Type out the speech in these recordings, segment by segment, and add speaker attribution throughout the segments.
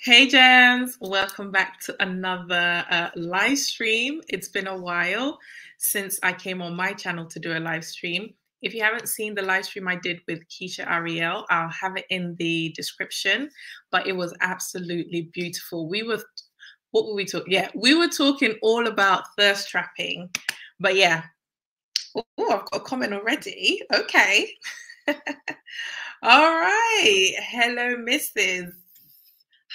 Speaker 1: Hey Jams, welcome back to another live stream. It's been a while since I came on my channel to do a live stream. If you haven't seen the live stream I did with Keisha Ariel, I'll have it in the description, but it was absolutely beautiful. What were we talking? Yeah, we were talking all about thirst trapping, but yeah. Oh, I've got a comment already. Okay. All right. Hello, Mrs.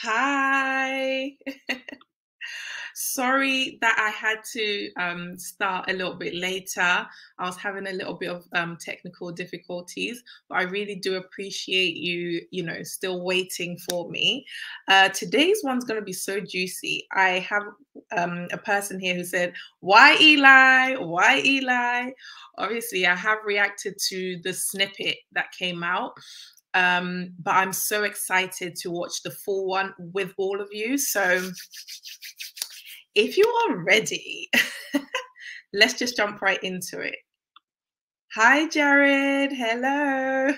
Speaker 1: Hi. Sorry that I had to start a little bit later. I was having a little bit of technical difficulties, but I really do appreciate you, still waiting for me. Today's one's going to be so juicy. I have a person here who said, "Why Eli? Why Eli?" Obviously, I have reacted to the snippet that came out. But I'm so excited to watch the full one with all of you. So if you are ready, let's just jump right into it. Hi, Jared. Hello.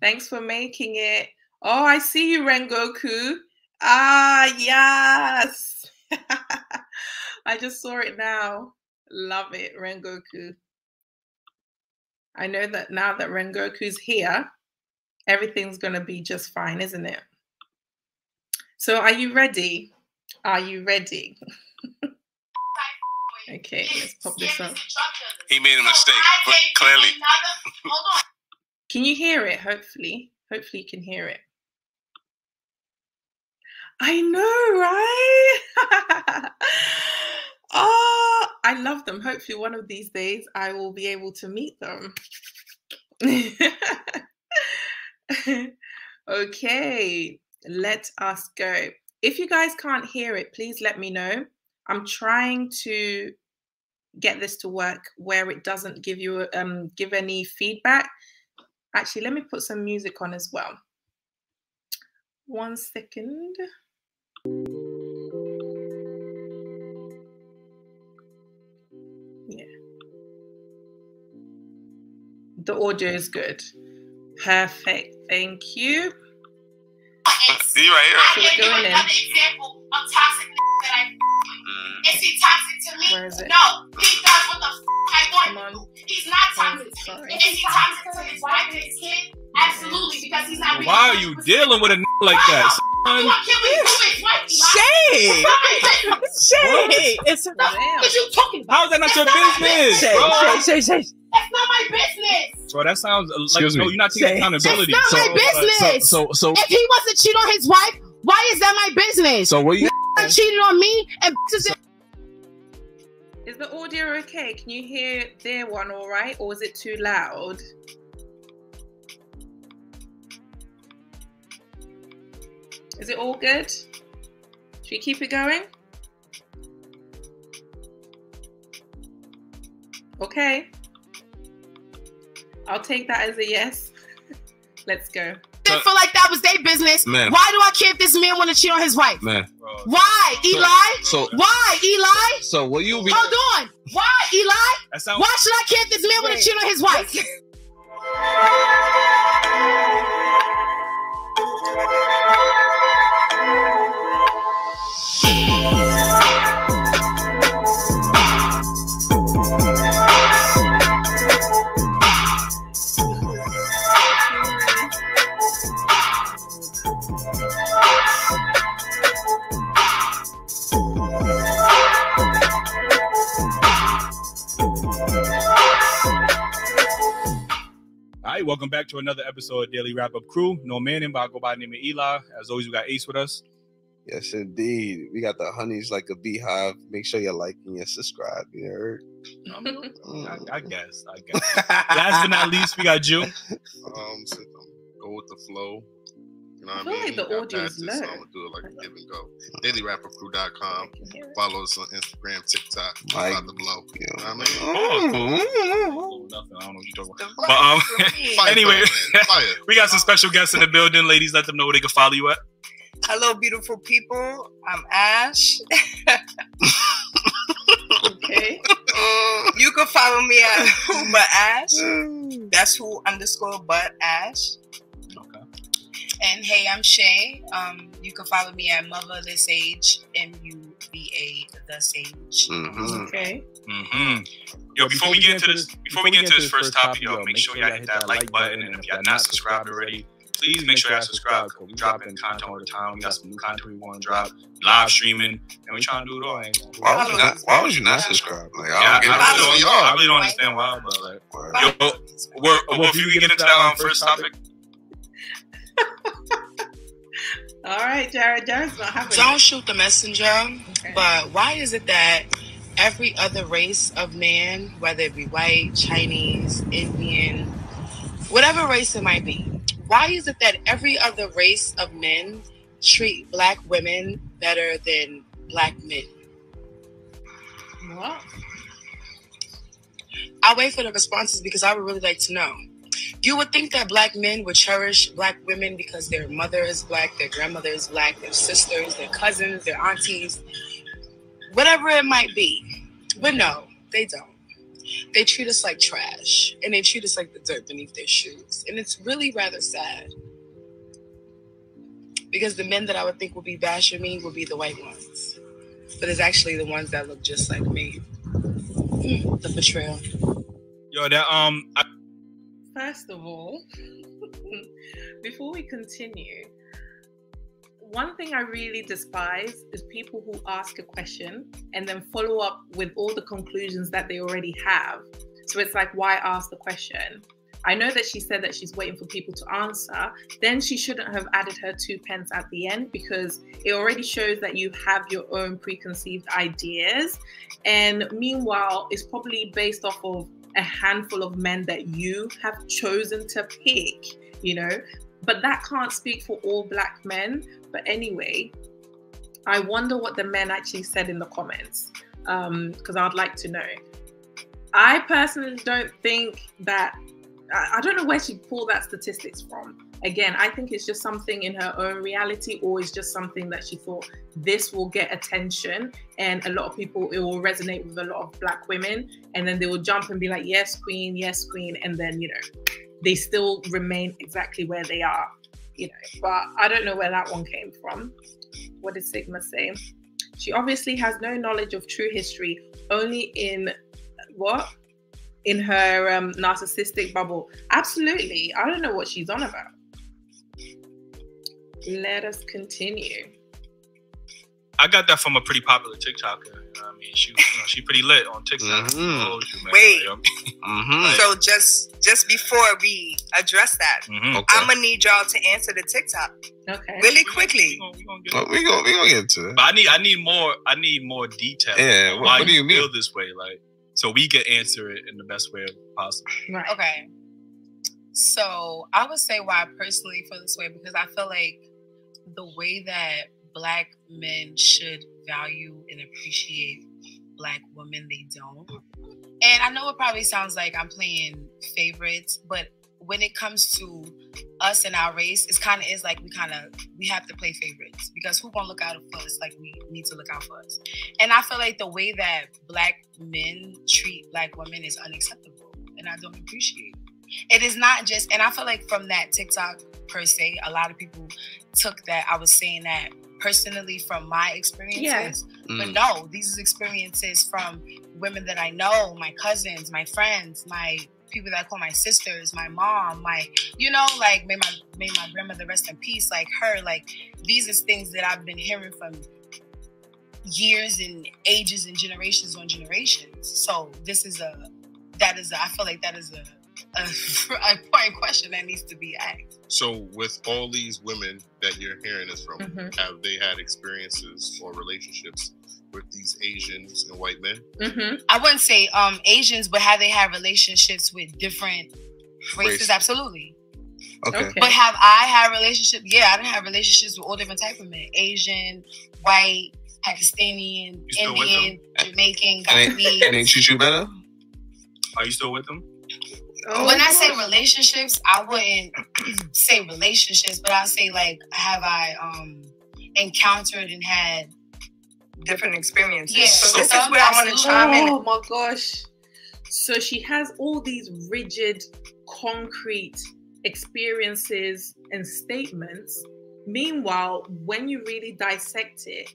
Speaker 1: Thanks for making it. Oh, I see you, Rengoku. Ah, yes. I just saw it now. Love it, Rengoku. I know that now that Rengoku's here, everything's going to be just fine, isn't it? So are you ready? Are you ready? Okay, let's pop this up.
Speaker 2: He made a mistake, but clearly.
Speaker 1: Can you hear it? Hopefully you can hear it. I know, right? Oh, I love them. Hopefully one of these days I will be able to meet them. Okay, let us go. If you guys can't hear it, please let me know. I'm trying to get this to work where it doesn't give you give any feedback. Actually, let me put some music on as well. 1 second. Yeah. The audio is good. Perfect. Thank you.
Speaker 2: You're right.
Speaker 1: So we're going in.
Speaker 3: Another example of toxic that I Is he toxic to me?
Speaker 1: Where is it?
Speaker 3: No. He does what the I
Speaker 1: Come
Speaker 3: want.
Speaker 1: on.
Speaker 3: He's not toxic.
Speaker 1: Sorry.
Speaker 3: Is he toxic to his wife and his kid? Absolutely, because he's not.
Speaker 2: Why are you dealing with a like that?
Speaker 3: You want to kill me to his wife?
Speaker 4: Shade! Shade! It's a
Speaker 3: What are you talking about?
Speaker 2: How is that not your business?
Speaker 4: Shade.
Speaker 3: That's not my business.
Speaker 2: Bro, that sounds like no, you're not taking accountability.
Speaker 3: That's not my business.
Speaker 4: So
Speaker 3: If he wasn't cheating on his wife, why is that my business?
Speaker 4: So what you
Speaker 3: cheated on me and
Speaker 1: Is the audio okay? Can you hear their one all right? Or is it too loud? Is it all good? Should we keep it going? Okay. I'll take that as a yes. Let's go.
Speaker 3: didn't feel like that was their business.
Speaker 2: Man.
Speaker 3: Why do I care if this man want to cheat on his wife?
Speaker 2: Man.
Speaker 3: Why, Eli?
Speaker 4: So
Speaker 3: Why, Eli?
Speaker 4: so will you be
Speaker 3: Hold on. Why, Eli?
Speaker 2: That sounds
Speaker 3: Why should I care if this man want to cheat on his wife?
Speaker 2: Alright, welcome back to another episode of Daily Wrap Up Crew. No man in, but I go by the name of Eli. As always, we got Ace with us.
Speaker 4: Yes, indeed. We got the honeys like a beehive. Make sure you're liking and subscribe. You heard?
Speaker 2: I guess. Last but not least, we got Jew.
Speaker 5: Since I'm go with the flow. You know what
Speaker 1: I feel
Speaker 5: I mean?
Speaker 1: like the
Speaker 5: Got
Speaker 1: audio is
Speaker 5: past this, so
Speaker 1: low.
Speaker 5: I'm gonna do it like a give and go. Dailyrapupcrew.com. Follow us on Instagram, TikTok.
Speaker 4: Like,
Speaker 5: About the blow. You know what I mean?
Speaker 2: Oh, nothing. I don't know what you're talking about. But
Speaker 5: Fire,
Speaker 2: anyway,
Speaker 5: man. Fire.
Speaker 2: we got some special guests in the building. Ladies, let them know where they can follow you at.
Speaker 6: Hello, beautiful people. I'm Ash.
Speaker 1: Okay.
Speaker 6: You can follow me at who but Ash. That's who _ but Ash.
Speaker 2: Okay.
Speaker 6: And hey, I'm Shay. You can follow me at Mother the Sage, MUVA the Sage.
Speaker 1: Okay.
Speaker 2: Yo, before we get into this first topic, yo, make sure y'all hit that like button, and if y'all not subscribed already, please make sure y'all subscribe. Cause we dropping content all the time. We got some new content we want to drop, live streaming, and we trying to do it all.
Speaker 4: Why would you not subscribe? Like,
Speaker 2: I really don't understand why, but like, yo, if you get into that first topic.
Speaker 1: All right, Jared's not having
Speaker 6: Don't shoot the messenger. Okay. But why is it that every other race of man, whether it be white, Chinese, Indian, whatever race it might be, why is it that every other race of men treat black women better than black men?
Speaker 1: What?
Speaker 6: I'll wait for the responses because I would really like to know. You would think that black men would cherish black women because their mother is black, their grandmother is black, their sisters, their cousins, their aunties, whatever it might be. But no, they don't. They treat us like trash, and they treat us like the dirt beneath their shoes. And it's really rather sad. Because the men that I would think would be bashing me would be the white ones. But it's actually the ones that look just like me. The betrayal.
Speaker 2: Yo, that
Speaker 1: First of all, before we continue, one thing I really despise is people who ask a question and then follow up with all the conclusions that they already have. So it's like, why ask the question? I know that she said that she's waiting for people to answer. Then she shouldn't have added her 2 pence at the end, because it already shows that you have your own preconceived ideas. And meanwhile, it's probably based off of a handful of men that you have chosen to pick, you know, but that can't speak for all black men. But anyway, I wonder what the men actually said in the comments, because I'd like to know. I personally don't think that, I don't know where she pulled that statistics from. Again, I think it's just something in her own reality, or it's just something that she thought this will get attention and a lot of people, it will resonate with a lot of black women, and then they will jump and be like, yes, queen, and then, you know, they still remain exactly where they are, you know. But I don't know where that one came from. What did Sigma say? She obviously has no knowledge of true history, only in what? In her narcissistic bubble. Absolutely. I don't know what she's on about. Let us continue.
Speaker 2: I got that from a pretty popular TikToker. I mean, she pretty lit on TikTok.
Speaker 6: Wait. So just before we address that, okay, I'm gonna need y'all to answer the TikTok.
Speaker 1: Okay.
Speaker 6: Really quickly.
Speaker 4: We gonna get to it.
Speaker 2: But I need more detail.
Speaker 4: Yeah. What do you mean?
Speaker 2: Feel this way, like, so we can answer it in the best way possible.
Speaker 1: Right.
Speaker 6: Okay. So I would say why I personally feel this way, because I feel like the way that black men should value and appreciate black women, they don't. And I know it probably sounds like I'm playing favorites, but when it comes to us and our race, it's kind of is like we have to play favorites, because who gonna look out for us like we need to look out for us. And I feel like the way that black men treat black women is unacceptable, and I don't appreciate it. It is not just, and I feel like from that TikTok per se, a lot of people took that I was saying that personally from my experiences. Yeah. But no, these are experiences from women that I know, my cousins, my friends, my people that I call my sisters, my mom, my, you know, like may my grandmother rest in peace, like her, like these are things that I've been hearing from years and ages and generations on generations. So I feel like that is an important question that needs to be asked.
Speaker 5: So with all these women that you're hearing this from, have they had experiences or relationships with these Asians and white men?
Speaker 6: I wouldn't say Asians, but have they had relationships with different races? Absolutely.
Speaker 4: Okay.
Speaker 6: But have I had relationships? Yeah, I didn't have relationships with all different types of men. Asian, white, Pakistani, Indian, Jamaican, Ghanaian.
Speaker 4: And they treat you better?
Speaker 2: Are you still with them?
Speaker 6: When I say relationships, I wouldn't say relationships, but I'll say like, have I encountered and had different experiences? Yeah. So this is where I want to chime in.
Speaker 1: Oh my gosh. So she has all these rigid, concrete experiences and statements. Meanwhile, when you really dissect it,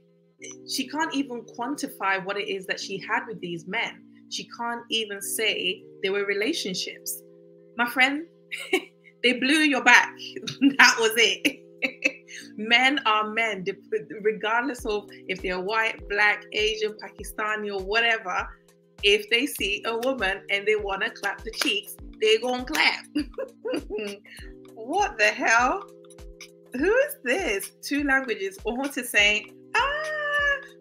Speaker 1: she can't even quantify what it is that she had with these men. She can't even say they were relationships. My friend, they blew your back. That was it. Men are men, regardless of if they're white, black, Asian, Pakistani, or whatever. If they see a woman and they want to clap the cheeks, they're going to clap. What the hell? Who is this? 2 languages. Ohota saying,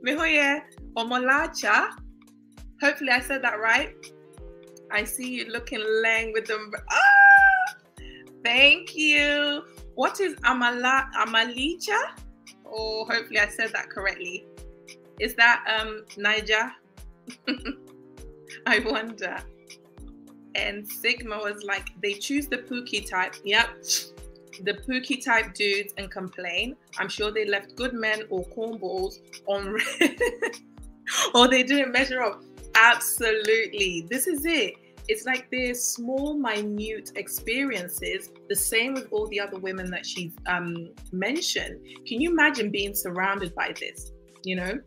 Speaker 1: Mihoye Omolacha. Hopefully I said that right. I see you looking lang with them. Thank you. What is Amalicha? Oh, hopefully I said that correctly. Is that Niger? I wonder. And Sigma was like, they choose the Pookie type. Yep. The Pookie type dudes and complain. I'm sure they left good men or cornballs on or they didn't measure up. Absolutely. This is it. It's like there's small, minute experiences, the same with all the other women that she's mentioned. Can you imagine being surrounded by this, you know?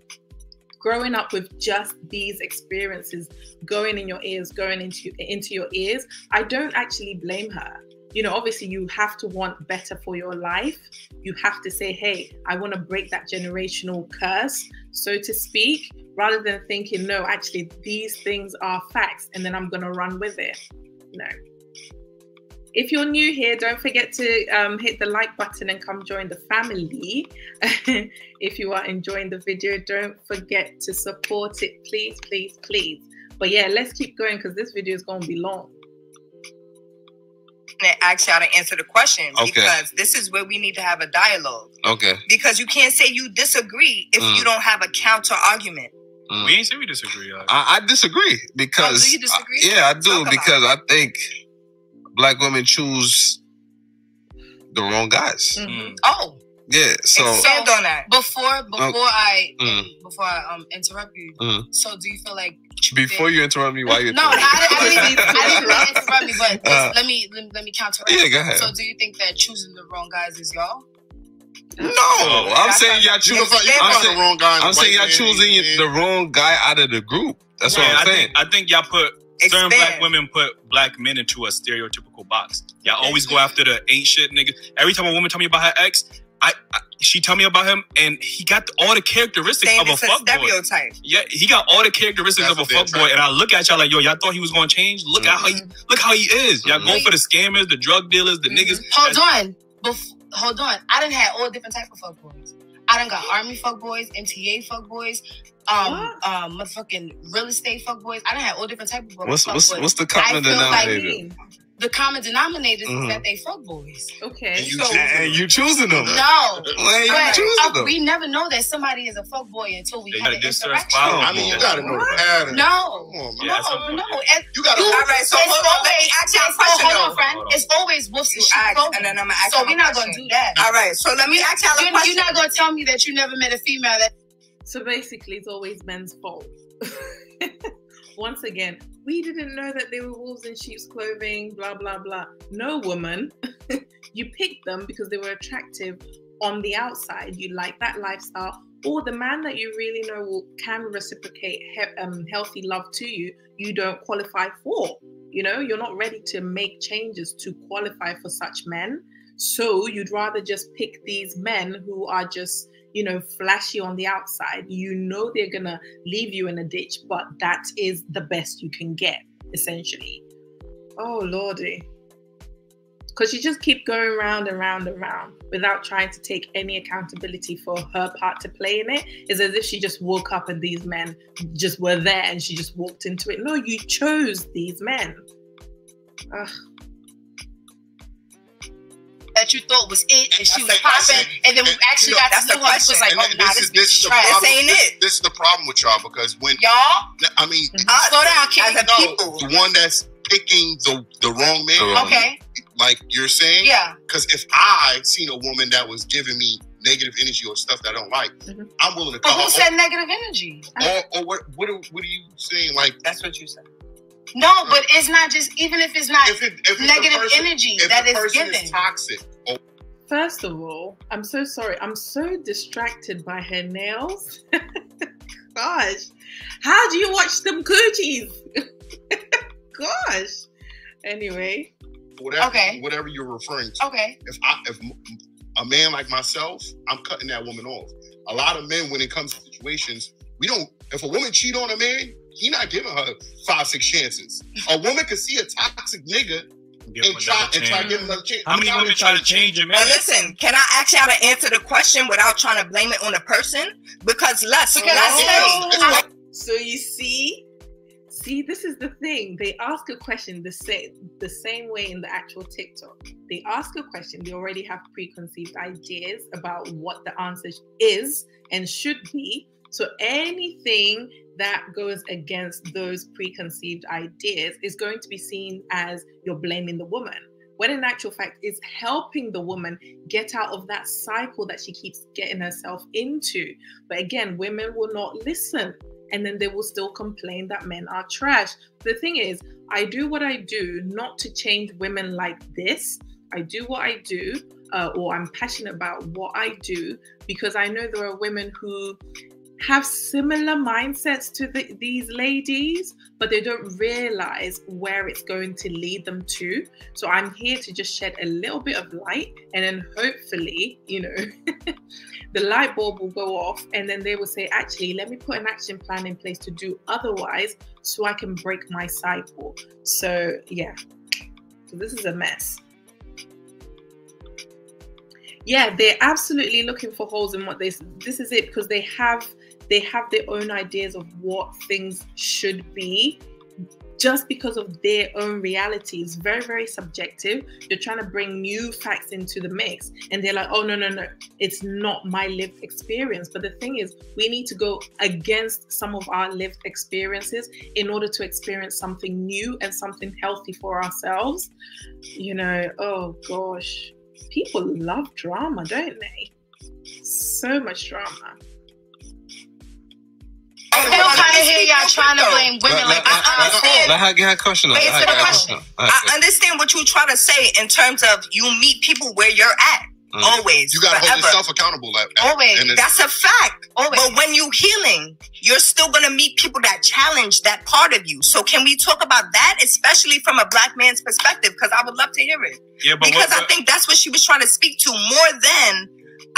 Speaker 1: Growing up with just these experiences going in your ears, going into your ears. I don't actually blame her. You know, obviously you have to want better for your life. You have to say, hey, I want to break that generational curse, so to speak, rather than thinking, no, actually these things are facts and then I'm going to run with it. No. If you're new here, don't forget to hit the like button and come join the family. If you are enjoying the video, don't forget to support it, please, please, please. But yeah, let's keep going because this video is going to be long.
Speaker 7: And ask y'all to answer the question because this is where we need to have a dialogue.
Speaker 4: Okay.
Speaker 7: Because you can't say you disagree if you don't have a counter argument.
Speaker 2: We ain't say we disagree.
Speaker 4: I disagree because
Speaker 7: do you disagree?
Speaker 4: I do because I think Black women choose the wrong guys.
Speaker 7: Mm-hmm. Oh.
Speaker 4: Yeah, so
Speaker 7: expand on that. Before I interrupt you. So do you feel like
Speaker 4: before you interrupt me, why you?
Speaker 7: No, I didn't interrupt me, but let me counteract.
Speaker 4: Yeah, go ahead.
Speaker 7: So do you think that choosing the wrong guys is y'all?
Speaker 4: No, I'm saying y'all choosing
Speaker 5: the wrong guy.
Speaker 4: I'm saying y'all choosing the wrong guy out of the group. That's what I'm saying.
Speaker 2: I think y'all put certain Black women put Black men into a stereotypical box. Y'all always go after the ain't shit niggas. Every time a woman tell me about her ex, she tell me about him, and he got all the characteristics of a fuckboy. Yeah, he got all the characteristics of a fuckboy, and I look at y'all like, yo, y'all thought he was gonna change? Look at how he is. Y'all going for the scammers, the drug dealers, the niggas.
Speaker 7: Hold on. I done had all different type of fuckboys. I done got army fuckboys, MTA fuckboys, motherfucking real estate fuckboys. I done had all different type of fuckboys.
Speaker 4: What's the common denominator?
Speaker 7: The common denominator is that they fuckboys.
Speaker 1: Okay.
Speaker 4: And you choosing them.
Speaker 7: No.
Speaker 4: Them.
Speaker 7: We never know that somebody is a fuckboy until we have an interaction.
Speaker 5: I mean, you gotta know the pattern.
Speaker 7: No. You gotta. All right. So hold on. Let me ask you a question. Hold on, friend. It's always wolves and sheep.
Speaker 6: And then I'm gonna ask.
Speaker 7: So we're not gonna do that.
Speaker 6: All right. So let me ask y'all a question.
Speaker 7: You're not gonna tell me that you never met a female that.
Speaker 1: So basically, it's always men's fault. Once again, we didn't know that they were wolves in sheep's clothing, blah, blah, blah. No, woman. You picked them because they were attractive on the outside. You like that lifestyle. Or the man that you really know can reciprocate healthy love to you, you don't qualify for. You know, you're not ready to make changes to qualify for such men. So you'd rather just pick these men who are just, you know, flashy on the outside. You know they're gonna leave you in a ditch, but that is the best you can get, essentially. Oh lordy, because you just keep going round and round and round without trying to take any accountability for her part to play in it. It's as if she just woke up and these men just were there and she just walked into it. No, you chose these men. Ugh.
Speaker 7: That you thought was it, and she was popping, and then we actually got to know her. It was like, oh, nah, this ain't it.
Speaker 5: This is the problem with y'all, because when
Speaker 7: y'all,
Speaker 5: I mean,
Speaker 7: slow down, kids.
Speaker 5: The one that's picking the wrong man.
Speaker 7: Okay.
Speaker 5: Like you're saying,
Speaker 7: yeah.
Speaker 5: Because if I seen a woman that was giving me negative energy or stuff that I don't like, I'm willing to.
Speaker 7: But who said negative energy?
Speaker 5: Or what are you saying? Like
Speaker 7: that's what you said. No, but it's not just, even if it's not
Speaker 5: if
Speaker 7: negative energy that is given.
Speaker 5: Is toxic.
Speaker 1: First of all, I'm so sorry. I'm so distracted by her nails. Gosh, how do you watch them coochies? Gosh. Anyway.
Speaker 5: Whatever you're referring to.
Speaker 7: Okay.
Speaker 5: If a man like myself, I'm cutting that woman off. A lot of men, when it comes to situations, if a woman cheat on a man, he not giving her 5-6 chances. A woman could see a toxic nigga and try to give him another chance.
Speaker 2: How many women try to change a man?
Speaker 8: But listen, can I ask y'all to answer the question without trying to blame it on the person? Because let's say.
Speaker 1: So you see, this is the thing. They ask a question the same way in the actual TikTok. They ask a question. They already have preconceived ideas about what the answer is and should be. So anything that goes against those preconceived ideas is going to be seen as you're blaming the woman, when in actual fact it's helping the woman get out of that cycle that she keeps getting herself into. But again, women will not listen, and then they will still complain that men are trash. The thing is, I do what I do not to change women like this. I do what I do, or I'm passionate about what I do, because I know there are women who have similar mindsets to these ladies, but they don't realize where it's going to lead them to. So I'm here to just shed a little bit of light, and then hopefully, the light bulb will go off, and then they will say, actually, let me put an action plan in place to do otherwise so I can break my cycle. So yeah, so this is a mess. Yeah, they're absolutely looking for holes in what this is it, because they have their own ideas of what things should be, just because of their own reality. It's very, very subjective. You're trying to bring new facts into the mix, and they're like, oh, no, it's not my lived experience. But the thing is, we need to go against some of our lived experiences in order to experience something new and something healthy for ourselves. Oh gosh, people love drama, don't they? So much drama.
Speaker 7: I still kind of hear y'all trying to blame women.
Speaker 4: Let her get her question up.
Speaker 8: I understand what you try to say in terms of you meet people where you're at. Always.
Speaker 5: You gotta hold yourself accountable.
Speaker 8: Always. That's a fact. Always. But when you healing, you're still gonna meet people that challenge that part of you. So can we talk about that, especially from a Black man's perspective? Because I would love to hear it. Yeah, but I think that's what she was trying to speak to, more than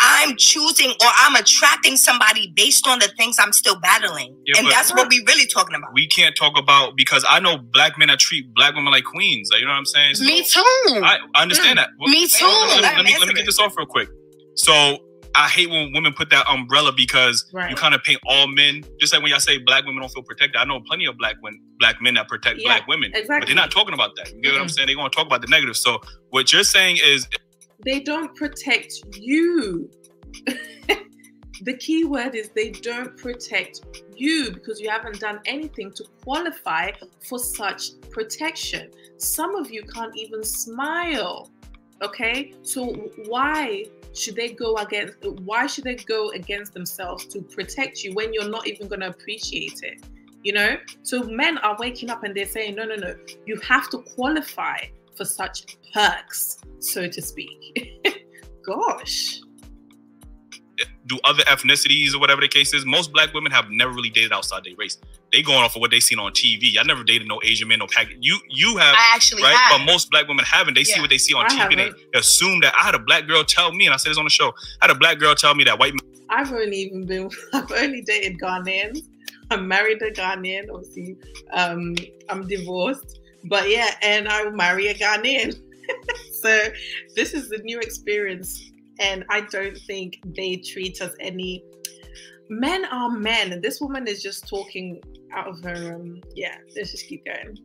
Speaker 8: I'm choosing or I'm attracting somebody based on the things I'm still battling. Yeah, and that's what we really talking about.
Speaker 2: We can't talk about, because I know Black men that treat Black women like queens. Like, you know what I'm saying? So
Speaker 7: me too.
Speaker 2: I understand that.
Speaker 7: Me too.
Speaker 2: Let me get this off real quick. So I hate when women put that umbrella, because you kind of paint all men. Just like when y'all say Black women don't feel protected. I know plenty of Black men that protect Black women. Exactly. But they're not talking about that. You get what I'm saying? They're going to talk about the negative. So what you're saying is,
Speaker 1: they don't protect you. The key word is they don't protect you, because you haven't done anything to qualify for such protection. Some of you can't even smile. Okay, so why should they go against themselves to protect you when you're not even going to appreciate it? So men are waking up and they're saying, no, you have to qualify for such perks, so to speak. Gosh.
Speaker 2: Do other ethnicities or whatever the case is, most Black women have never really dated outside their race. They going off of what they seen on TV. I never dated no Asian men, no Pakistan. You have,
Speaker 7: I actually
Speaker 2: right?
Speaker 7: have.
Speaker 2: But most Black women haven't. They see what they see on TV. They assume that. I had a Black girl tell me, and I said this on the show, I had a Black girl tell me that white men.
Speaker 1: I've only dated Ghanaians. I'm married a Ghanaian, obviously. I'm divorced. But yeah, and I will marry a Ghanaian. So this is the new experience. And I don't think they treat us any. Men are men. And this woman is just talking out of her. Let's just keep going.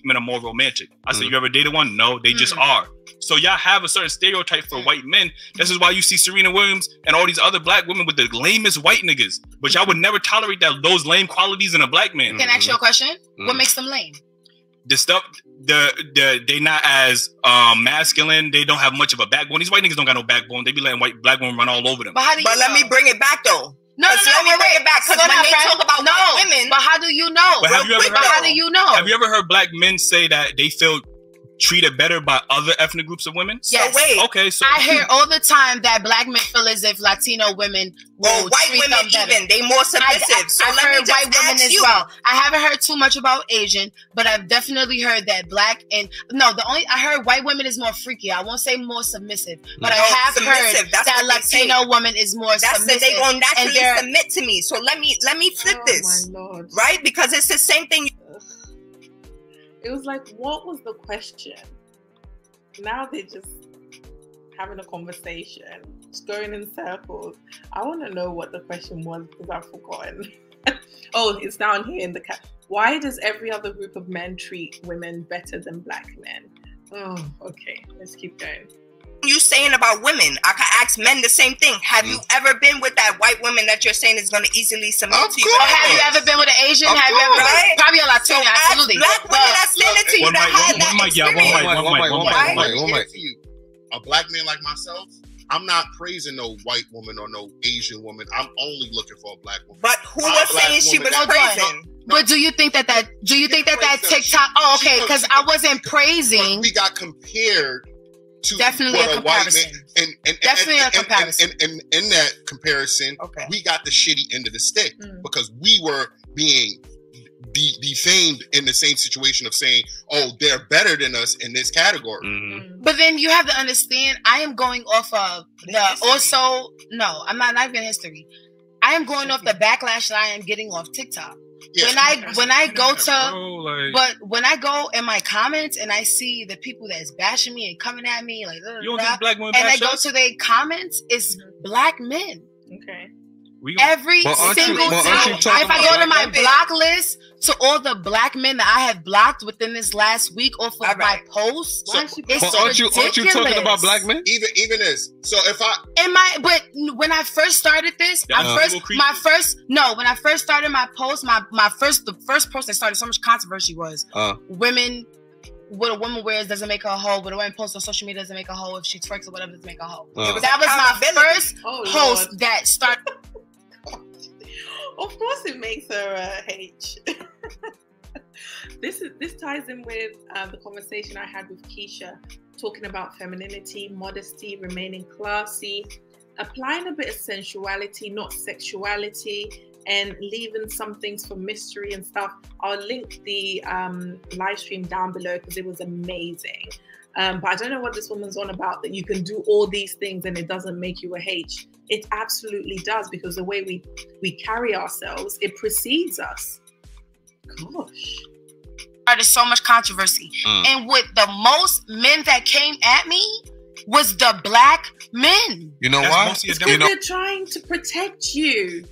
Speaker 2: Men are more romantic. I said, you ever dated one? No, they just are. So y'all have a certain stereotype for white men. This is why you see Serena Williams and all these other Black women with the lamest white niggas. But y'all would never tolerate those lame qualities in a Black man.
Speaker 7: Can I ask you a question? What makes them lame?
Speaker 2: The stuff, they not as masculine. They don't have much of a backbone. These white niggas don't got no backbone. They be letting Black women run all over them.
Speaker 8: But let me bring it back though. No, let me bring it back, because when they talk about white women,
Speaker 7: but how do you know?
Speaker 2: But
Speaker 7: how do you know?
Speaker 2: Have you ever heard black men say that they feel treated better by other ethnic groups of women?
Speaker 7: Yes.
Speaker 8: So wait.
Speaker 2: Okay, so
Speaker 7: I hear all the time that black men feel as if Latino women will
Speaker 8: white
Speaker 7: treat
Speaker 8: women
Speaker 7: them better.
Speaker 8: even they more submissive.
Speaker 7: I've heard white women as well. I haven't heard too much about Asian, but I've definitely heard that black and I heard white women is more freaky. I won't say more submissive, but I have heard that Latino woman is more submissive.
Speaker 8: They're gonna naturally submit to me. So let me flip this,
Speaker 1: my Lord.
Speaker 8: right? Because it's the same thing.
Speaker 1: It was like, what was the question? Now they're just having a conversation, just going in circles. I want to know what the question was because I've forgotten. Oh, it's down here in the cat. Why does every other group of men treat women better than black men? Oh, okay. Let's keep going.
Speaker 8: You saying about women, I can ask men the same thing. Have you ever been with that white woman that you're saying is going to easily submit to you?
Speaker 7: Or have you ever been with an Asian? Have you ever been probably a Latino? Absolutely.
Speaker 8: Black women that's standing to you that had that experience.
Speaker 5: One mic. A black man like myself, I'm not praising no white woman or no Asian woman. I'm only looking for a black woman.
Speaker 8: But who was saying she was praising?
Speaker 7: But do you think that TikTok? Oh, okay, because I wasn't praising.
Speaker 5: We got compared to
Speaker 7: definitely a comparison. Definitely a comparison.
Speaker 5: And in that comparison, we got the shitty end of the stick because we were being defamed in the same situation of saying, oh, they're better than us in this category.
Speaker 7: Mm-hmm. But then you have to understand, I am going off of I'm not even history. I am going off the backlash that I am getting off TikTok. Yes. When I go in my comments and I see the people that's bashing me and coming at me like, I go to their comments, it's black men.
Speaker 1: Okay.
Speaker 7: Every single time. If I go to my block list, to all the black men that I have blocked within this last week off of my posts,
Speaker 4: aren't you talking about black men?
Speaker 5: Even this. So if
Speaker 7: but when I first started this, when I first started my post, the first post that started so much controversy was women. What a woman wears doesn't make her a hoe. What a woman posts on social media doesn't make her a hoe. If she twerks or whatever doesn't make her a hoe. That was my first post that started.
Speaker 1: Of course, it makes her a H. This ties in with the conversation I had with Keisha, talking about femininity, modesty, remaining classy, applying a bit of sensuality, not sexuality, and leaving some things for mystery and stuff. I'll link the live stream down below because it was amazing. But I don't know what this woman's on about, that you can do all these things and it doesn't make you a H. It absolutely does, because the way we carry ourselves, it precedes us. Gosh.
Speaker 7: There's so much controversy. And with the most men that came at me was the black men.
Speaker 4: You know why?
Speaker 1: It's because they're trying to protect you.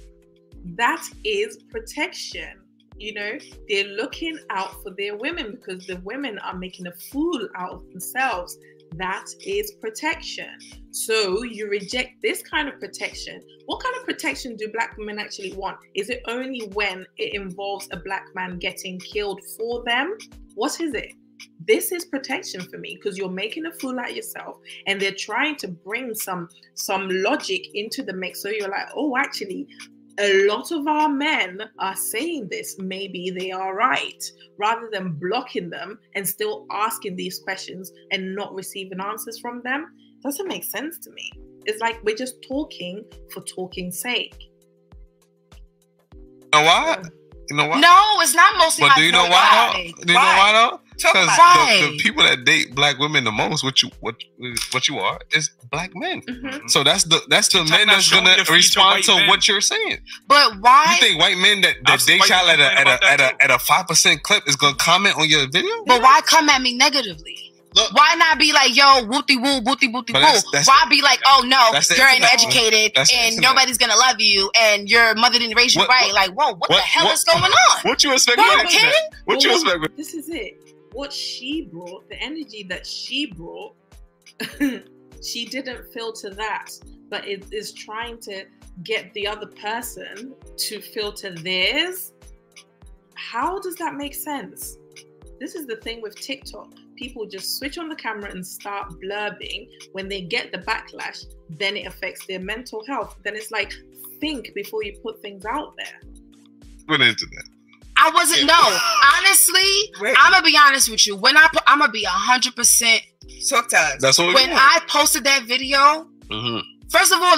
Speaker 1: That is protection. You know, they're looking out for their women because the women are making a fool out of themselves. That is protection. So you reject this kind of protection. What kind of protection do black women actually want? Is it only when it involves a black man getting killed for them? What is it? This is protection for me, because you're making a fool out of yourself and they're trying to bring some logic into the mix. So you're like, oh, actually, a lot of our men are saying this. Maybe they are right, rather than blocking them and still asking these questions and not receiving answers from them. Doesn't make sense to me. It's like we're just talking for talking's sake.
Speaker 4: You know why? You know why?
Speaker 7: No, it's not mostly.
Speaker 4: But do you know why? Do you know why though? Because the people that date black women the most, what you are, is black men. Mm-hmm. So that's the men that's gonna respond to what you're saying.
Speaker 7: But why?
Speaker 4: You think white men that date child at a 5% clip is gonna comment on your video?
Speaker 7: But why come at me negatively? Look, why not be like, yo, wooty woo, booty woo? Why be like, oh no, you're uneducated and nobody's gonna love you and your mother didn't raise you right? Like, whoa, what the hell is going on?
Speaker 4: What you expect? What you expect?
Speaker 1: This is it. What she brought, the energy that she brought, she didn't filter that, but it is trying to get the other person to filter theirs. How does that make sense? This is the thing with TikTok. People just switch on the camera and start blurbing. When they get the backlash, then it affects their mental health. Then it's like, think before you put things out there.
Speaker 4: What internet?
Speaker 7: I wasn't. No, honestly, I'm gonna be honest with you. When I'm gonna be 100%.
Speaker 4: That's what.
Speaker 7: When I posted that video, first of all,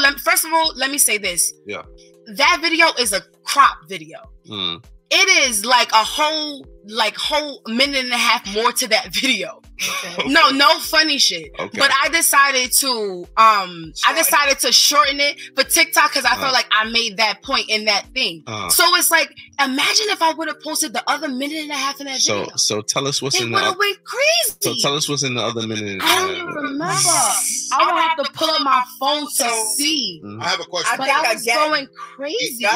Speaker 7: let me say this.
Speaker 4: Yeah.
Speaker 7: That video is a crop video. It is like a whole minute and a half more to that video. Okay. No funny shit. Okay. But I decided to shorten it for TikTok because I felt like I made that point in that thing. So it's like, imagine if I would have posted the other minute and a half in that video.
Speaker 4: So tell us what's in the.
Speaker 7: It would have went crazy.
Speaker 4: So tell us what's in the other minute. And a half.
Speaker 7: I don't even remember. I would have to pull up my phone to see.
Speaker 5: I have a question.
Speaker 7: But I was going crazy.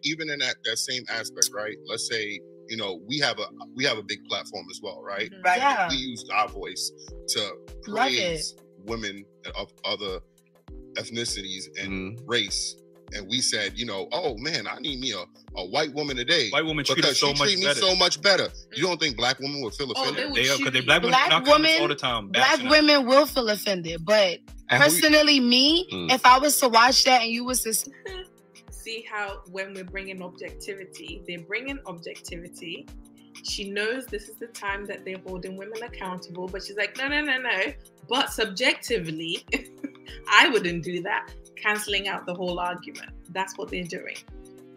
Speaker 5: Even in that same aspect, right? Let's say, you know, we have a big platform as well, right?
Speaker 7: Right. Yeah.
Speaker 5: We use our voice to praise women of other ethnicities and race. And we said, you know, oh man, I need me a white woman today.
Speaker 2: White woman treat us so
Speaker 5: much better. You don't think black women would feel offended?
Speaker 7: Black women all the time. Black women will feel offended, but personally, if I was to watch that and you was to
Speaker 1: see how when we're bringing objectivity, they're bringing objectivity. She knows this is the time that they're holding women accountable, but she's like, no. But subjectively, I wouldn't do that. Canceling out the whole argument. That's what they're doing.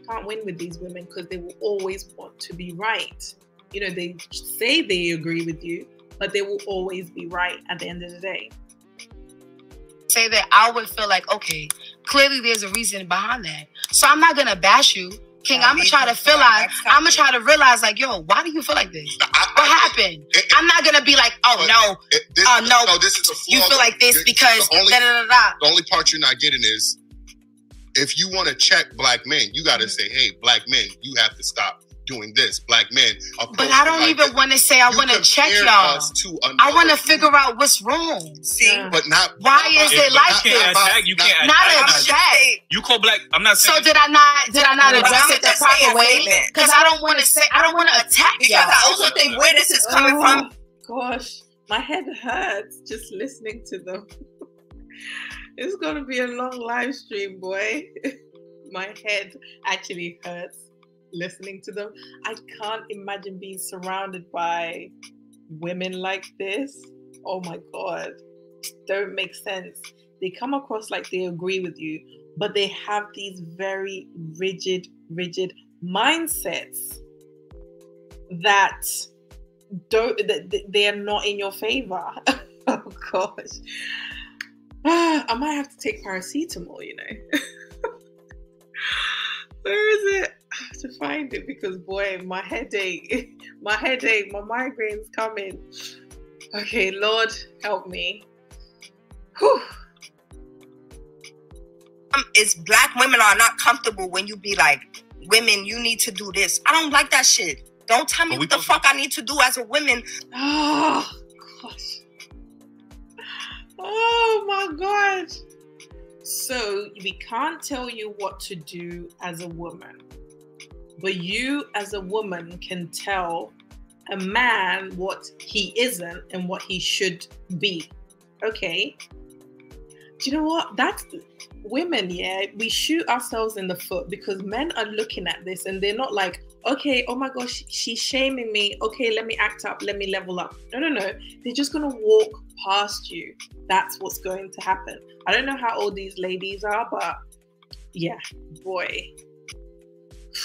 Speaker 1: Can't win with these women because they will always want to be right. You know, they say they agree with you, but they will always be right at the end of the day.
Speaker 7: Say that I would feel like, okay, clearly there's a reason behind that. So I'm not gonna bash you, King. I'm gonna try to realize, like, yo, why do you feel like this? What happened? I'm not gonna be like, no,
Speaker 5: this is a flaw.
Speaker 7: You feel like this because
Speaker 5: the only part you're not getting is if you want to check black men, you got to say, hey, black men, you have to stop doing this. Black men.
Speaker 7: But I don't even want to say I want to check y'all. I want to figure out what's wrong.
Speaker 5: See, but not.
Speaker 7: Why is it like this?
Speaker 2: You can't
Speaker 7: not attack.
Speaker 2: You call black. I'm not saying.
Speaker 7: So did I not address it the proper way? Because I don't want to attack y'all.
Speaker 8: I also think where this is coming from.
Speaker 1: Gosh, my head hurts just listening to them. It's gonna be a long live stream, boy. My head actually hurts listening to them. I can't imagine being surrounded by women like this. Oh my God. Don't make sense. They come across like they agree with you, but they have these very rigid mindsets that they are not in your favor. Oh gosh. I might have to take paracetamol, you know. Where is it? I have to find it because, boy, my headache, my migraine's coming. Okay, Lord, help me. Whew.
Speaker 8: It's black women are not comfortable when you be like, women, you need to do this. I don't like that shit. Don't tell me what the fuck I need to do as a woman.
Speaker 1: Oh, gosh. Oh, my God. So we can't tell you what to do as a woman, but you as a woman can tell a man what he isn't and what he should be. Okay? Do you know what? That's women, yeah, we shoot ourselves in the foot because men are looking at this and they're not like, okay, oh my gosh, she's shaming me. Okay, let me act up. Let me level up. No. They're just going to walk past you. That's what's going to happen. I don't know how old these ladies are, but yeah, boy.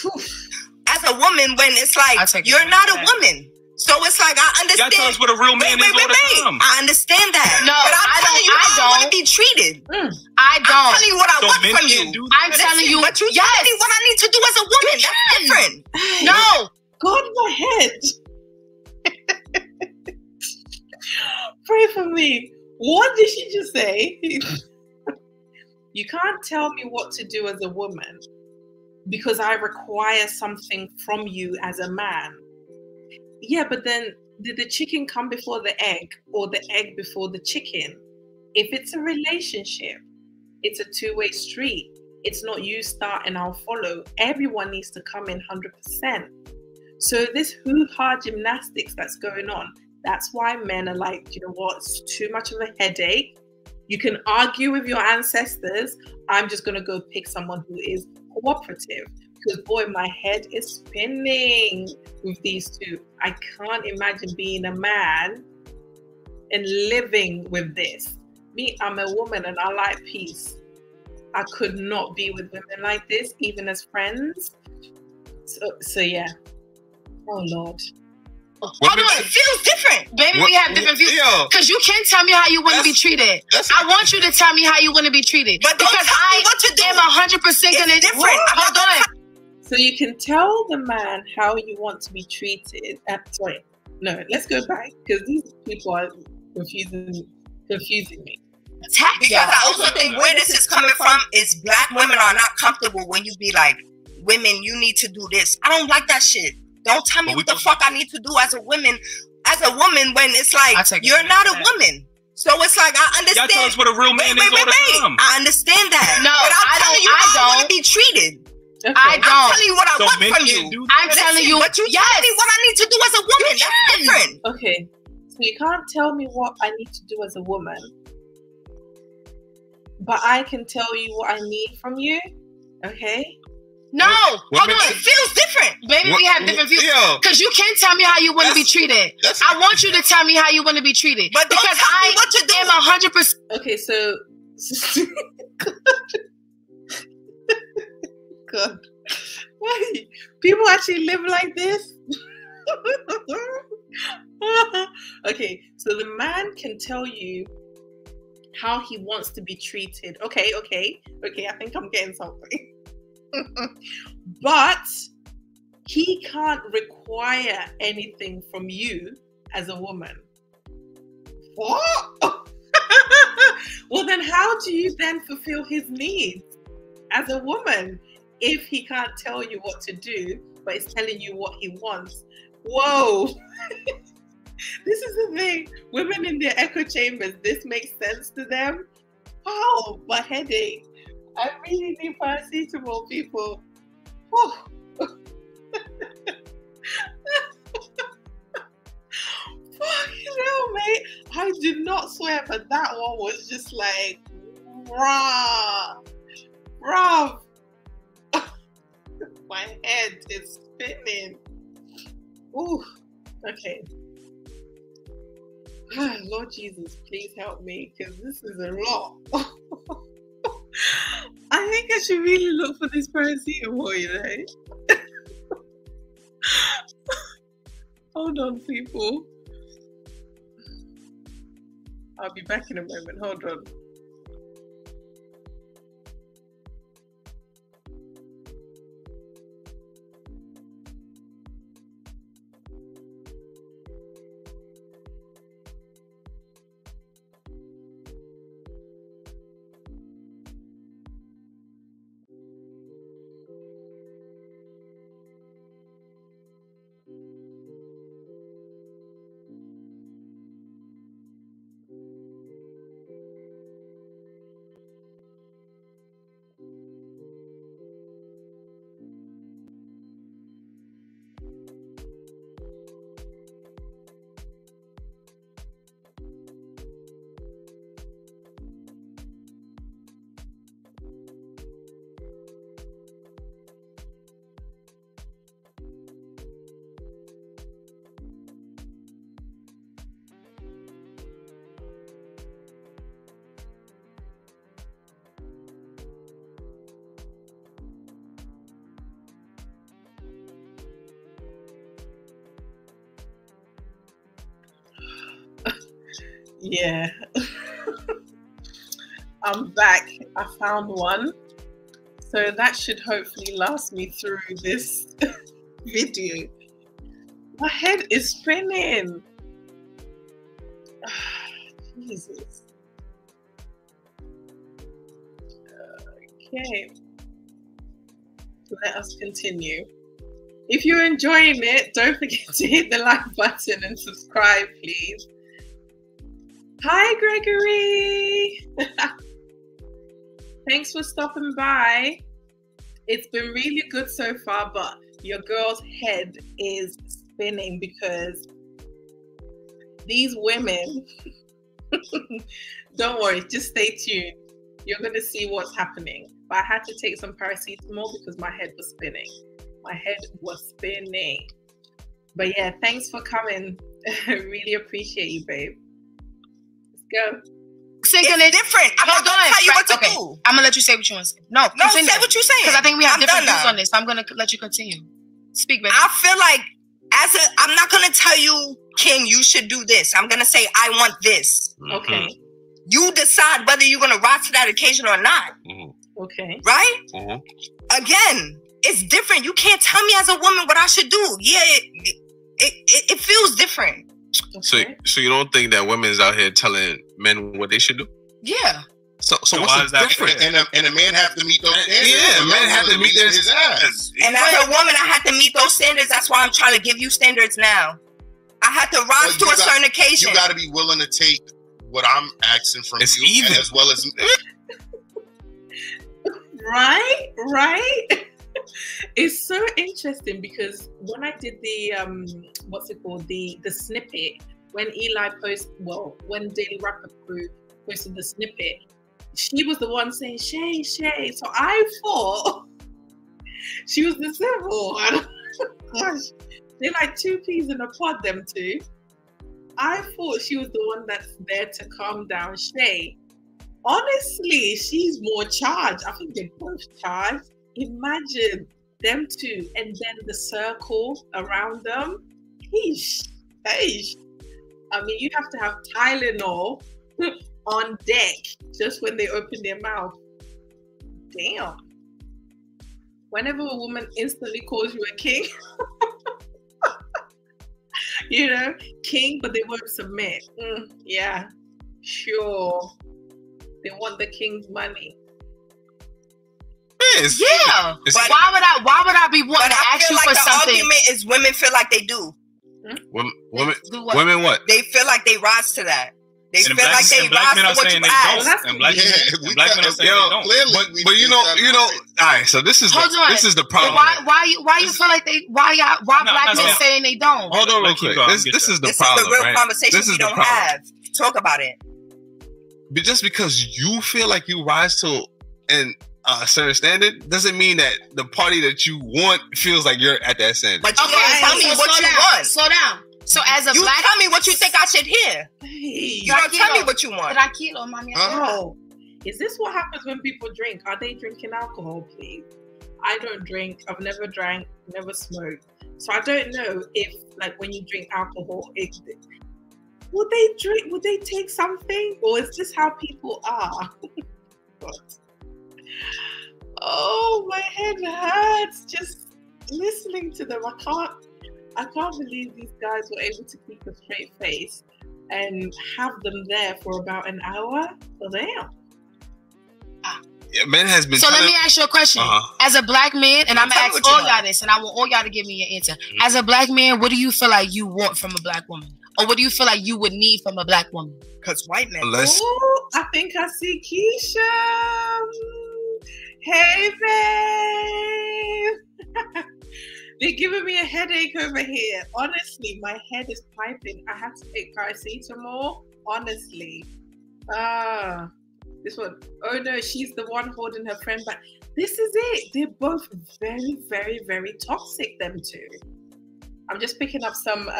Speaker 1: Whew.
Speaker 8: As a woman, when it's like, you're not a woman. So it's like, I understand.
Speaker 2: Y'all tell us what a real man is all the time.
Speaker 8: I understand that.
Speaker 7: No,
Speaker 8: but I'm telling you how I want to be treated.
Speaker 7: I don't.
Speaker 8: I'm telling you what I want from you.
Speaker 7: I'm telling you.
Speaker 8: But you tell me what I need to do as a woman. That's different.
Speaker 7: No.
Speaker 1: God, my head. Pray for me. What did she just say? You can't tell me what to do as a woman because I require something from you as a man. Yeah, but then did the chicken come before the egg or the egg before the chicken? If it's a relationship, it's a two-way street. It's not you start and I'll follow. Everyone needs to come in 100%. So this hoo-ha gymnastics that's going on, that's why men are like, you know what, it's too much of a headache. You can argue with your ancestors. I'm just going to go pick someone who is cooperative. Because boy, my head is spinning with these two. I can't imagine being a man and living with this. Me, I'm a woman and I like peace. I could not be with women like this, even as friends. So yeah. Oh Lord.
Speaker 8: Hold on, it feels different.
Speaker 7: Baby, we have different views. Because you can't tell me how you want to be treated. I want you to tell me how you want to be treated.
Speaker 8: But don't
Speaker 7: because
Speaker 8: tell me what to do.
Speaker 7: I am 100% going to
Speaker 8: different.
Speaker 7: Hold on.
Speaker 1: So you can tell the man how you want to be treated. Sorry, no, let's go back because these people are confusing me.
Speaker 8: Because I also think where this is coming from is black women are not comfortable when you be like, women, you need to do this. I don't like that shit. Don't tell me what the fuck I need to do as a woman when it's like, you're not a woman. So it's like, I understand.
Speaker 2: Y'all tell us what a real man is all the time.
Speaker 8: I understand that.
Speaker 7: No,
Speaker 8: but I'm telling you how I want to be treated.
Speaker 1: Okay.
Speaker 8: I'm telling you what I want from you.
Speaker 7: I'm telling you.
Speaker 8: But you tell me what I need to do as a woman. That's different.
Speaker 1: Okay. So you can't tell me what I need to do as a woman. But I can tell you what I need from you. Okay?
Speaker 7: No, hold on.
Speaker 8: It feels different.
Speaker 7: Baby, we have different views. Because you can't tell me how you want to be treated. I want you to tell me how you want to be treated.
Speaker 8: But don't
Speaker 7: because
Speaker 8: tell me what to do.
Speaker 7: I'm 100%.
Speaker 1: Okay, so God. Why? People actually live like this? Okay, so the man can tell you how he wants to be treated. Okay, I think I'm getting something. But he can't require anything from you as a woman. What? Well, then how do you then fulfill his needs as a woman if he can't tell you what to do, but is telling you what he wants? Whoa. This is the thing. Women in their echo chambers, this makes sense to them. Oh, my headache. I really need paracetamol, people. Oh. Fucking hell, mate. I did not swear, but that one was just like, bruv. My head is spinning. Ooh, okay. Lord Jesus, please help me, because this is a lot. I think I should really look for this paracetamol, you know? Hold on, people. I'll be back in a moment. Hold on. Yeah. I'm back. I found one. So that should hopefully last me through this video. My head is spinning. Jesus. Okay. Let us continue. If you're enjoying it, don't forget to hit the like button and subscribe, please. Hi, Gregory. Thanks for stopping by. It's been really good so far, but your girl's head is spinning because these women, don't worry, just stay tuned. You're going to see what's happening. but I had to take some paracetamol because my head was spinning. But yeah, thanks for coming. I really appreciate you, babe. Let's go.
Speaker 8: It's different. I'm not gonna tell you what to do.
Speaker 7: I'm gonna let you say what you want to say. No,
Speaker 8: say what you're saying.
Speaker 7: Because I think we have different views on this. So I'm gonna let you continue. Speak, baby.
Speaker 8: I feel like I'm not gonna tell you, King, you should do this. I'm gonna say I want this.
Speaker 1: Okay.
Speaker 8: You decide whether you're gonna rise to that occasion or not.
Speaker 1: Okay.
Speaker 8: Right? Again, it's different. You can't tell me as a woman what I should do. Yeah, it feels different.
Speaker 1: Okay.
Speaker 4: So you don't think that women is out here telling men what they should do?
Speaker 7: Yeah.
Speaker 4: So what's the difference?
Speaker 5: And a man have to meet those standards.
Speaker 4: Yeah, a man have to meet his ass.
Speaker 8: And as a woman, I have to meet those standards. That's why I'm trying to give you standards now. I have to rise to a certain occasion.
Speaker 5: You got to be willing to take what I'm asking from you,
Speaker 4: even.
Speaker 5: as well as.
Speaker 1: Right. It's so interesting because when I did the the snippet, when when Dailyrapupcrew posted the snippet, she was the one saying Shay. So I thought she was the civil one. Gosh, they're like two peas in a pod, them two. I thought she was the one that's there to calm down Shay. Honestly, she's more charged. I think they're both charged. Imagine them two and then the circle around them. Eesh. I mean, you have to have Tylenol on deck just when they open their mouth. Damn. Whenever a woman instantly calls you a king, king, but they won't submit. Yeah, sure. They want the king's money.
Speaker 7: Yeah, but why would I be wanting to ask you for something?
Speaker 8: The argument is women feel like they do.
Speaker 4: Women what?
Speaker 8: They feel like they rise to that. They feel like they rise to what you ask.
Speaker 2: And black men are saying they don't.
Speaker 4: But you know. All right, so this is the problem.
Speaker 7: Why you feel like they? Why black men saying they don't?
Speaker 4: Hold on, real quick. This is the problem.
Speaker 8: This is the real
Speaker 4: right?
Speaker 8: conversation we don't have. Talk about it.
Speaker 4: But just because you feel like you rise to a certain standard doesn't mean that the party that you want feels like you're at that standard.
Speaker 8: But you tell me what you want.
Speaker 7: Slow down. So as a black,
Speaker 8: tell me what you think I should hear. You don't tell me what you want.
Speaker 1: Oh, is this what happens when people drink? Are they drinking alcohol, please? I don't drink. I've never drank, never smoked. So I don't know if, like, when you drink alcohol, would they drink? Would they take something, or is this how people are? Oh, my head hurts just listening to them. I can't believe these guys were able to keep a straight face and have them there for about an hour. So damn.
Speaker 4: Yeah, man has been.
Speaker 7: So let me ask you a question. As a black man, and I'm gonna ask all y'all this, and I want all y'all to give me your answer. As a black man, what do you feel like you want from a black woman, or what do you feel like you would need from a black woman?
Speaker 8: Because white men.
Speaker 1: Oh, I think I see Keisha. Hey, babe. They're giving me a headache over here. Honestly, my head is piping. I have to take paracetamol. Honestly. This one. Oh no, she's the one holding her friend back. This is it. They're both very, very, very toxic, them two. I'm just picking up some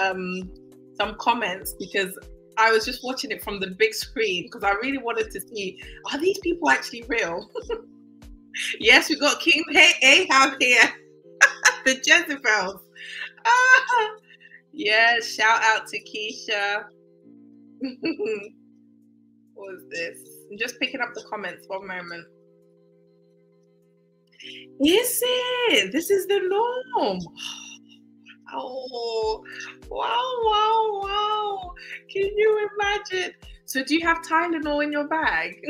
Speaker 1: comments because I was just watching it from the big screen because I really wanted to see, are these people actually real? Yes, we got King Ahab here. The Jezebels. Yes, shout out to Keisha. What was this? I'm just picking up the comments. One moment. Is it? This is the norm. Oh, wow. Can you imagine? So do you have Tylenol in your bag?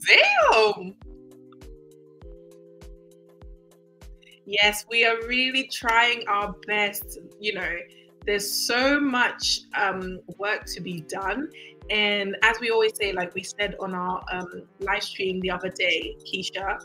Speaker 1: Damn. Yes, we are really trying our best. There's so much work to be done. And as we always say, like we said on our live stream the other day, Keisha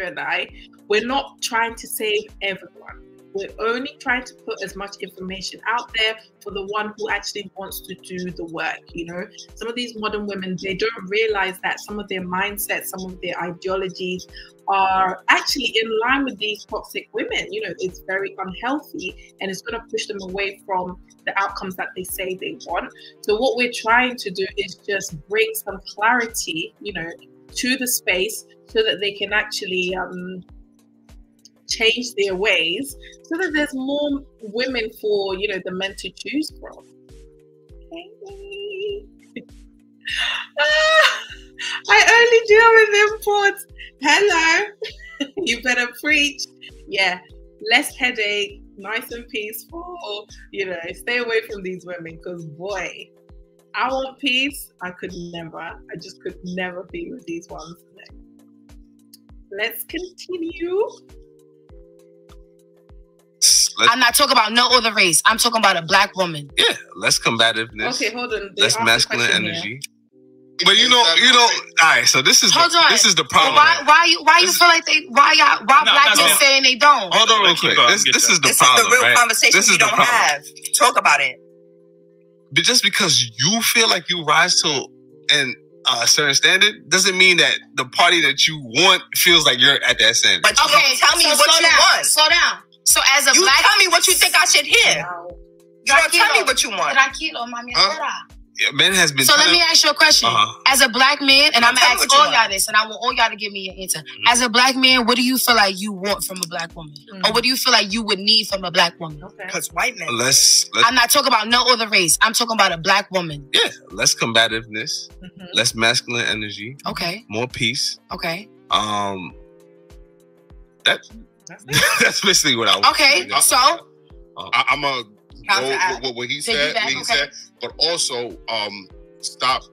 Speaker 1: and I, we're not trying to save everyone. We're only trying to put as much information out there for the one who actually wants to do the work, you know. Some of these modern women, they don't realize that some of their mindsets, some of their ideologies are actually in line with these toxic women. You know, it's very unhealthy and it's going to push them away from the outcomes that they say they want. So what we're trying to do is just bring some clarity, you know, to the space so that they can actually change their ways, so that there's more women for, you know, the men to choose from. I only deal with imports. Hello. You better preach. Yeah, less headache, nice and peaceful. You know, stay away from these women, because boy, I want peace. I just could never be with these ones. Let's continue.
Speaker 7: I'm not talking about no other race. I'm talking about a black woman.
Speaker 4: Yeah, less combativeness.
Speaker 1: Okay, hold on.
Speaker 4: Less masculine energy. Here. But you know, all right. So this is the problem.
Speaker 7: Why you feel like why black men saying they don't?
Speaker 4: Hold on, real quick. This is the problem.
Speaker 8: This is the real conversation we don't have. Talk about it.
Speaker 4: But just because you feel like you rise to a certain standard doesn't mean that the party that you want feels like you're at that standard.
Speaker 8: But okay, tell me what you want.
Speaker 7: Slow down. So as a
Speaker 8: black, tell me what you think I should hear. Tell me what you want.
Speaker 4: Yeah, men has been.
Speaker 7: So let me ask you a question. As a black man, and I'm gonna ask all y'all this, and I want all y'all to give me an answer. As a black man, what do you feel like you want from a black woman, or what do you feel like you would need from a black woman?
Speaker 8: Because white men.
Speaker 4: I'm
Speaker 7: not talking about no other race. I'm talking about a black woman.
Speaker 4: Yeah, less combativeness, less masculine energy.
Speaker 7: Okay.
Speaker 4: More peace.
Speaker 7: Okay.
Speaker 4: That's basically what I was.
Speaker 7: Okay, so
Speaker 5: I'm a go with what he said. But also stop.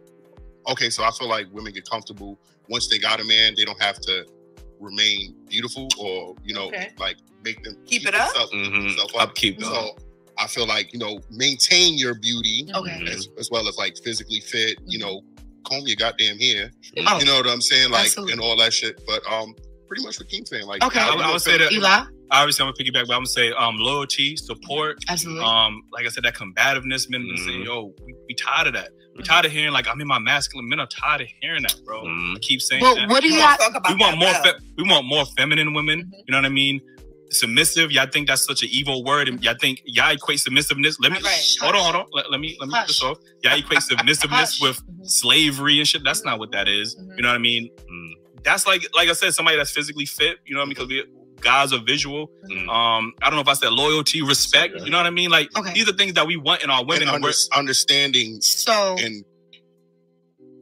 Speaker 5: Okay, so I feel like women get comfortable once they got a man. They don't have to remain beautiful or like make them
Speaker 8: keep it up.
Speaker 4: Upkeep.
Speaker 5: So I feel like maintain your beauty as well as like physically fit. Comb your goddamn hair. You know what I'm saying? Like absolutely. And all that shit. But pretty much what Keem's saying. Like,
Speaker 6: okay, I would say that.
Speaker 7: Eli?
Speaker 6: Obviously, I'm gonna piggyback, but I'm gonna say loyalty, support.
Speaker 7: Absolutely.
Speaker 6: Like I said, that combativeness. Men say, yo, we tired of that. We're tired of hearing like I'm in my masculine. Men are tired of hearing that, bro. I keep saying that.
Speaker 7: What do you talk
Speaker 6: about? We want more feminine women. You know what I mean? Submissive. Y'all think that's such an evil word, and y'all think y'all equate submissiveness. Let me hold on. Let me get this off. Y'all equate submissiveness with slavery and shit. That's not what that is. You know what I mean? That's like I said, somebody that's physically fit. You know what I mean? Because guys are visual. I don't know if I said loyalty, respect. You know what I mean? Like these are things that we want in our women.
Speaker 5: And understanding.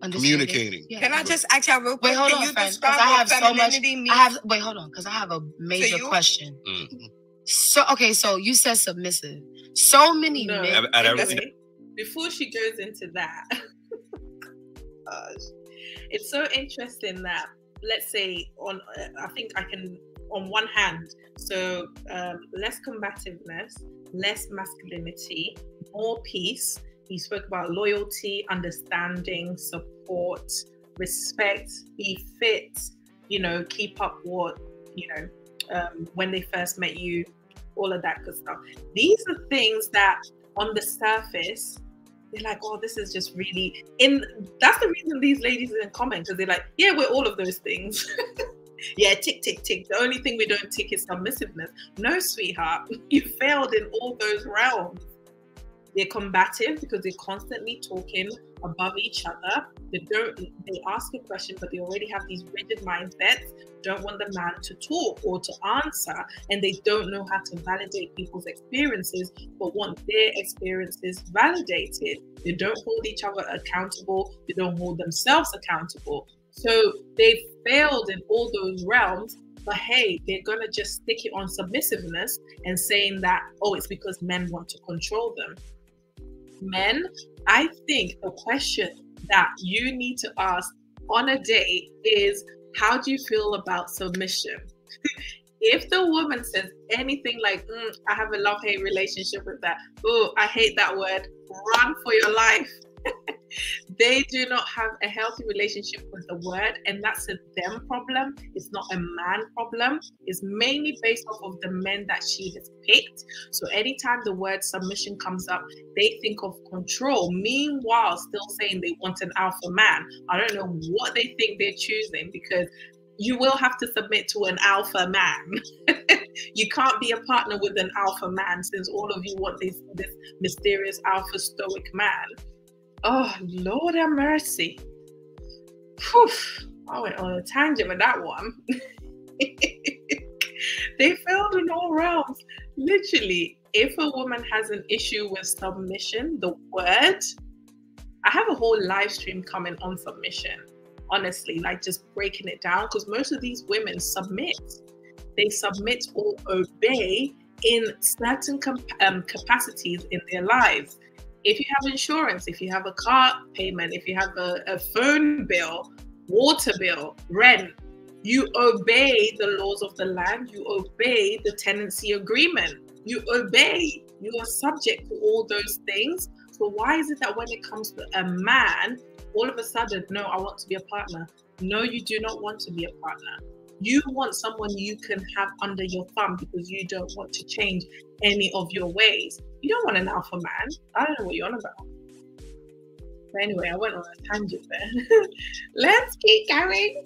Speaker 5: And communicating.
Speaker 8: Yeah. Can I just ask y'all real quick?
Speaker 7: Wait, hold on, friends. Because I have so much. Wait, hold on, because I have a major question. So you said submissive. So many men.
Speaker 1: Before she goes into that, it's so interesting that, let's say, I think I can, on one hand, so less combativeness, less masculinity, more peace. He spoke about loyalty, understanding, support, respect, be fit, keep up what, when they first met you, all of that good stuff. These are things that on the surface, they're like, oh, this is just really that's the reason these ladies are in common, because they're like, yeah, we're all of those things. Yeah, tick, tick, tick. The only thing we don't tick is submissiveness. No, sweetheart, you failed in all those realms. They're combative because they're constantly talking above each other. They ask a question, but they already have these rigid mindsets, don't want the man to talk or to answer, and they don't know how to validate people's experiences, but want their experiences validated. They don't hold each other accountable. They don't hold themselves accountable. So they failed in all those realms, but hey, they're gonna just stick it on submissiveness and saying that, oh, it's because men want to control them. Men, I think the question that you need to ask on a date is, how do you feel about submission? If the woman says anything like, I have a love-hate relationship with that, oh, I hate that word, run for your life. They do not have a healthy relationship with the word, and that's a them problem. It's not a man problem. It's mainly based off of the men that she has picked. So anytime the word submission comes up, they think of control. Meanwhile, still saying they want an alpha man. I don't know what they think they're choosing, because you will have to submit to an alpha man. You can't be a partner with an alpha man, since all of you want this mysterious alpha stoic man. Oh, Lord have mercy. Whew. I went on a tangent with that one. They failed in all realms. Literally, if a woman has an issue with submission, the word, I have a whole live stream coming on submission. Honestly, like just breaking it down, because most of these women submit. They submit or obey in certain capacities in their lives. If you have insurance, if you have a car payment, if you have a phone bill, water bill, rent, you obey the laws of the land, you obey the tenancy agreement, you obey, you are subject to all those things. So why is it that when it comes to a man, all of a sudden, no, I want to be a partner? No, you do not want to be a partner. You want someone you can have under your thumb, because you don't want to change any of your ways. You don't want an alpha man. I don't know what you're on about. But anyway, I went on a tangent there. Let's keep going.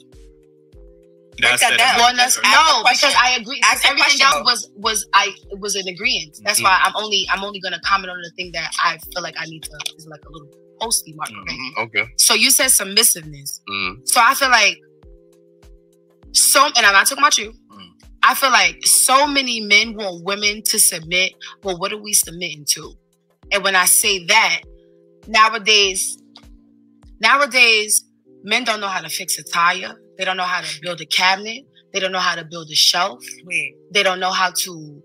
Speaker 7: Because I agree. Everything else was an agreement. That's why I'm only gonna comment on the thing that I feel like I need to, is like a little posty mark.
Speaker 4: Okay.
Speaker 7: So you said submissiveness. So I feel like and I'm not talking about you. I feel like so many men want women to submit. Well, what are we submitting to? And when I say that, nowadays, men don't know how to fix a tire. They don't know how to build a cabinet. They don't know how to build a shelf. They don't know how to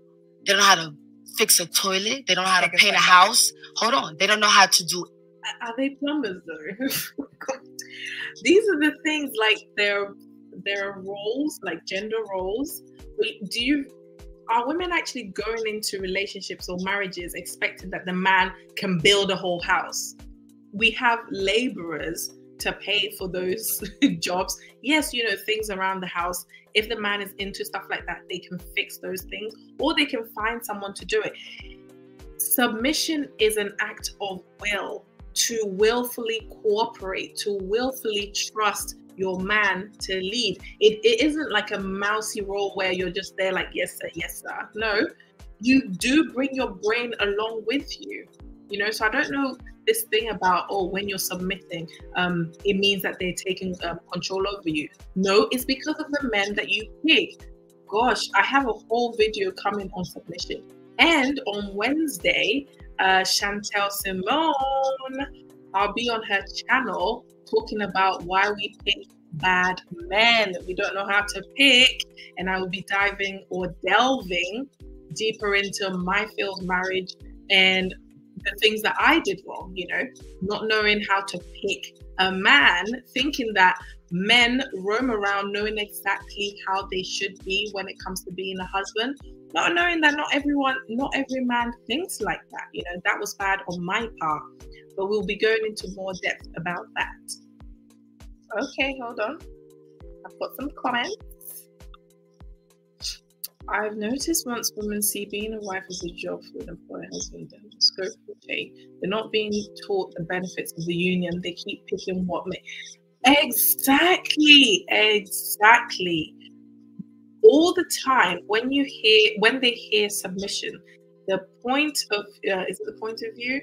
Speaker 7: fix a toilet. They don't know how to paint a house. Hold on. They don't know how to do.
Speaker 1: Are they plumbers though? These are the things, like their roles, like gender roles. Are women actually going into relationships or marriages expecting that the man can build a whole house? We have laborers to pay for those jobs. Yes, things around the house. If the man is into stuff like that, they can fix those things, or they can find someone to do it. Submission is an act of will, to willfully cooperate, to willfully trust your man to lead. It isn't like a mousy role where you're just there like, yes sir, yes sir. No, you do bring your brain along with you. So I don't know this thing about, when you're submitting, it means that they're taking control over you. No, it's because of the men that you pick. Gosh, I have a whole video coming on submission. And on Wednesday, Chantel Simone, I'll be on her channel talking about why we pick bad men. We don't know how to pick, and I will be delving deeper into my failed marriage and the things that I did wrong, not knowing how to pick a man, thinking that men roam around knowing exactly how they should be when it comes to being a husband, not knowing that not every man thinks like that. That was bad on my part, but we'll be going into more depth about that. Okay, hold on. I've got some comments. I've noticed once women see being a wife as a job for an employer husband, the scope for pay, they're not being taught the benefits of the union. They keep picking what may. Exactly. All the time when they hear submission, the point of is it the point of view?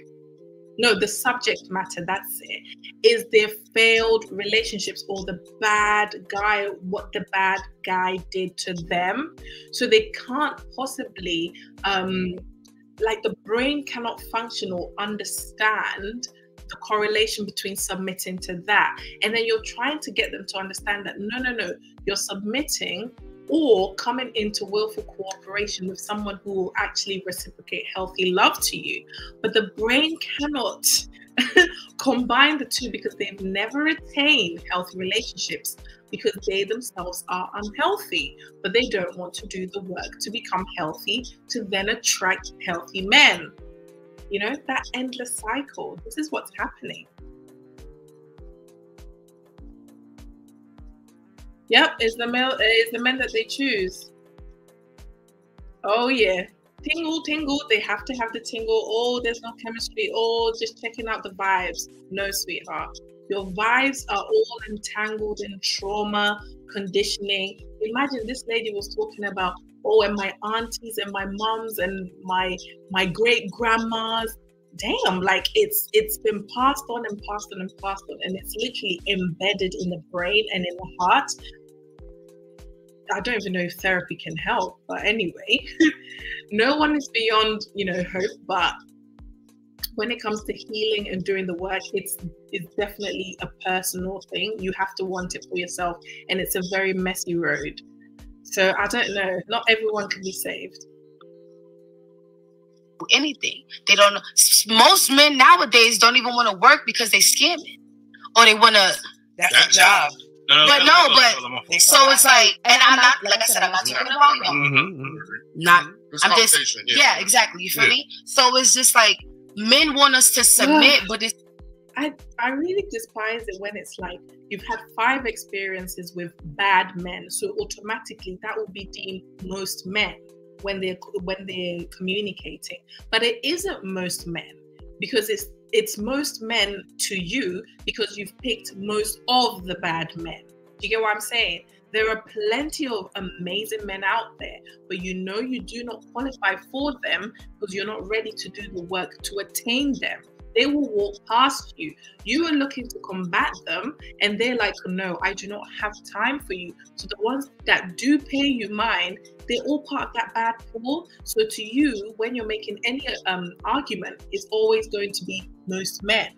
Speaker 1: No, the subject matter, that's it, is their failed relationships or the bad guy, what the bad guy did to them. So they can't possibly, the brain cannot function or understand the correlation between submitting to that. And then you're trying to get them to understand that, no, you're submitting or coming into willful cooperation with someone who will actually reciprocate healthy love to you. But the brain cannot combine the two because they've never attained healthy relationships, because they themselves are unhealthy, but they don't want to do the work to become healthy to then attract healthy men. That endless cycle. This is what's happening. Yep, it's the men that they choose. Oh yeah. Tingle. They have to have the tingle. Oh, there's no chemistry. Oh, just checking out the vibes. No, sweetheart. Your vibes are all entangled in trauma, conditioning. Imagine this lady was talking about, oh, and my aunties and my moms and my great grandmas. Damn, like it's been passed on, and it's literally embedded in the brain and in the heart. I don't even know if therapy can help, but anyway, no one is beyond, hope. But when it comes to healing and doing the work, it's definitely a personal thing. You have to want it for yourself, and it's a very messy road. So I don't know. Not everyone can be saved.
Speaker 7: Anything. They don't know. Most men nowadays don't even want to work because they scamming, or they want to.
Speaker 8: That's a job.
Speaker 7: So it's like, and I'm not, like I said, I'm not talking about men. I'm just, yeah, exactly. You feel me? So it's just like men want us to submit, but it's.
Speaker 1: I really despise it when it's like you've had 5 experiences with bad men, so automatically that will be deemed most men when they're communicating. But it isn't most men, because it's most men to you because you've picked most of the bad men. Do you get what I'm saying? There are plenty of amazing men out there, but you do not qualify for them because you're not ready to do the work to attain them. They will walk past you. You are looking to combat them, and they're like, no, I do not have time for you. So the ones that do pay you mind, they're all part of that bad pool. So to you, when you're making any argument, it's always going to be most men.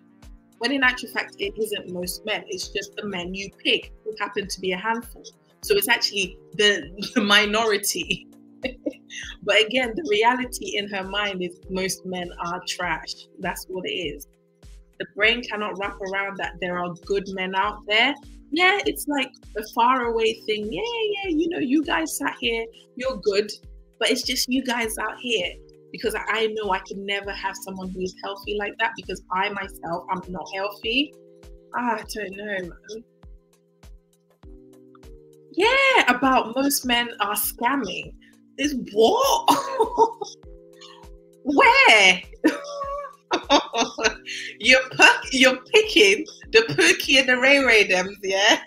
Speaker 1: When in actual fact, it isn't most men. It's just the men you pick who happen to be a handful. So it's actually the minority. But again, the reality in her mind is most men are trash. That's what it is. The brain cannot wrap around that there are good men out there. Yeah, it's like a faraway thing. Yeah, you guys sat here, you're good. But it's just you guys out here. Because I know I can never have someone who is healthy like that, because I myself, I'm not healthy. I don't know, man. Yeah, about most men are scamming. Is what? Where? You're picking the Pookie and the Ray Dems, yeah?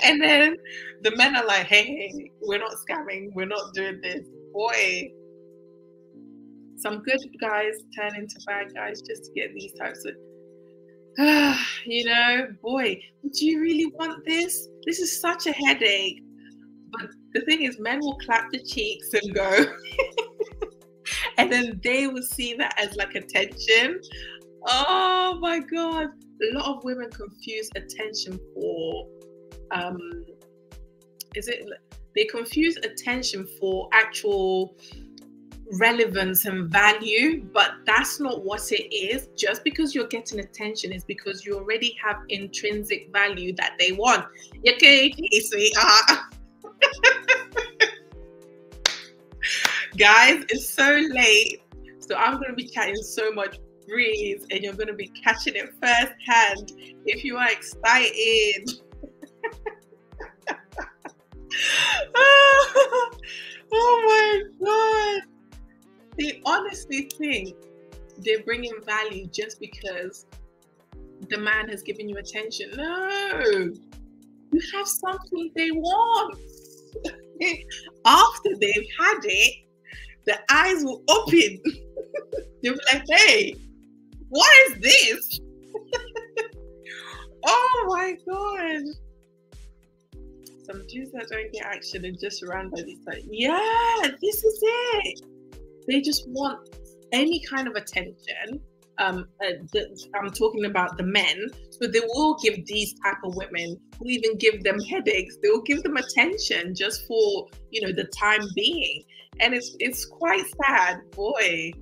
Speaker 1: And then the men are like, hey, we're not scamming, we're not doing this. Boy, some good guys turn into bad guys just to get these types of, boy, do you really want this? This is such a headache. But the thing is, men will clap the cheeks and go, and then they will see that as like attention. Oh my God. A lot of women confuse attention for, they confuse attention for actual relevance and value, but that's not what it is. Just because you're getting attention is because you already have intrinsic value that they want. Okay, sweetheart. Guys, it's so late, so I'm going to be chatting so much breeze, and you're going to be catching it firsthand if you are excited. Oh my God. They honestly think they're bringing value just because the man has given you attention. No, you have something they want. After they've had it, the eyes will open. They'll be like, hey, what is this? Oh my God. Some dudes that don't get action and just surrounded by these like, yeah, this is it. They just want any kind of attention. I'm talking about the men. So they will give these type of women, who even give them headaches, they will give them attention just for, the time being. And it's quite sad, boy.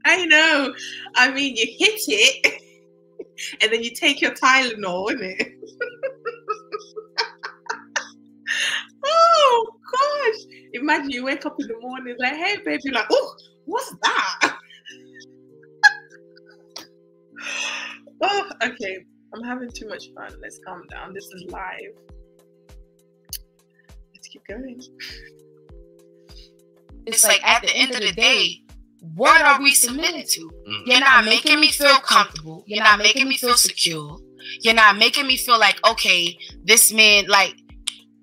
Speaker 1: I know. I mean, you hit it and then you take your Tylenol, innit? Oh gosh. Imagine you wake up in the morning like, hey baby, like, oh, what's that? Oh, okay. I'm having too much fun. Let's calm down. This is live. Let's keep going.
Speaker 7: It's like at the end of the day, what are we submitted to? You're not making me feel comfortable. You're not making me feel secure. You're not making me feel like, okay, this man, like,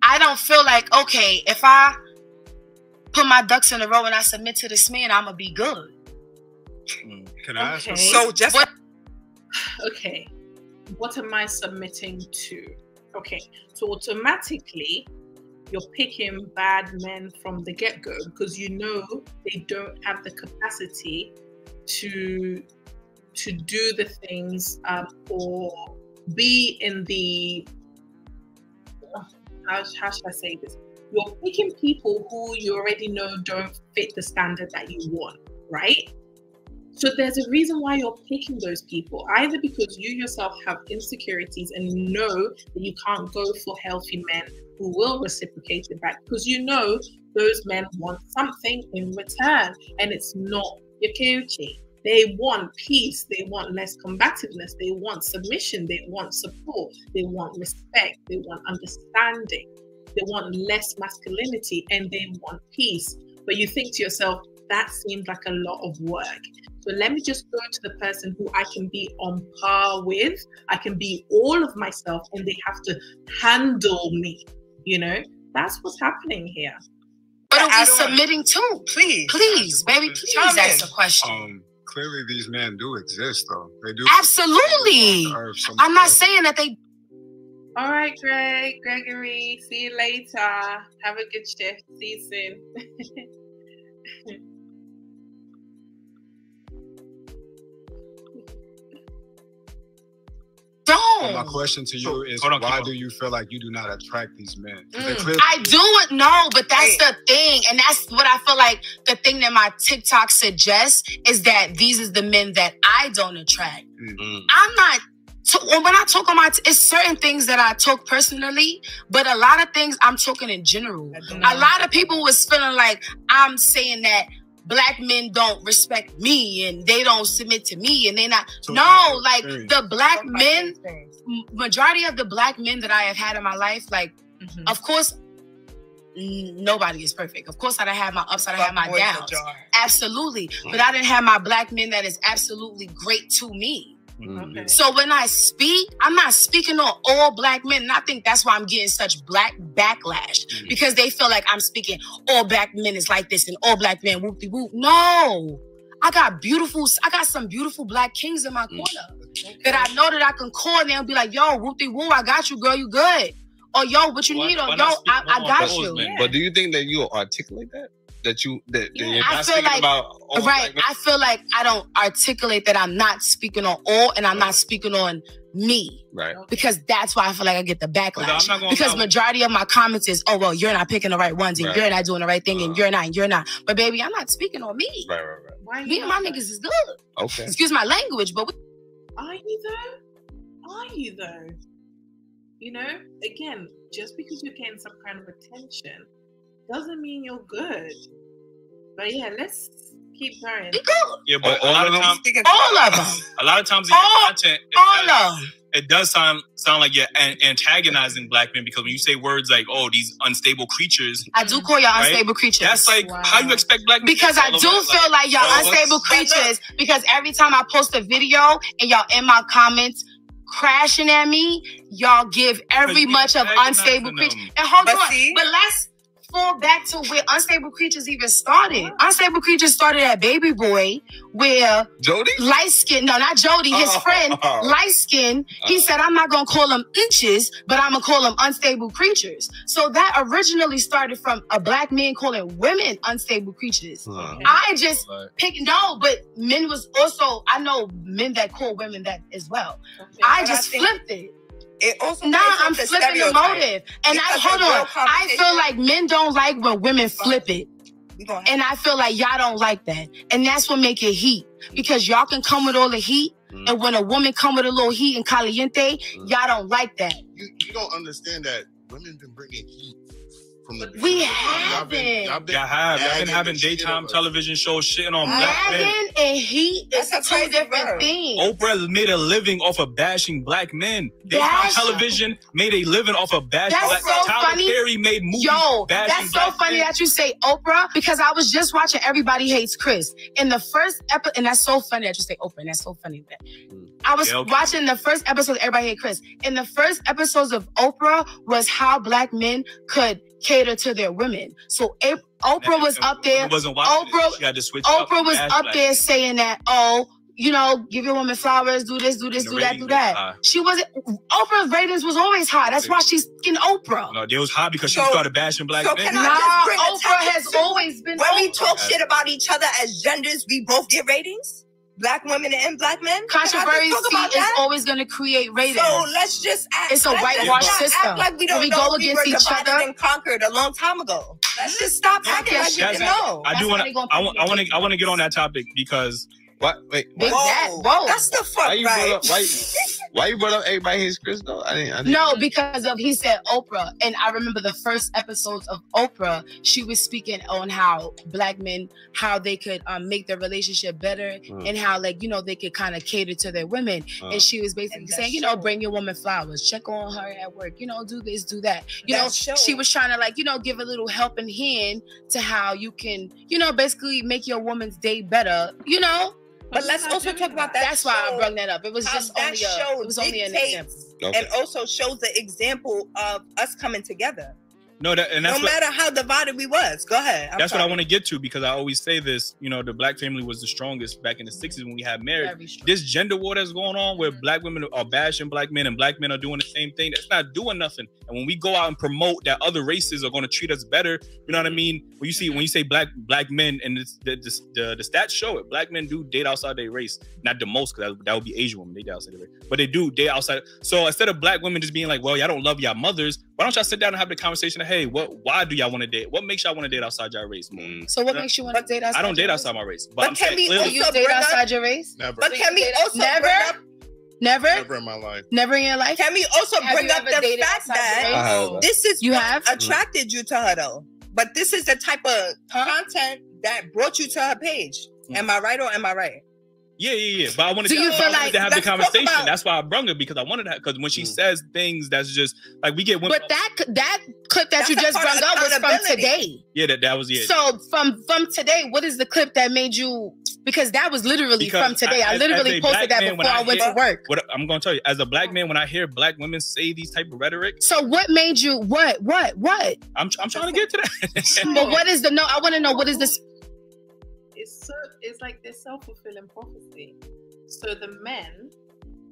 Speaker 7: I don't feel like, okay, if I put my ducks in a row and I submit to this man, I'm going to be good.
Speaker 2: Can I ask?
Speaker 8: So just what?
Speaker 1: Okay. What am I submitting to? Okay. So automatically, you're picking bad men from the get-go because you know they don't have the capacity to do the things or be in the how should I say this? You're picking people who you already know don't fit the standard that you want, right? So there's a reason why you're picking those people, either because you yourself have insecurities and know that you can't go for healthy men who will reciprocate it back, because you know those men want something in return, and it's not Yakeuchi. They want peace, they want less combativeness, they want submission, they want support, they want respect, they want understanding, they want less masculinity, and they want peace. But you think to yourself, that seems like a lot of work. So let me just go to the person who I can be on par with. I can be all of myself, and they have to handle me. You know, that's what's happening here.
Speaker 7: What are we submitting to? Please, baby, please ask a question.
Speaker 2: Clearly, these men do exist, though. They do.
Speaker 7: Absolutely. I'm not saying that they.
Speaker 1: All right, Gregory. See you later. Have a good shift. See you soon.
Speaker 7: Don't.
Speaker 2: My question to you is, why do you feel like you do not attract these men?
Speaker 7: I do it, no, but that's the thing. And that's what I feel like the thing that my TikTok suggests is that these is the men that I don't attract. I'm not, when I talk on it's certain things that I talk personally, but a lot of things I'm talking in general. A lot of people was feeling like I'm saying that Black men don't respect me and they don't submit to me and they not. No, like the Black men, majority of the Black men that I have had in my life, like, of course, nobody is perfect. Of course, I done have my ups, I done have my downs. Absolutely. But I didn't have my Black men that is absolutely great to me. Okay. So when I speak, I'm not speaking on all Black men. And I think that's why I'm getting such Black backlash, because they feel like I'm speaking all Black men is like this and all Black men whoop de whoop. No, I got some beautiful Black kings in my corner that I know that I can call and they'll be like, yo, whoop de whoop, I got you, girl, you good. Or yo, what you need? Or yo, I got you.
Speaker 4: But do you think that you articulate that? That you're
Speaker 7: I
Speaker 4: not
Speaker 7: feel
Speaker 4: speaking
Speaker 7: like,
Speaker 4: about all
Speaker 7: right. I feel like I don't articulate that I'm not speaking on all and I'm not speaking on me.
Speaker 4: Right.
Speaker 7: Because that's why I feel like I get the backlash. Because majority of my comments is, oh, well, you're not picking the right ones and you're not doing the right thing and you're not. But baby, I'm not speaking on me.
Speaker 4: Right.
Speaker 7: Me and my niggas is good.
Speaker 4: Okay.
Speaker 7: Excuse my language, but
Speaker 1: Are you though? You know, again, just because you're getting some kind of attention doesn't mean you're good. But yeah, let's keep going.
Speaker 2: Yeah, but a lot of times,
Speaker 7: all of them.
Speaker 2: A lot of times in your content, it does sound like you're antagonizing Black men, because when you say words like, "Oh, these unstable creatures,"
Speaker 7: I do call y'all unstable creatures.
Speaker 2: That's like how you expect Black men.
Speaker 7: Because I do feel like y'all unstable creatures. Because every time I post a video and y'all in my comments crashing at me, y'all give every much of unstable creatures. And hold on, but let's fall back to where Unstable Creatures even started. Unstable Creatures started at Baby Boy, where
Speaker 4: Jody?
Speaker 7: Light skin, no, not Jody, his friend, light skin, he said, I'm not gonna call them inches, but I'm gonna call them unstable creatures. So that originally started from a Black man calling women unstable creatures. I just picked, but men was also, I know men that call women that as well. I just flipped it.
Speaker 8: It also
Speaker 7: I'm flipping the motive. And I feel like men don't like when women flip it. And I feel like y'all don't like that. And that's what make it heat. Because y'all can come with all the heat. And when a woman come with a little heat and caliente, y'all don't like that.
Speaker 5: You don't understand that women been bringing heat from the
Speaker 7: We haven't.
Speaker 2: Y'all been having daytime television shows shitting on black men.
Speaker 7: And he is two different things.
Speaker 2: Oprah made a living off of bashing black men. Daytime television made a living off of bashing black men.
Speaker 7: So
Speaker 2: Tyler
Speaker 7: funny.
Speaker 2: Perry made movies bashing
Speaker 7: that's so
Speaker 2: black
Speaker 7: funny
Speaker 2: men.
Speaker 7: that you say Oprah, because I was just watching Everybody Hates Chris. In the first episode, and that's so funny that you say Oprah, and that's so funny that I was watching the first episode of Everybody Hates Chris. In the first episodes of Oprah was how black men could cater to their women. So Oprah was up there. Oprah was up there saying that, you know, give your woman flowers, do this, do that, do that. She wasn't. Oprah's ratings was always high. That's why she's in Oprah.
Speaker 2: No, it was high because she started bashing black men.
Speaker 7: Oprah has always been.
Speaker 8: When we talk shit about each other as genders, we both get ratings. Black women and black men.
Speaker 7: Controversy is always going to create ratings.
Speaker 8: So let's just act.
Speaker 7: It's a whitewash system.
Speaker 8: Act like we don't know go against each other and conquered a long time ago. Let's just stop acting like we didn't know.
Speaker 2: I want to get on that topic because.
Speaker 4: What? Wait.
Speaker 8: Whoa. That's the fuck,
Speaker 4: Why you brought up Everybody Hates Chris though? I didn't.
Speaker 7: No, because he said Oprah, and I remember the first episodes of Oprah. She was speaking on how black men, how they could make their relationship better, and how they could kind of cater to their women. And she was basically saying, bring your woman flowers, check on her at work, do this, do that. She was trying to give a little helping hand to how you can, basically make your woman's day better,
Speaker 8: But let's also talk about that.
Speaker 7: That's why I brought that up. It was just only an example.
Speaker 8: Okay. And also shows the example of us coming together.
Speaker 2: No matter how divided we was. Go ahead. That's what I want to get to, because I always say this, the black family was the strongest back in the 60s when we had marriage. This gender war that's going on where black women are bashing black men and black men are doing the same thing, that's not doing nothing. And when we go out and promote that other races are going to treat us better, you know what I mean? When you say black men, and the stats show it, black men do date outside their race. Not the most, because that would be Asian women, they date outside their race. But they do date outside. So instead of black women just being like, well, y'all don't love y'all mothers, why don't y'all sit down and have the conversation of, hey, why do y'all want to date? What makes y'all want to date outside your race more?
Speaker 7: So what makes you want to date outside?
Speaker 2: I don't date outside my race.
Speaker 8: But I'm saying,
Speaker 7: do you date outside your race?
Speaker 5: Never.
Speaker 8: But can we also
Speaker 7: Never
Speaker 5: in my life.
Speaker 7: Never in your life?
Speaker 8: Can we also bring up the fact that this is what attracted you to her though? But this is the type of content that brought you to her page. Am I right or am I right?
Speaker 2: Yeah. But I wanted to have the conversation. That's why I brung her, because I wanted that. Because when she says things, that's just like we get women.
Speaker 7: But that clip that you just brung up was from today.
Speaker 2: Yeah, that was it.
Speaker 7: So from today, what is the clip that made you? Because that was literally from today. I literally posted that before I went to work.
Speaker 2: What I'm going to tell you, as a black man, when I hear black women say these type of rhetoric.
Speaker 7: So what made you? What?
Speaker 2: I'm trying to get to that.
Speaker 7: But what is I want to know what is this.
Speaker 1: It's like this self-fulfilling prophecy. So the men,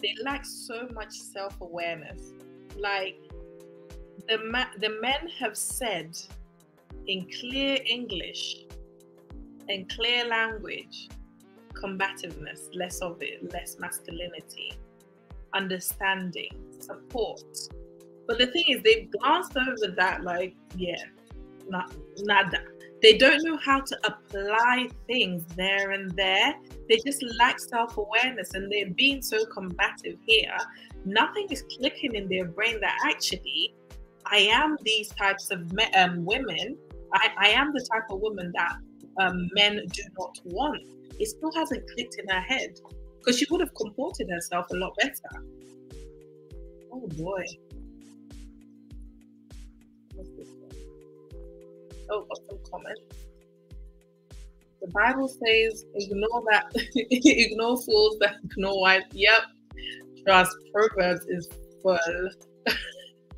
Speaker 1: they lack so much self-awareness. Like the men have said in clear English and clear language, combativeness, less of it, less masculinity, understanding, support. But the thing is, they've glanced over that like, nada. They don't know how to apply things there and there. They just lack self-awareness, and they're being so combative here. Nothing is clicking in their brain that actually, I am these types of women. I am the type of woman that men do not want. It still hasn't clicked in her head, because she would have comported herself a lot better. Oh boy. What's this one? Oh, got some comments. The Bible says, ignore fools that ignore wise. Yep. Trust, Proverbs is full.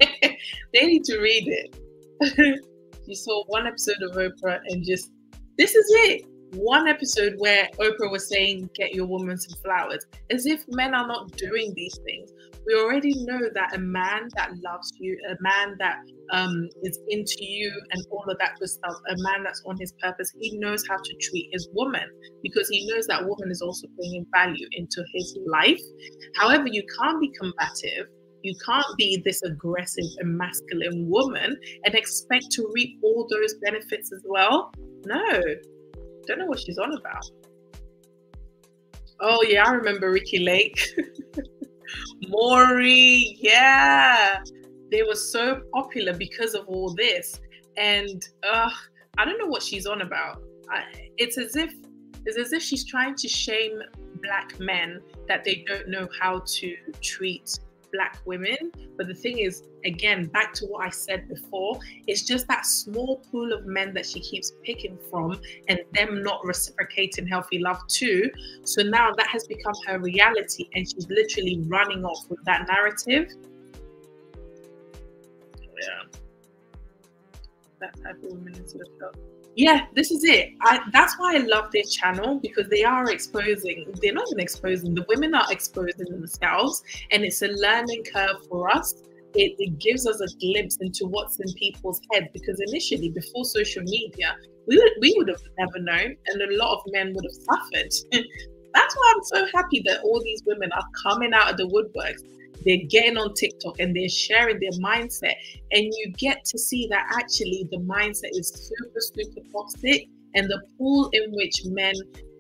Speaker 1: They need to read it. You saw one episode of Oprah and this is it. One episode where Oprah was saying, get your woman some flowers, as if men are not doing these things. We already know that a man that loves you, a man that is into you and all of that good stuff, a man that's on his purpose, he knows how to treat his woman, because he knows that woman is also bringing value into his life. However, you can't be combative. You can't be this aggressive and masculine woman and expect to reap all those benefits as well. No. Don't know what she's on about. Oh yeah, I remember Ricky Lake. Maury, yeah. They were so popular because of all this. and I don't know what she's on about. It's as if she's trying to shame Black men that they don't know how to treat Black women. But the thing is, again, back to what I said before, it's just that small pool of men that she keeps picking from and them not reciprocating healthy love too. So now that has become her reality, and she's literally running off with that narrative. Yeah. That type of woman is sort of, yeah, this is it. That's why I love this channel, because they are exposing, they're not even exposing, the women are exposing themselves, and it's a learning curve for us. It gives us a glimpse into what's in people's heads, because initially, before social media, we would have never known, and a lot of men would have suffered. That's why I'm so happy that all these women are coming out of the woodworks. They're getting on TikTok and they're sharing their mindset, and you get to see that actually the mindset is super, super toxic, and the pool in which men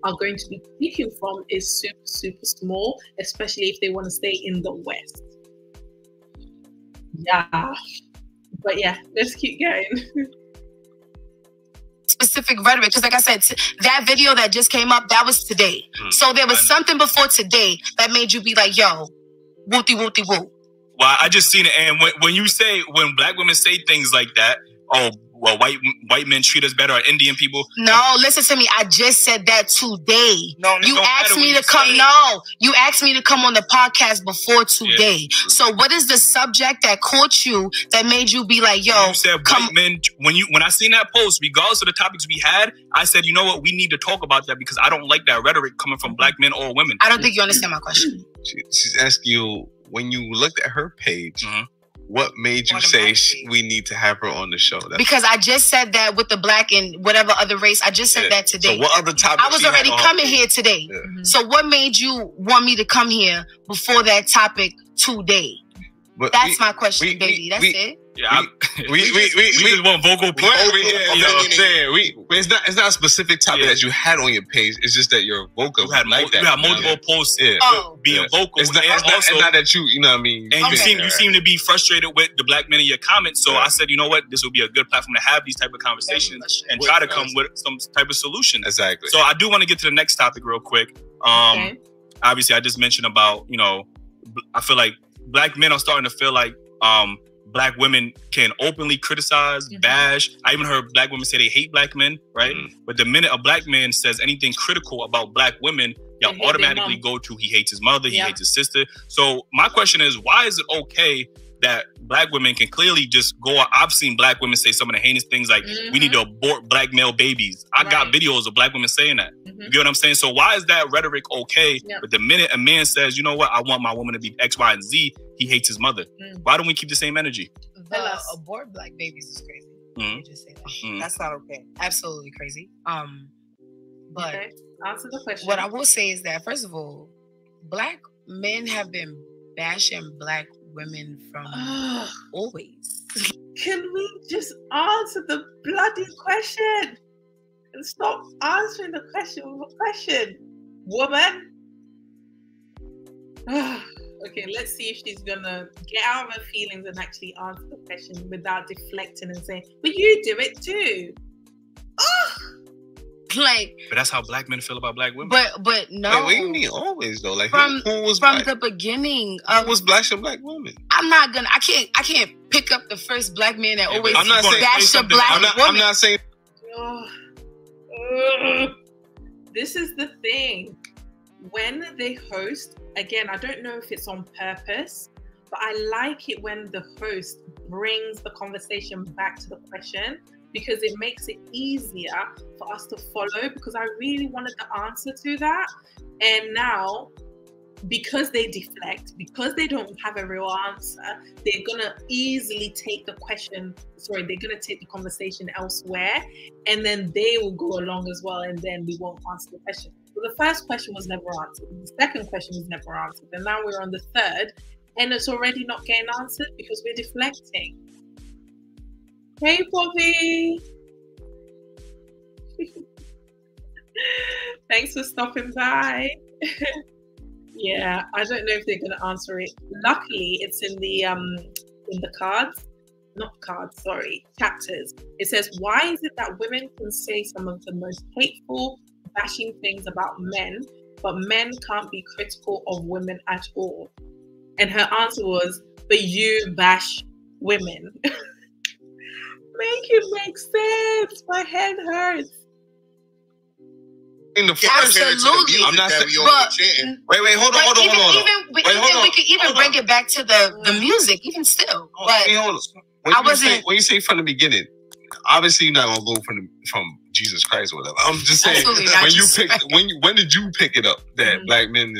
Speaker 1: are going to be picking from is super, super small, especially if they want to stay in the West. Yeah, but yeah, let's keep going.
Speaker 7: Specific rhetoric, because like I said, that video that just came up, that was today. So there was something before today that made you be like, yo, wooty wooty woo.
Speaker 2: Well, I just seen it, and when Black women say things like that, oh, well, white men treat us better, or Indian people.
Speaker 7: No, listen to me. I just said that today.
Speaker 8: No,
Speaker 7: you asked me to come. No, you asked me to come on the podcast before today. Yeah. So, what is the subject that caught you that made you be like, "Yo"?
Speaker 2: You said white men. When I seen that post, regardless of the topics we had, I said, you know what, we need to talk about that, because I don't like that rhetoric coming from Black men or women.
Speaker 7: I don't think you understand my question.
Speaker 4: She's asking you, when you looked at her page. What made you say we need to have her on the show?
Speaker 7: Because I just said that with the Black and whatever other race. I just said that today.
Speaker 4: So what other topic?
Speaker 7: I was already coming here today. Yeah. So what made you want me to come here before that topic today? But that's my question, baby. That's it.
Speaker 2: Yeah, we just want vocal point.
Speaker 4: It's not a specific topic that you had on your page. It's just that you're vocal.
Speaker 2: You had multiple posts being vocal.
Speaker 4: It's not that you know what I mean.
Speaker 2: And you seem to be frustrated with the Black men in your comments. So I said, you know what, this will be a good platform to have these type of conversations and try to come with some type of solution.
Speaker 4: Exactly.
Speaker 2: So I do want to get to the next topic real quick. Obviously, I just mentioned about, I feel like Black men are starting to feel like Black women can openly criticize, bash. I even heard Black women say they hate Black men, right? But the minute a Black man says anything critical about Black women, y'all automatically go to he hates his mother, he hates his sister. So my question is, why is it okay that Black women can clearly just go out? I've seen Black women say some of the heinous things like, we need to abort Black male babies. I got videos of Black women saying that. You get what I'm saying? So why is that rhetoric okay? But the minute a man says, you know what, I want my woman to be X, Y, and Z, he hates his mother. Why don't we keep the same energy?
Speaker 7: Abort Black babies is crazy. Just say that.
Speaker 8: That's not okay.
Speaker 7: Absolutely crazy. But
Speaker 1: answer the question.
Speaker 7: What I will say is that, first of all, Black men have been bashing Black women from always.
Speaker 1: Can we just answer the bloody question and stop answering the question with a question, woman? Okay, let's see if she's gonna get out of her feelings and actually answer the question without deflecting and saying, but you do it too.
Speaker 2: But that's how Black men feel about Black women.
Speaker 7: But no.
Speaker 4: Like, what do you mean always though? Like
Speaker 7: from
Speaker 4: Black?
Speaker 7: The beginning
Speaker 4: who was bashing Black women?
Speaker 7: I can't pick up the first Black man that always bashed a Black woman.
Speaker 4: I'm not saying.
Speaker 1: This is the thing. When they host, again, I don't know if it's on purpose, but I like it when the host brings the conversation back to the question, because it makes it easier for us to follow, because I really wanted the answer to that. And now, because they deflect, because they don't have a real answer, they're gonna easily take the conversation elsewhere, and then they will go along as well, and then we won't answer the question. So the first question was never answered, the second question was never answered, and now we're on the third, and it's already not getting answered because we're deflecting. Hey, Bobby. Thanks for stopping by. Yeah, I don't know if they're going to answer it. Luckily, it's in the chapters. It says, why is it that women can say some of the most hateful, bashing things about men, but men can't be critical of women at all? And her answer was, but you bash women. Make it make sense. My head hurts.
Speaker 5: In the
Speaker 7: Absolutely.
Speaker 5: I'm not saying.
Speaker 4: Wait, hold on.
Speaker 7: We could even bring it back to the music, even still. But
Speaker 4: hold on. When you say from the beginning, obviously you're not gonna go from Jesus Christ or whatever. I'm just saying when did you pick it up that black men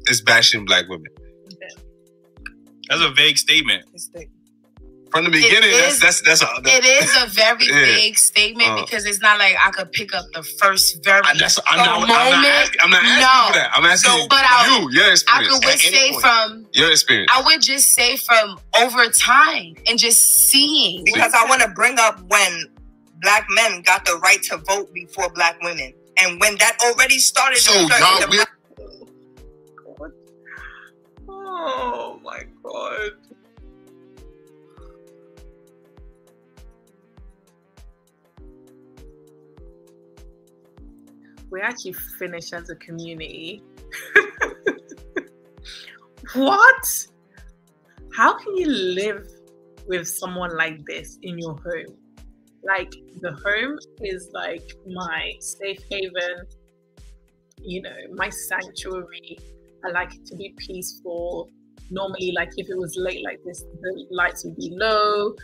Speaker 4: is bashing black women?
Speaker 2: That's a vague statement.
Speaker 4: From the beginning,
Speaker 7: it is a very big statement because it's not like I could pick up the first very
Speaker 4: I'm not asking you for that. I'm asking your experience.
Speaker 7: I could say from
Speaker 4: your experience.
Speaker 7: I would just say from over time and just seeing.
Speaker 8: Because I want to bring up when black men got the right to vote before black women, and when that already started.
Speaker 1: Oh my God. We actually finished as a community. What? How can you live with someone like this in your home? Like, the home is like my safe haven, you know, my sanctuary. I like it to be peaceful. Normally, like if it was late like this, the lights would be low.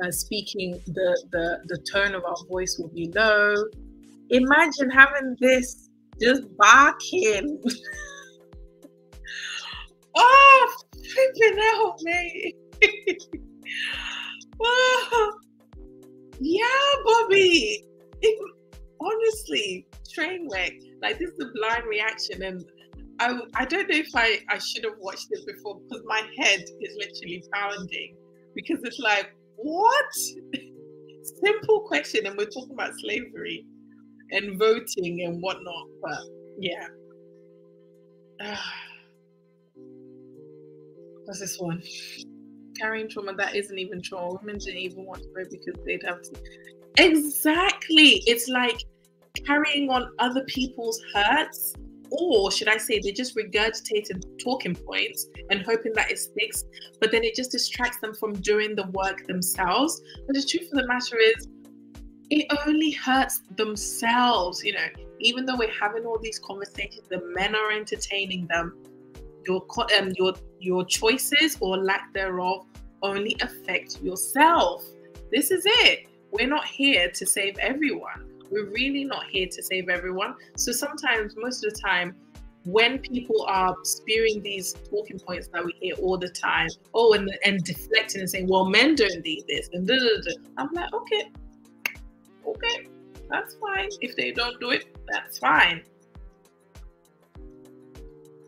Speaker 1: Speaking, the tone of our voice will be low. Imagine having this just barking. Oh, flipping out, mate. Oh, yeah, Bobby. Honestly, train wreck. Like, this is a blind reaction, and I don't know if I should have watched it before because my head is literally pounding because it's like, what? Simple question, and we're talking about slavery and voting and whatnot, but yeah. What's this one? Carrying trauma that isn't even trauma. Women didn't even want to vote because they'd have to. Exactly. It's like carrying on other people's hurts, or should I say, they just regurgitated talking points and hoping that it sticks, but then it just distracts them from doing the work themselves. But the truth of the matter is, it only hurts themselves, you know. Even though we're having all these conversations, the men are entertaining them. Your choices or lack thereof only affect yourself. This is it. We're not here to save everyone. We're really not here to save everyone. So sometimes, most of the time, when people are spewing these talking points that we hear all the time, and deflecting and saying, well, men don't need this, and I'm like, okay, that's fine. If they don't do it, that's fine.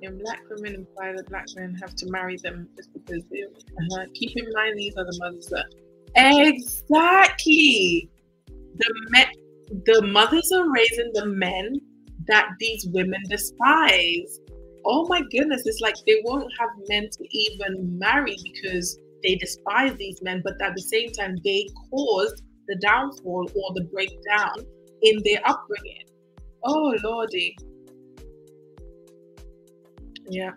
Speaker 1: And black women imply that black men have to marry them just because they keep in mind these are the mothers that exactly the mothers are raising the men that these women despise. Oh my goodness, it's like they won't have men to even marry because they despise these men, but at the same time they caused the downfall or the breakdown in their upbringing. Oh Lordy. Yeah.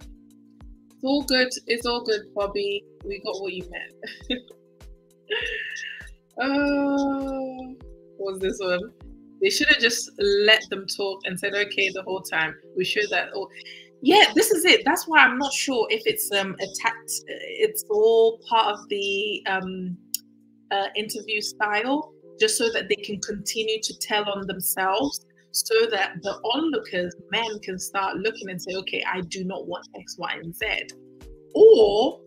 Speaker 1: It's all good, Bobby. We got what you meant. What was this one? They should have just let them talk and said, okay, the whole time. We should that. Oh, yeah, this is it. That's why I'm not sure if it's attacked. It's all part of the interview style, just so that they can continue to tell on themselves, so that the onlookers, men, can start looking and say, okay, I do not want X, Y, and Z. Or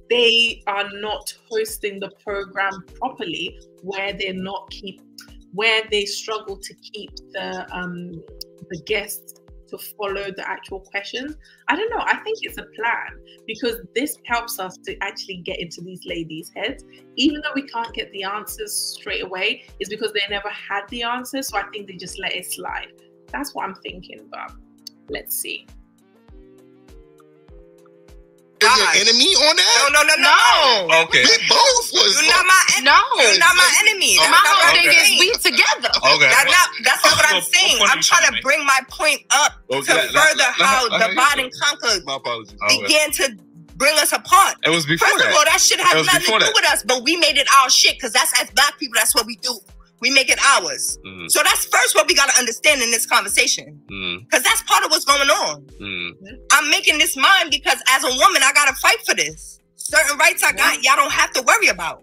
Speaker 1: they are not hosting the program properly, where they struggle to keep the guests to follow the actual questions. I don't know. I think it's a plan, because this helps us to actually get into these ladies' heads. Even though we can't get the answers straight away, it's because they never had the answers. So I think they just let it slide. That's what I'm thinking, but let's see.
Speaker 5: your enemy on that?
Speaker 8: No.
Speaker 4: Okay.
Speaker 5: We both was.
Speaker 8: You're not my enemy. No. You're not my enemy.
Speaker 7: My whole thing is we together.
Speaker 4: Okay.
Speaker 8: That's not what I'm saying. I'm trying to bring my point up to further how divide and conquer began to bring us apart.
Speaker 4: It was before
Speaker 8: First of all, that shit has nothing to do with us, but we made it our shit because that's as black people, that's what we do. We make it ours. So that's first what we got to understand in this conversation. Because that's part of what's going on. I'm making this mine because as a woman, I got to fight for this. Certain rights I got, y'all don't have to worry about.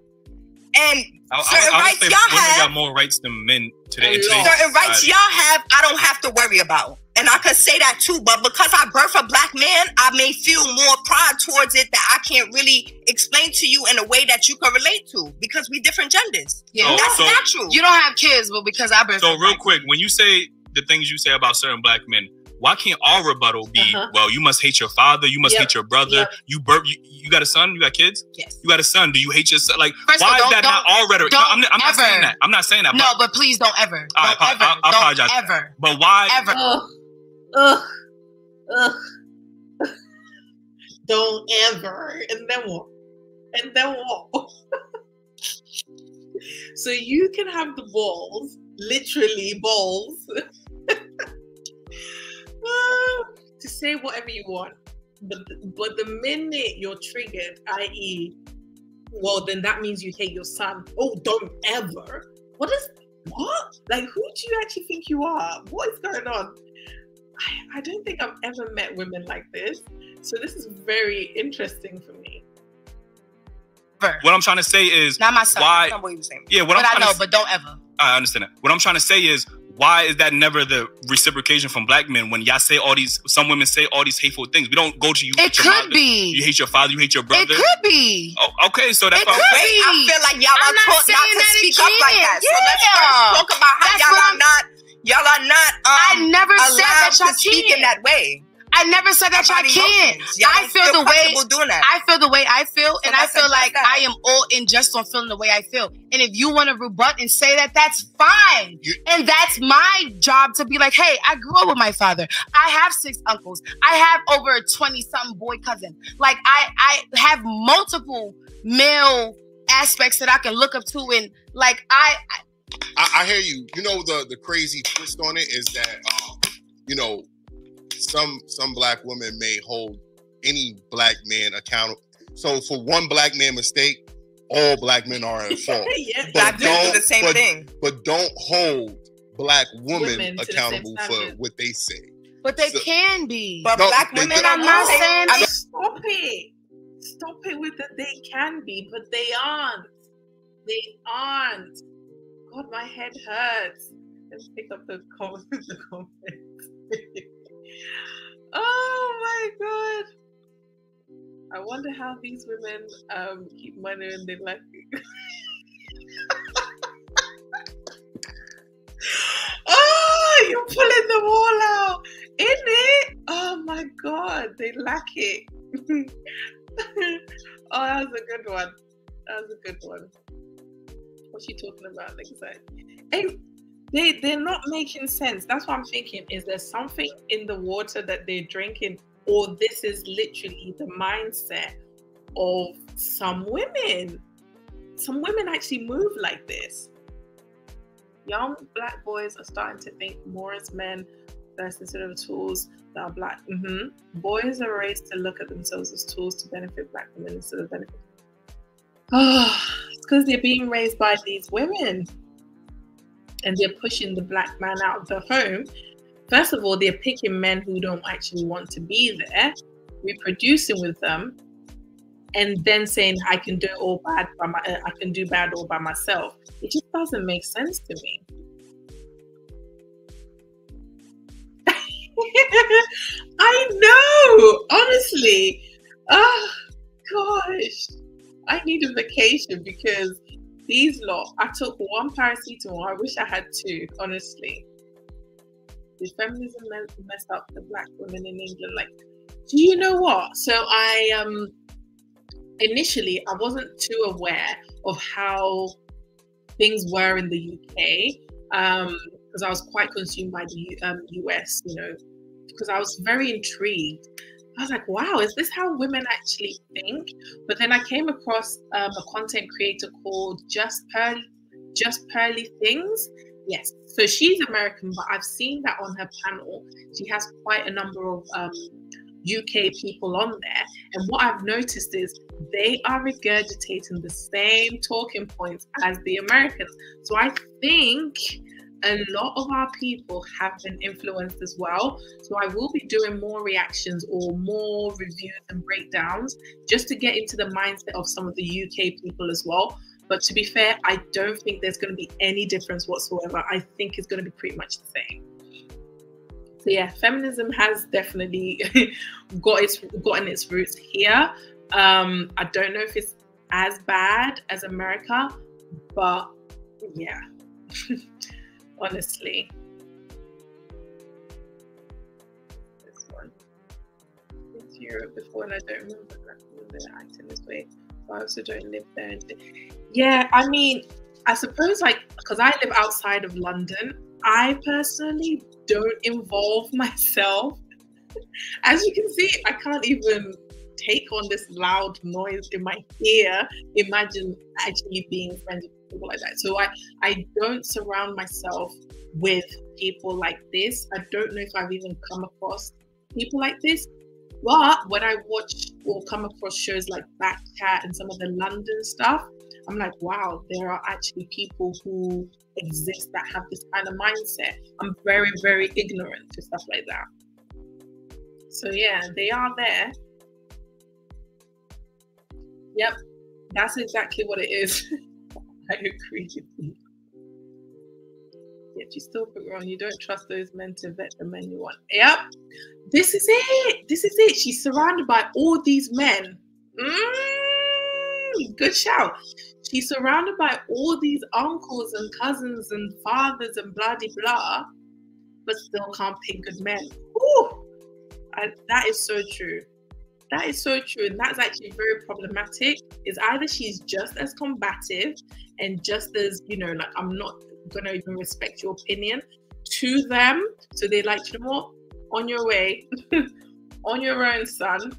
Speaker 8: And certain rights y'all have.
Speaker 2: Got more rights than men today.
Speaker 8: Certain rights y'all have, I don't have to worry about. And I could say that too, but because I birth a black man, I may feel more pride towards it that I can't really explain to you in a way that you can relate to because we different genders. Yeah, that's natural.
Speaker 7: You don't have kids, but because I birthed.
Speaker 2: So real quick, when you say the things you say about certain black men, why can't our rebuttal be, well, you must hate your father, you must hate your brother, you got a son, you got kids?
Speaker 7: Yes.
Speaker 2: You got a son, do you hate your son? Like,
Speaker 7: first
Speaker 2: why is that not all rhetoric? No, I'm not saying that. I'm not saying that.
Speaker 7: No, but please don't ever.
Speaker 2: I apologize.
Speaker 7: Ever.
Speaker 2: But why?
Speaker 7: Ever.
Speaker 1: Don't ever. And then what? And then what? So you can have the balls, literally balls, to say whatever you want. But the minute you're triggered, i.e., well, then that means you hate your son. Oh, don't ever. What? Like, who do you actually think you are? What is going on? I don't think I've ever met women like this. So this is very interesting for me.
Speaker 2: What I'm trying to say is
Speaker 7: not myself.
Speaker 2: Why?
Speaker 7: Not what you were saying.
Speaker 2: Yeah,
Speaker 7: but don't ever.
Speaker 2: I understand that. What I'm trying to say is, why is that never the reciprocation from black men when y'all say some women say all these hateful things? We don't go to you.
Speaker 7: It could be.
Speaker 2: You hate your father, you hate your brother.
Speaker 7: It could be.
Speaker 2: Oh, okay, so that's
Speaker 8: I feel like y'all are taught not to speak up like that. So let's first talk about how y'all are not
Speaker 7: I never said that y'all
Speaker 8: to speak in that way.
Speaker 7: I never said that y'all can't. I feel the way I feel the way I feel, and I feel like I am all in just on feeling the way I feel. And if you want to rebut and say that, that's fine. And that's my job to be like, hey, I grew up with my father. I have 6 uncles. I have over 20-something boy cousins. Like I have multiple male aspects that I can look up to, and like
Speaker 5: I hear you. You know, the crazy twist on it is that you know, some black women may hold any black man accountable. So for one black man mistake, all black men are at fault.
Speaker 8: But don't do the same thing.
Speaker 5: But don't hold black women accountable for what they say.
Speaker 7: But they can be.
Speaker 8: But black women,
Speaker 7: I'm not saying.
Speaker 1: Stop it. Stop it with the they can be, but they aren't. They aren't. God, my head hurts. Let's pick up the comments. Oh my God. I wonder how these women keep money and they like it. Oh, you're pulling the wall out. In it? Oh my God, they lack it. Oh, that was a good one. That was a good one. What's she talking about? They're not making sense. That's what I'm thinking. Is there something in the water that they're drinking, or this is literally the mindset of some women? Some women actually move like this. Young black boys are starting to think more as men versus instead of tools that are black. Boys are raised to look at themselves as tools to benefit black women instead of benefit. Oh, it's because they're being raised by these women. And they're pushing the black man out of the home. First of all, they're picking men who don't actually want to be there, reproducing with them, and then saying I can do all bad I can do bad all by myself. It just doesn't make sense to me. I know, honestly. Oh gosh, I need a vacation because these lot, I took 1 paracetamol. I wish I had 2, honestly. The feminism messed up the black women in England. Like, do you know what? So initially, I wasn't too aware of how things were in the UK because I was quite consumed by the US, you know, because I was very intrigued I was like, wow, is this how women actually think? But then I came across a content creator called Just Pearly Things. Yes, so she's American, but I've seen that on her panel. She has quite a number of UK people on there. And what I've noticed is they are regurgitating the same talking points as the Americans. So I think a lot of our people have been influenced as well. So I will be doing more reactions or more reviews and breakdowns just to get into the mindset of some of the UK people as well. But to be fair, I don't think there's going to be any difference whatsoever. I think it's going to be pretty much the same. So yeah, feminism has definitely gotten its roots here. I don't know if it's as bad as America, but yeah, honestly. This one. It's Europe before, and I don't remember they're acting this way. I also don't live there. Yeah, I mean, I suppose because I live outside of London, I personally don't involve myself. As you can see, I can't even take on this loud noise in my ear. Imagine actually being friends with people like that. So I don't surround myself with people like this. I don't know if I've even come across people like this. But when I watch or come across shows like Backchat and some of the London stuff, I'm like, wow, there are actually people who exist that have this kind of mindset. I'm very, very ignorant to stuff like that. So yeah, they are there. Yep, that's exactly what it is. I agree with you. Yet you still put wrong. You don't trust those men to vet the men you want. Yep, this is it. This is it. She's surrounded by all these men. Good shout. She's surrounded by all these uncles and cousins and fathers and blah de blah, but still can't pick good men. Ooh, that is so true. That is so true, and that's actually very problematic. Is either she's just as combative and just as, like, I'm not gonna even respect your opinion to them, so they like, you know what, on your way, on your own, son.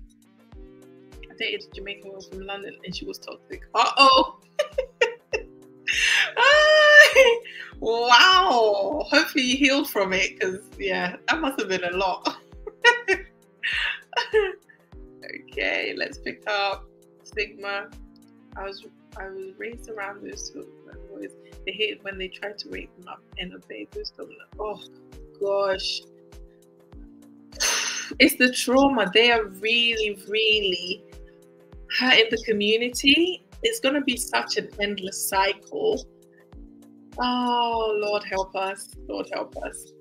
Speaker 1: I dated a Jamaican woman from London and she was toxic. Wow, hopefully you healed from it, because yeah, that must have been a lot. Okay, let's pick up Sigma. I was raised around those sort of boys. They hate it when they try to rape them up and obey those dominant. Oh gosh, it's the trauma. They are really, really hurting the community. It's going to be such an endless cycle. Oh, Lord help us. Lord help us.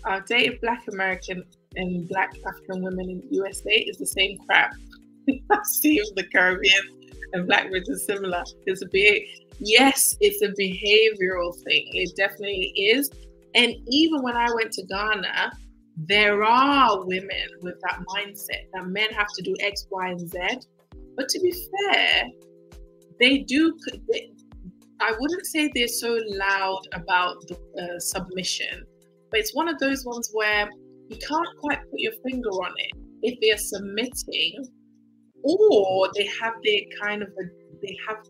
Speaker 1: I've dated Black American and Black African women in the USA is the same crap. See if the Caribbean and Black Brits are similar. Yes, it's a behavioral thing. It definitely is. And even when I went to Ghana, there are women with that mindset that men have to do X, Y, and Z. But to be fair, I wouldn't say they're so loud about the submission, but it's one of those ones where you can't quite put your finger on it. If they're submitting, or they have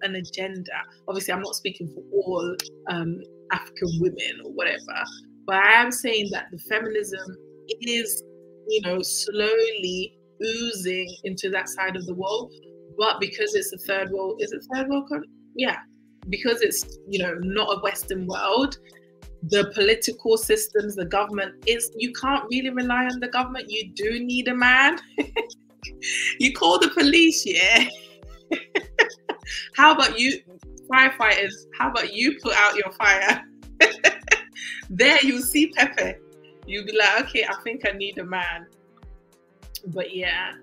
Speaker 1: an agenda. Obviously, I'm not speaking for all African women or whatever, but I am saying that the feminism is, slowly oozing into that side of the world. But because it's a third world, is it third world country? Yeah, because it's not a Western world. The political systems, the government you can't really rely on the government. You do need a man. You call the police, yeah. How about you, firefighters? How about you put out your fire? There you'll see Pepe. You'll be like, okay, I think I need a man. But yeah,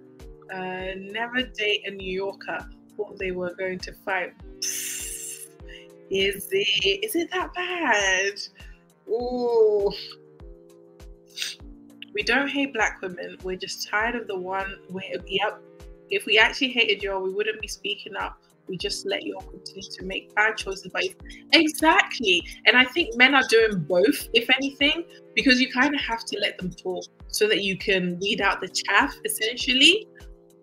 Speaker 1: never date a New Yorker. Thought they were going to fight. Is it that bad? Ooh. We don't hate Black women. We're just tired of the one where, yep, if we actually hated y'all, we wouldn't be speaking up we just let you all continue to make bad choices. But exactly. And I think men are doing both, if anything, because you kind of have to let them talk so that you can weed out the chaff, essentially.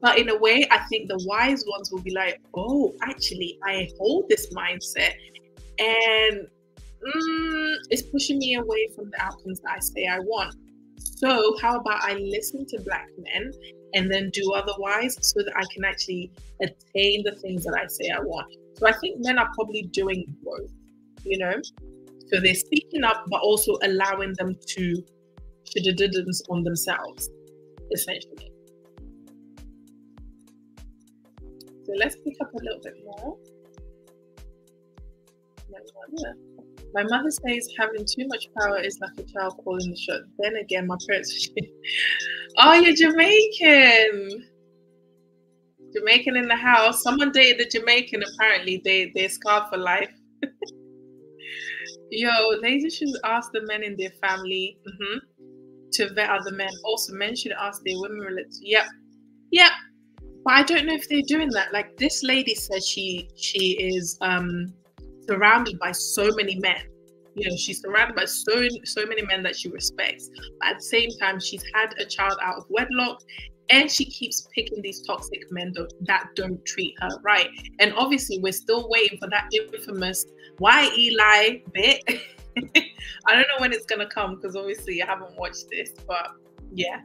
Speaker 1: But in a way, I think the wise ones will be like, oh, actually, I hold this mindset and it's pushing me away from the outcomes that I say I want. So how about I listen to Black men and then do otherwise so that I can actually attain the things that I say I want. So I think men are probably doing both, you know? So they're speaking up, but also allowing them to on themselves, essentially. So let's pick up a little bit more. My mother says having too much power is like a child calling the shot. Then again, my parents... Oh, you're Jamaican. Jamaican in the house. Someone dated a Jamaican, apparently. They're scarred for life. Yo, ladies should ask the men in their family to vet other men. Also, men should ask their women relatives. Yep. But I don't know if they're doing that. Like, this lady said she is surrounded by so many men. You know, she's surrounded by so many men that she respects. But at the same time, she's had a child out of wedlock, and she keeps picking these toxic men that don't treat her right. And obviously, we're still waiting for that infamous WHYELI bit. I don't know when it's gonna come because obviously I haven't watched this, but yeah,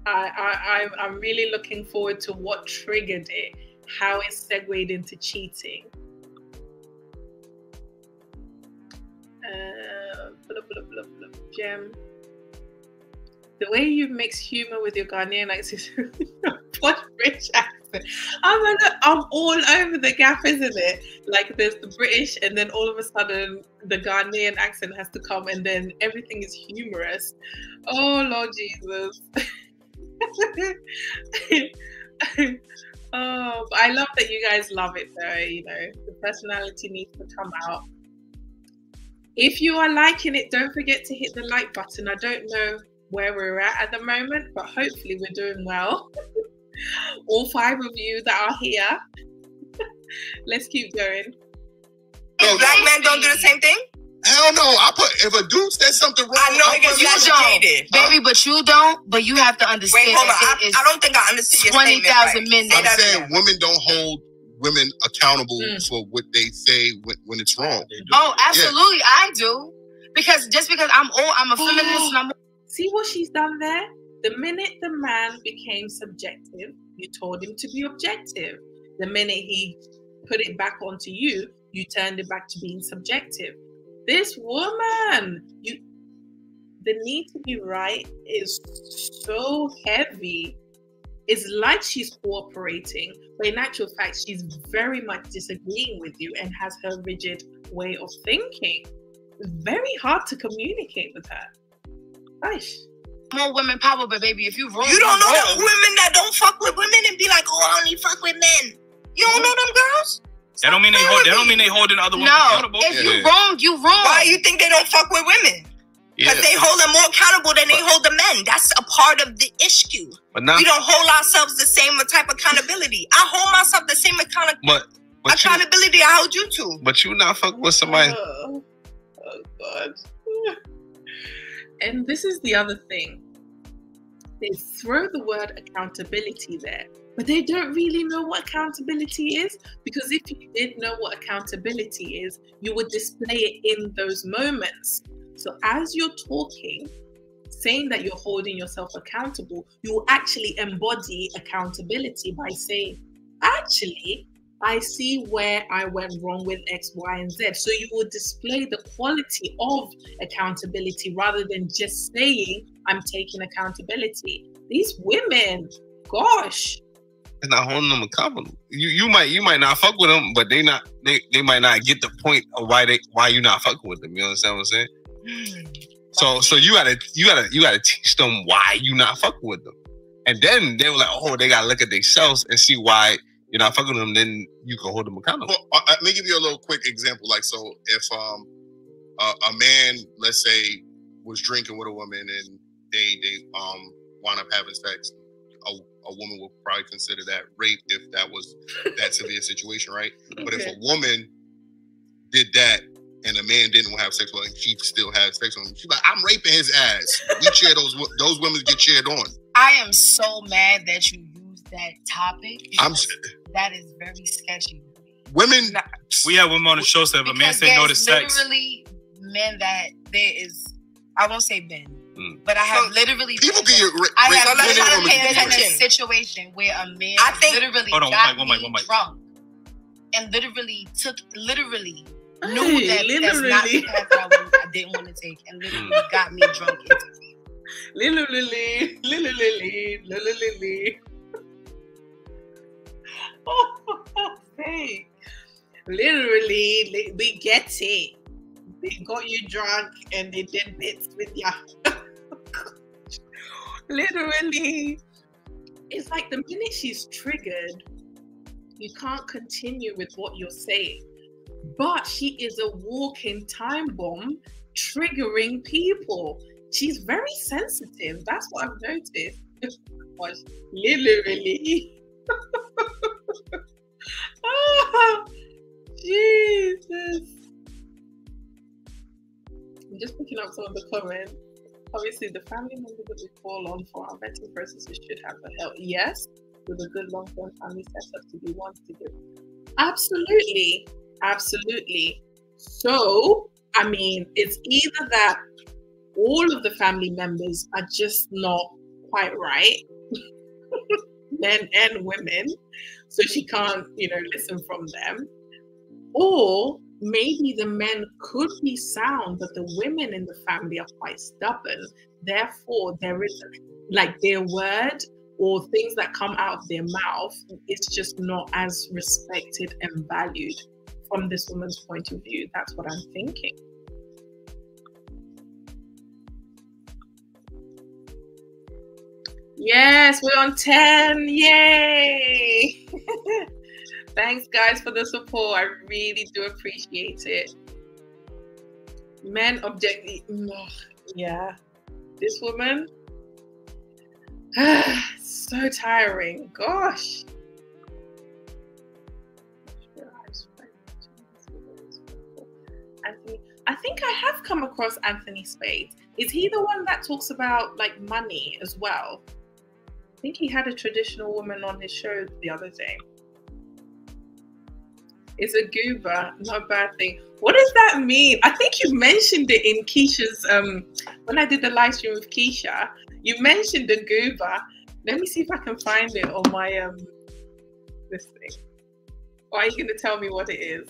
Speaker 1: I'm really looking forward to what triggered it, how it segued into cheating. Gem. The way you mix humor with your Ghanaian accent, what British accent? I'm all over the gap, isn't it? Like there's the British, and then all of a sudden the Ghanaian accent has to come, and then everything is humorous. Oh Lord Jesus! Oh, but I love that you guys love it, though. You know, the personality needs to come out. If you are liking it, don't forget to hit the like button. I don't know where we're at the moment, but hopefully we're doing well. All 5 of you that are here. Let's keep going.
Speaker 8: Black men don't do the same thing?
Speaker 5: Hell no. If a dude says something wrong,
Speaker 8: I know because you don't,
Speaker 7: baby, but you don't. But you have to understand.
Speaker 8: Wait, hold on. I don't think I understand your
Speaker 7: 20,000 men.
Speaker 5: I'm saying women don't hold women accountable for what they say when it's wrong.
Speaker 7: Oh, absolutely, yeah. I do. Because just because I'm a feminist and I'm...
Speaker 1: See what she's done there? The minute the man became subjective, you told him to be objective. The minute he put it back onto you, you turned it back to being subjective. This woman, the need to be right is so heavy. It's like she's cooperating, but in actual fact, she's very much disagreeing with you and has her rigid way of thinking. It's very hard to communicate with her. Gosh.
Speaker 7: More women power, but baby, if you wrong,
Speaker 8: you don't know the women that don't fuck with women and be like, oh, I only fuck with men. You don't know them girls?
Speaker 2: That don't mean they holding other women accountable.
Speaker 7: If you wrong, you wrong.
Speaker 8: Why you think they don't fuck with women? Because they hold them more accountable than they hold the men. That's a part of the issue. But we don't hold ourselves the same type of accountability. I hold myself the same accountability I hold you to.
Speaker 4: But you not fucking with somebody.
Speaker 1: Oh God. And this is the other thing. They throw the word accountability there, but they don't really know what accountability is. Because if you did know what accountability is, you would display it in those moments. So as you're talking, saying that you're holding yourself accountable, you will actually embody accountability by saying, actually, I see where I went wrong with X, Y, and Z. So you will display the quality of accountability rather than just saying, I'm taking accountability. These women, gosh.
Speaker 4: It's not holding them accountable. You might not fuck with them, but they might not get the point of why you not fucking with them. You understand what I'm saying? So you gotta teach them why you not fucking with them, and then they were like, oh, they gotta look at themselves and see why you're not fucking with them. Then you can hold them accountable.
Speaker 5: Well, let me give you a little quick example. Like, so if a man, let's say, was drinking with a woman and they wound up having sex, a woman would probably consider that rape if that was that severe situation, right? But if a woman did that and a man didn't want to have sex with her and she still had sex with him, she's like, I'm raping his ass. We cheer those women get cheered on.
Speaker 7: I am so mad that you used that topic. That is very sketchy.
Speaker 5: Women,
Speaker 2: we have women on the show that if a man say no to sex.
Speaker 7: Literally men that there is, I won't say men, but I have literally
Speaker 5: people
Speaker 7: been in a situation where a man literally got me drunk and literally knew that that's not the path that I didn't want to take, and literally got me drunk.
Speaker 1: Literally. Hey, literally, we get it. They got you drunk and they did bits with ya. Literally, it's like the minute she's triggered, you can't continue with what you're saying. But she is a walking time bomb, triggering people. She's very sensitive. That's what I've noticed. Literally. Oh, Jesus. I'm just picking up some of the comments. Obviously, the family members that we call on for our vetting processes should have the help. Yes, with a good long-term family setup to be ones to give. Absolutely. Absolutely. So, I mean, it's either that all of the family members are just not quite right, men and women, so she can't, listen from them, or maybe the men could be sound, but the women in the family are quite stubborn. Therefore, there is like their word or things that come out of their mouth, it's just not as respected and valued from this woman's point of view. That's what I'm thinking. Yes, we're on 10. Yay! Thanks, guys, for the support. I really do appreciate it. Men objectively, yeah. This woman, so tiring. Gosh. Anthony, I think I have come across Anthony Spade. Is he the one that talks about like money as well? I think he had a traditional woman on his show the other day. It's a goober, not a bad thing. What does that mean? I think you mentioned it in Keisha's, when I did the live stream with Keisha, you mentioned the goober. Let me see if I can find it on my, this thing. Or are you going to tell me what it is?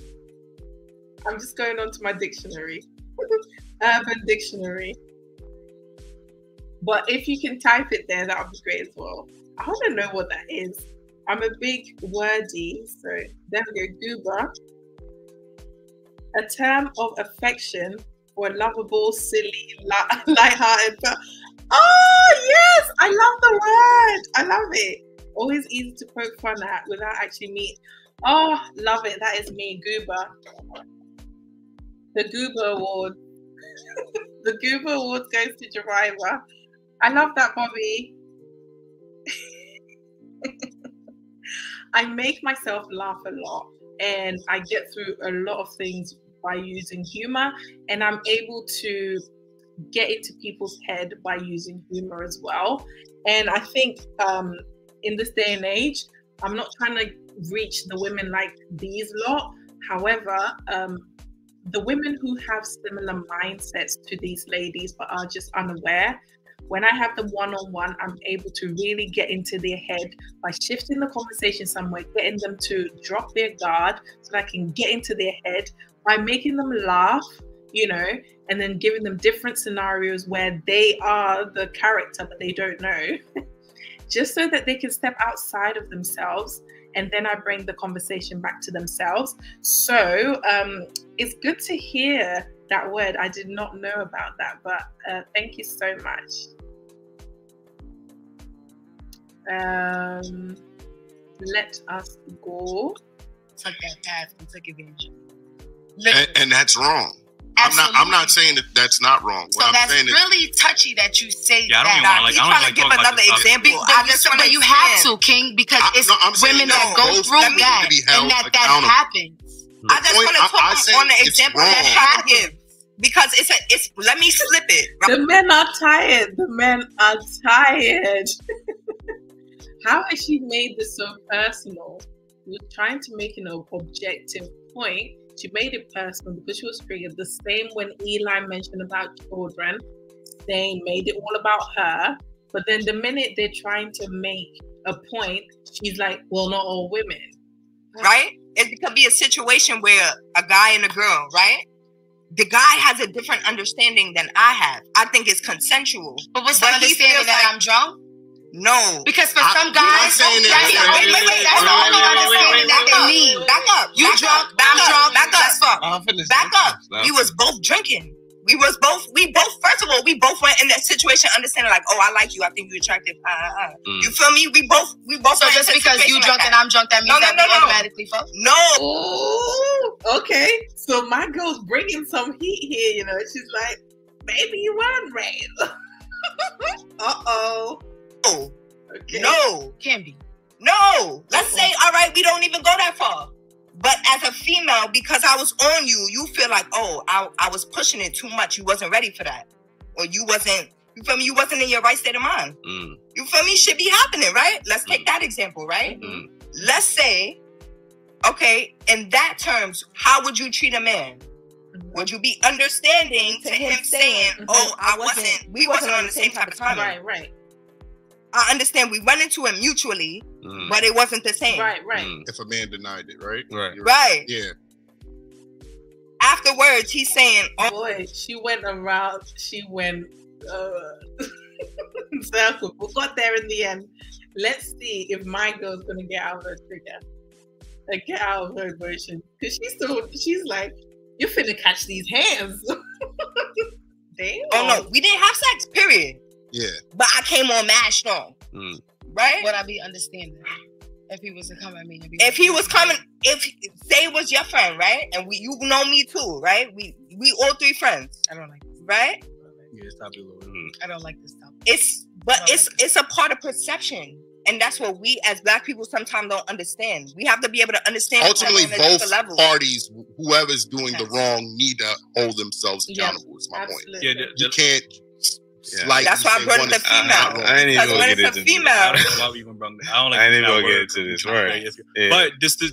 Speaker 1: I'm just going on to my dictionary. Urban Dictionary. But if you can type it there, that would be great as well. I want to know what that is. I'm a big wordy, so there we go, goober. A term of affection for a lovable, silly, light-hearted person. Oh, yes! I love the word! I love it. Always easy to poke fun at without actually meaning. Oh, love it. That is me, goober. The Goober Award. The Goober Award goes to Jemima. I love that, Bobby. I make myself laugh a lot, and I get through a lot of things by using humor, and I'm able to get into people's head by using humor as well. And I think in this day and age, I'm not trying to reach the women like these lot. However, the women who have similar mindsets to these ladies but are just unaware, when I have them one-on-one, I'm able to really get into their head by shifting the conversation somewhere, getting them to drop their guard so that I can get into their head by making them laugh, and then giving them different scenarios where they are the character but they don't know, just so that they can step outside of themselves. And then I bring the conversation back to themselves. So it's good to hear that word. I did not know about that, but thank you so much. Let us go.
Speaker 7: Took that path and took advantage.
Speaker 5: And that's wrong. I'm not saying that that's not wrong.
Speaker 7: So that's really touchy that you say that.
Speaker 8: I don't even give another example.
Speaker 7: But you have to, King, because it's women that go through that and that happens.
Speaker 8: I just want to talk on the example that happens. Because it's let me flip it.
Speaker 1: The men are tired. The men are tired. How has she made this so personal? She was trying to make an objective point. She made it personal because she was triggered. The same when Eli mentioned about children, they made it all about her. But then the minute they're trying to make a point, she's like, well, not all women.
Speaker 8: Right? It could be a situation where a guy and a girl, right? The guy has a different understanding than I have. I think it's consensual.
Speaker 7: But what's the understanding that I'm drunk?
Speaker 8: No.
Speaker 7: Because for some guys, that's the only understanding that they need.
Speaker 8: Back up. You drunk, I'm drunk, back up. Back up. We was both drinking. We both, first of all, we both went in that situation understanding like, oh, I like you. I think you're attractive. You feel me? We both.
Speaker 7: So just because you drunk and I'm drunk, that means that we automatically fuck?
Speaker 8: No.
Speaker 1: Ooh, okay. So my girl's bringing some heat here, you know. She's like, maybe you weren't raised. Uh-oh.
Speaker 8: Oh.
Speaker 1: Okay.
Speaker 8: No.
Speaker 7: Can be.
Speaker 8: No. Let's say, all right, we don't even go that far. But as a female, because I was on you, you feel like, oh, I was pushing it too much. You wasn't ready for that. Or you wasn't, you feel me? You wasn't in your right state of mind. You feel me? Shit be happening, right? Let's take that example, right? Let's say, okay, in that terms, how would you treat a man? Would you be understanding to him saying, oh, we wasn't on the same type of time?
Speaker 1: Right.
Speaker 8: I understand we went into it mutually, but it wasn't the same.
Speaker 1: Right.
Speaker 5: If a man denied it, right?
Speaker 8: Right.
Speaker 5: Yeah.
Speaker 8: Afterwards, he's saying,
Speaker 1: oh boy, she went around, circle. We got there in the end. Let's see if my girl's gonna get out of her trigger. Get out of her emotion. Because she's like, you're finna catch these hands. Damn.
Speaker 8: Oh no, we didn't have sex, period.
Speaker 5: Yeah.
Speaker 8: But I came on mad strong. Right?
Speaker 7: Would I be understanding if he was to come at me?
Speaker 8: If he was coming, say it was your friend, right? And you know me too, right? We all three friends.
Speaker 7: I don't like this.
Speaker 8: Right?
Speaker 2: Yeah, stop it a little bit.
Speaker 7: I don't like this topic.
Speaker 8: It's a part of perception. And that's what we as Black people sometimes don't understand. We have to be able to understand.
Speaker 5: Ultimately, both parties, whoever's doing the wrong, need to hold themselves accountable. Is my point.
Speaker 2: Yeah,
Speaker 5: you can't.
Speaker 8: Like that's why I brought in the female.
Speaker 4: I ain't even gonna get into this.
Speaker 2: I ain't even gonna get into this. Right. But just to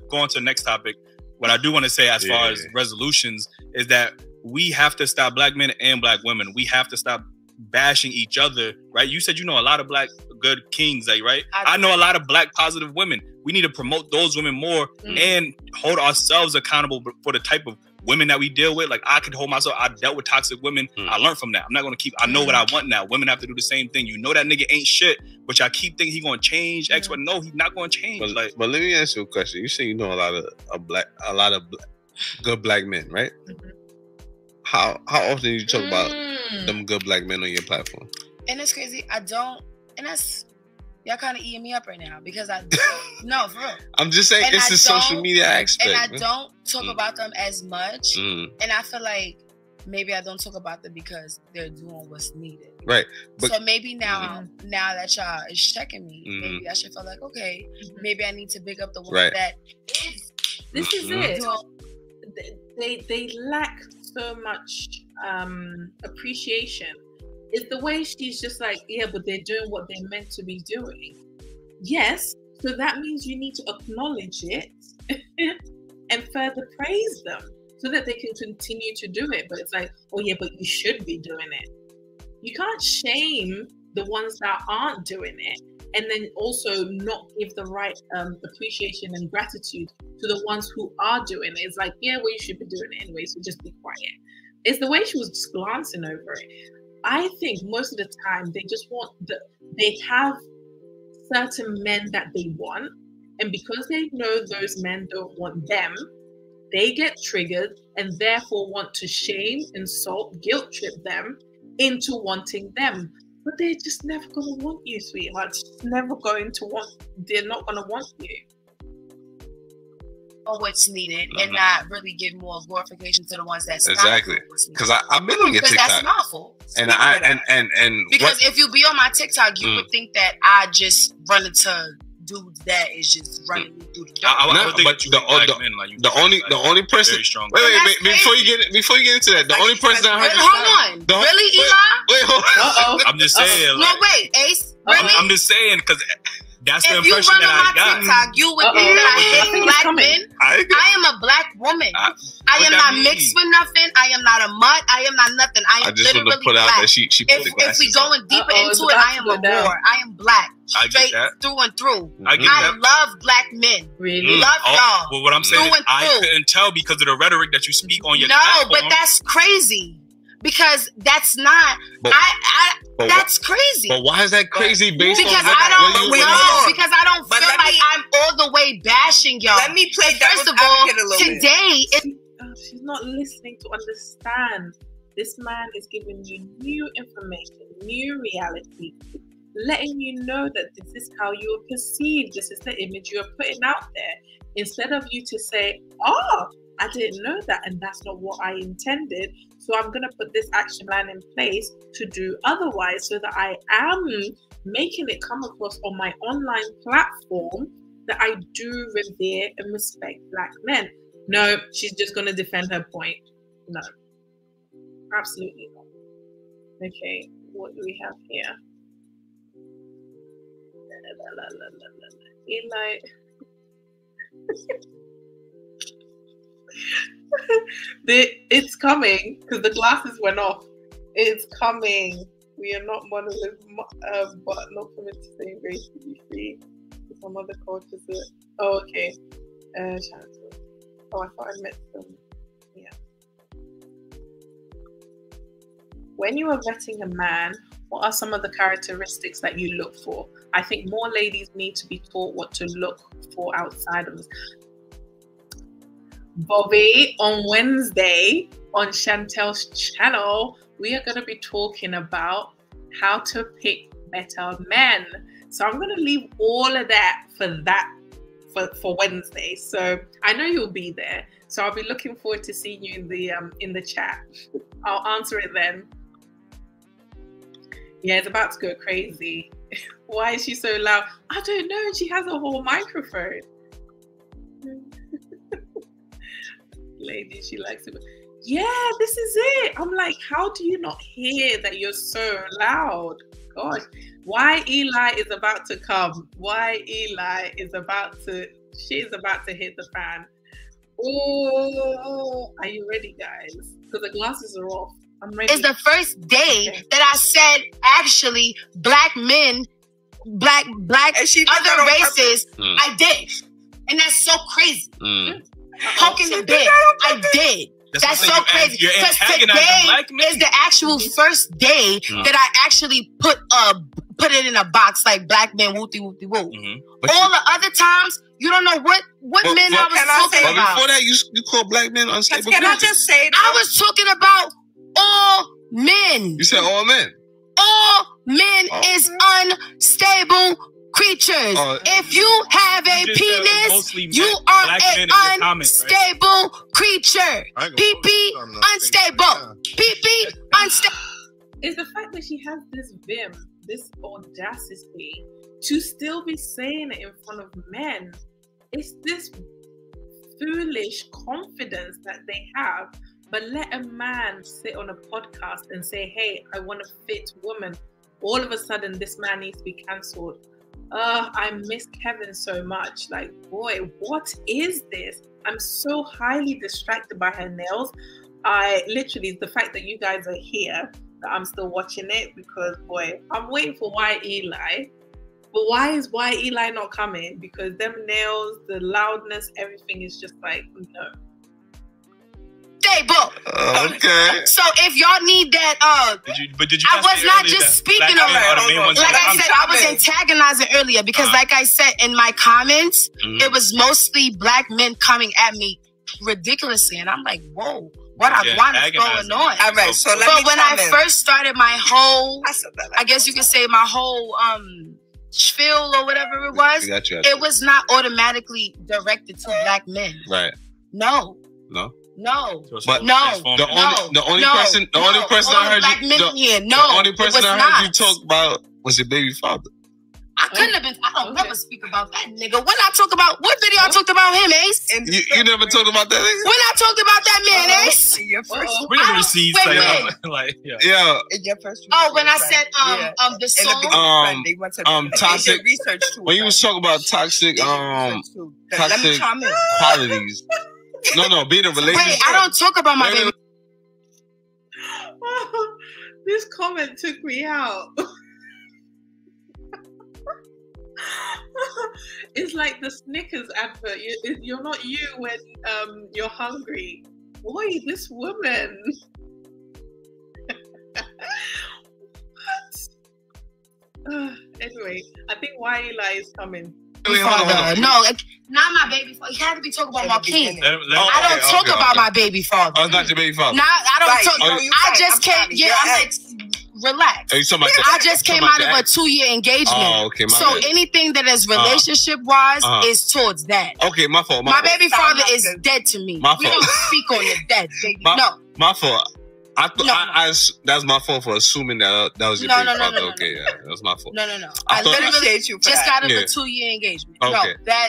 Speaker 2: go on to the next topic, what I do want to say as far as resolutions is that we have to stop, Black men and Black women. We have to stop bashing each other, right? You said you know a lot of Black good kings, like, right? I know a lot of Black positive women. We need to promote those women more and hold ourselves accountable for the type of women that we deal with. Like, I could hold myself. I dealt with toxic women. I learned from that. I'm not gonna I know what I want now. Women have to do the same thing. You know that nigga ain't shit, but y'all keep thinking he gonna change. But no, he's not gonna change.
Speaker 4: But let me ask you a question. You say you know a lot of good Black men, right? How often do you talk about them good Black men on your platform?
Speaker 7: And it's crazy. I don't, and that's y'all kind of eating me up right now because I no, for real.
Speaker 4: I'm just saying it's the social media aspect.
Speaker 7: And I don't talk about them as much. And I feel like maybe I don't talk about them because they're doing what's needed.
Speaker 4: Right.
Speaker 7: But, so maybe now that y'all is checking me, maybe I should feel like, okay, maybe I need to big up the one that is.
Speaker 1: This is it. They lack so much appreciation. It's the way she's just like, yeah, but they're doing what they're meant to be doing. Yes, so that means you need to acknowledge it and further praise them so that they can continue to do it. But it's like, oh yeah, but you should be doing it. You can't shame the ones that aren't doing it and then also not give the right appreciation and gratitude to the ones who are doing it. It's like, yeah, well, you should be doing it anyway, so just be quiet. It's the way she was just glancing over it. I think most of the time they just they have certain men that they want, and because they know those men don't want them, they get triggered and therefore want to shame, insult, guilt trip them into wanting them. But they're just never going to want you, sweetheart. They're not going to want you.
Speaker 7: on what's needed and not really give more glorification to the ones that's
Speaker 4: exactly. Because I've been on your TikTok.
Speaker 7: That's my fault.
Speaker 4: And
Speaker 7: because if you be on my TikTok, you would think that I just run into dudes that is just running me through the door.
Speaker 4: The only person. Wait, before you get into that, the only person I heard.
Speaker 7: Hold on, really, Eli?
Speaker 4: Wait, hold on.
Speaker 2: I'm just saying.
Speaker 7: No, wait, Ace. Really?
Speaker 2: I'm just saying because that's the
Speaker 7: if you
Speaker 2: impression
Speaker 7: run
Speaker 2: that
Speaker 7: on
Speaker 2: I got.
Speaker 7: my TikTok, you would think that I hate black men. I am a black woman. I am not mixed with nothing. I am not a mutt. I am not nothing. I am literally
Speaker 4: put out
Speaker 7: black.
Speaker 4: That she put the
Speaker 7: if we going deeper into it, I am a Moor. I am black. Straight through and through. I love black men. Really? Love y'all.
Speaker 2: Well, what I'm saying is I couldn't tell because of the rhetoric that you speak on your
Speaker 7: platform. But that's crazy. Because that's not that's crazy.
Speaker 4: But why is that crazy based on
Speaker 7: because I don't feel like I'm all the way bashing y'all.
Speaker 8: Let me play
Speaker 7: first of all, today
Speaker 1: she's not listening to understand. This man is giving you new information, new reality, letting you know that this is how you are perceived, this is the image you are putting out there. Instead of you to say, I didn't know that and that's not what I intended, so I'm going to put this action plan in place to do otherwise so that I am making it come across on my online platform that I do revere and respect black men. No, she's just going to defend her point. No, absolutely not. Okay, what do we have here? Eli. It's coming because the glasses went off. It's coming. We are not monolith, but not coming to same race to be free. Some other cultures. Oh, okay. I thought I met them. Yeah. When you are vetting a man, what are some of the characteristics that you look for? I think more ladies need to be taught what to look for outside of us. Bobby, on Wednesday on Chantel's channel, we are going to be talking about how to pick better men. So I'm going to leave all of that for Wednesday. So I know you'll be there. So I'll be looking forward to seeing you in the chat. I'll answer it then. Yeah, it's about to go crazy. Why is she so loud? I don't know. She has a whole microphone. Lady, she likes it. Yeah, this is it. I'm like, how do you not hear that you're so loud? Gosh, why Eli is about to come. Why Eli is about to, she is about to hit the fan. Oh, are you ready, guys? Because the glasses are off. I'm ready.
Speaker 7: It's the first day that I said, actually, black men, black other races, I did. And that's so crazy. Poking the bed. I did. That's so crazy. Because today is the actual first day that I actually put it in a box like black men whoopty whoopty whoop. All the other times, you don't know what men I was talking about.
Speaker 4: Before that, you call black men unstable.
Speaker 8: Can I just say that?
Speaker 7: I was talking about all men.
Speaker 4: You said all men.
Speaker 7: All men is unstable creatures. If you have a penis, you are an unstable creature. PP unstable. PP unstable.
Speaker 1: It's the fact that she has this vim, this audacity to still be saying it in front of men. It's this foolish confidence that they have. But let a man sit on a podcast and say, hey, I want a fit woman. All of a sudden, this man needs to be cancelled. I miss Kevin so much. Like, boy, what is this? I'm so highly distracted by her nails. Literally, the fact that you guys are here, that I'm still watching it, because, boy, I'm waiting for WHYELI. But why is WHYELI not coming? Because them nails, the loudness, everything is just like, no.
Speaker 4: Okay.
Speaker 7: So if y'all need that, I was not just speaking of her. Like I said, I was antagonizing earlier because, like I said in my comments, it was mostly black men coming at me ridiculously, and I'm like, whoa, what I want is going on.
Speaker 8: All right. So
Speaker 7: but when I first started my whole, I guess you could say my whole spiel or whatever it was, it was not automatically directed to black men.
Speaker 4: Right.
Speaker 7: No.
Speaker 4: But the only person I heard you talk about was your baby father.
Speaker 7: I couldn't have been. I don't never speak about that nigga. When I talk about what video I talked about him, Ace?
Speaker 4: You never talked about that nigga?
Speaker 7: When I talked about that man, Ace?
Speaker 8: Your first.
Speaker 2: We never received
Speaker 4: like yeah.
Speaker 8: In your first.
Speaker 7: When I said the song.
Speaker 8: They went to
Speaker 4: toxic
Speaker 8: research too.
Speaker 4: When you was talking about toxic qualities. No, being a relationship.
Speaker 7: Wait, I don't talk about my baby.
Speaker 1: This comment took me out. It's like the Snickers advert. You're not you when you're hungry. Boy, this woman. What? Anyway, I think WHYELI is coming.
Speaker 7: No, not my baby father. He had to be talking about my king. I don't talk about my baby father.
Speaker 4: Oh, it's not your baby father.
Speaker 7: I don't talk. I just came. Yeah, I'm like, relax. I just came out of a 2-year engagement.
Speaker 4: Oh, okay.
Speaker 7: So anything that is relationship wise is towards that.
Speaker 4: Okay, my fault.
Speaker 7: My baby father is dead to me. We don't speak on the dead, baby. No.
Speaker 4: My fault. That's my fault for assuming that was your baby father. Okay, yeah, that was my fault.
Speaker 7: No. I literally just got out of a 2-year engagement. Okay. No,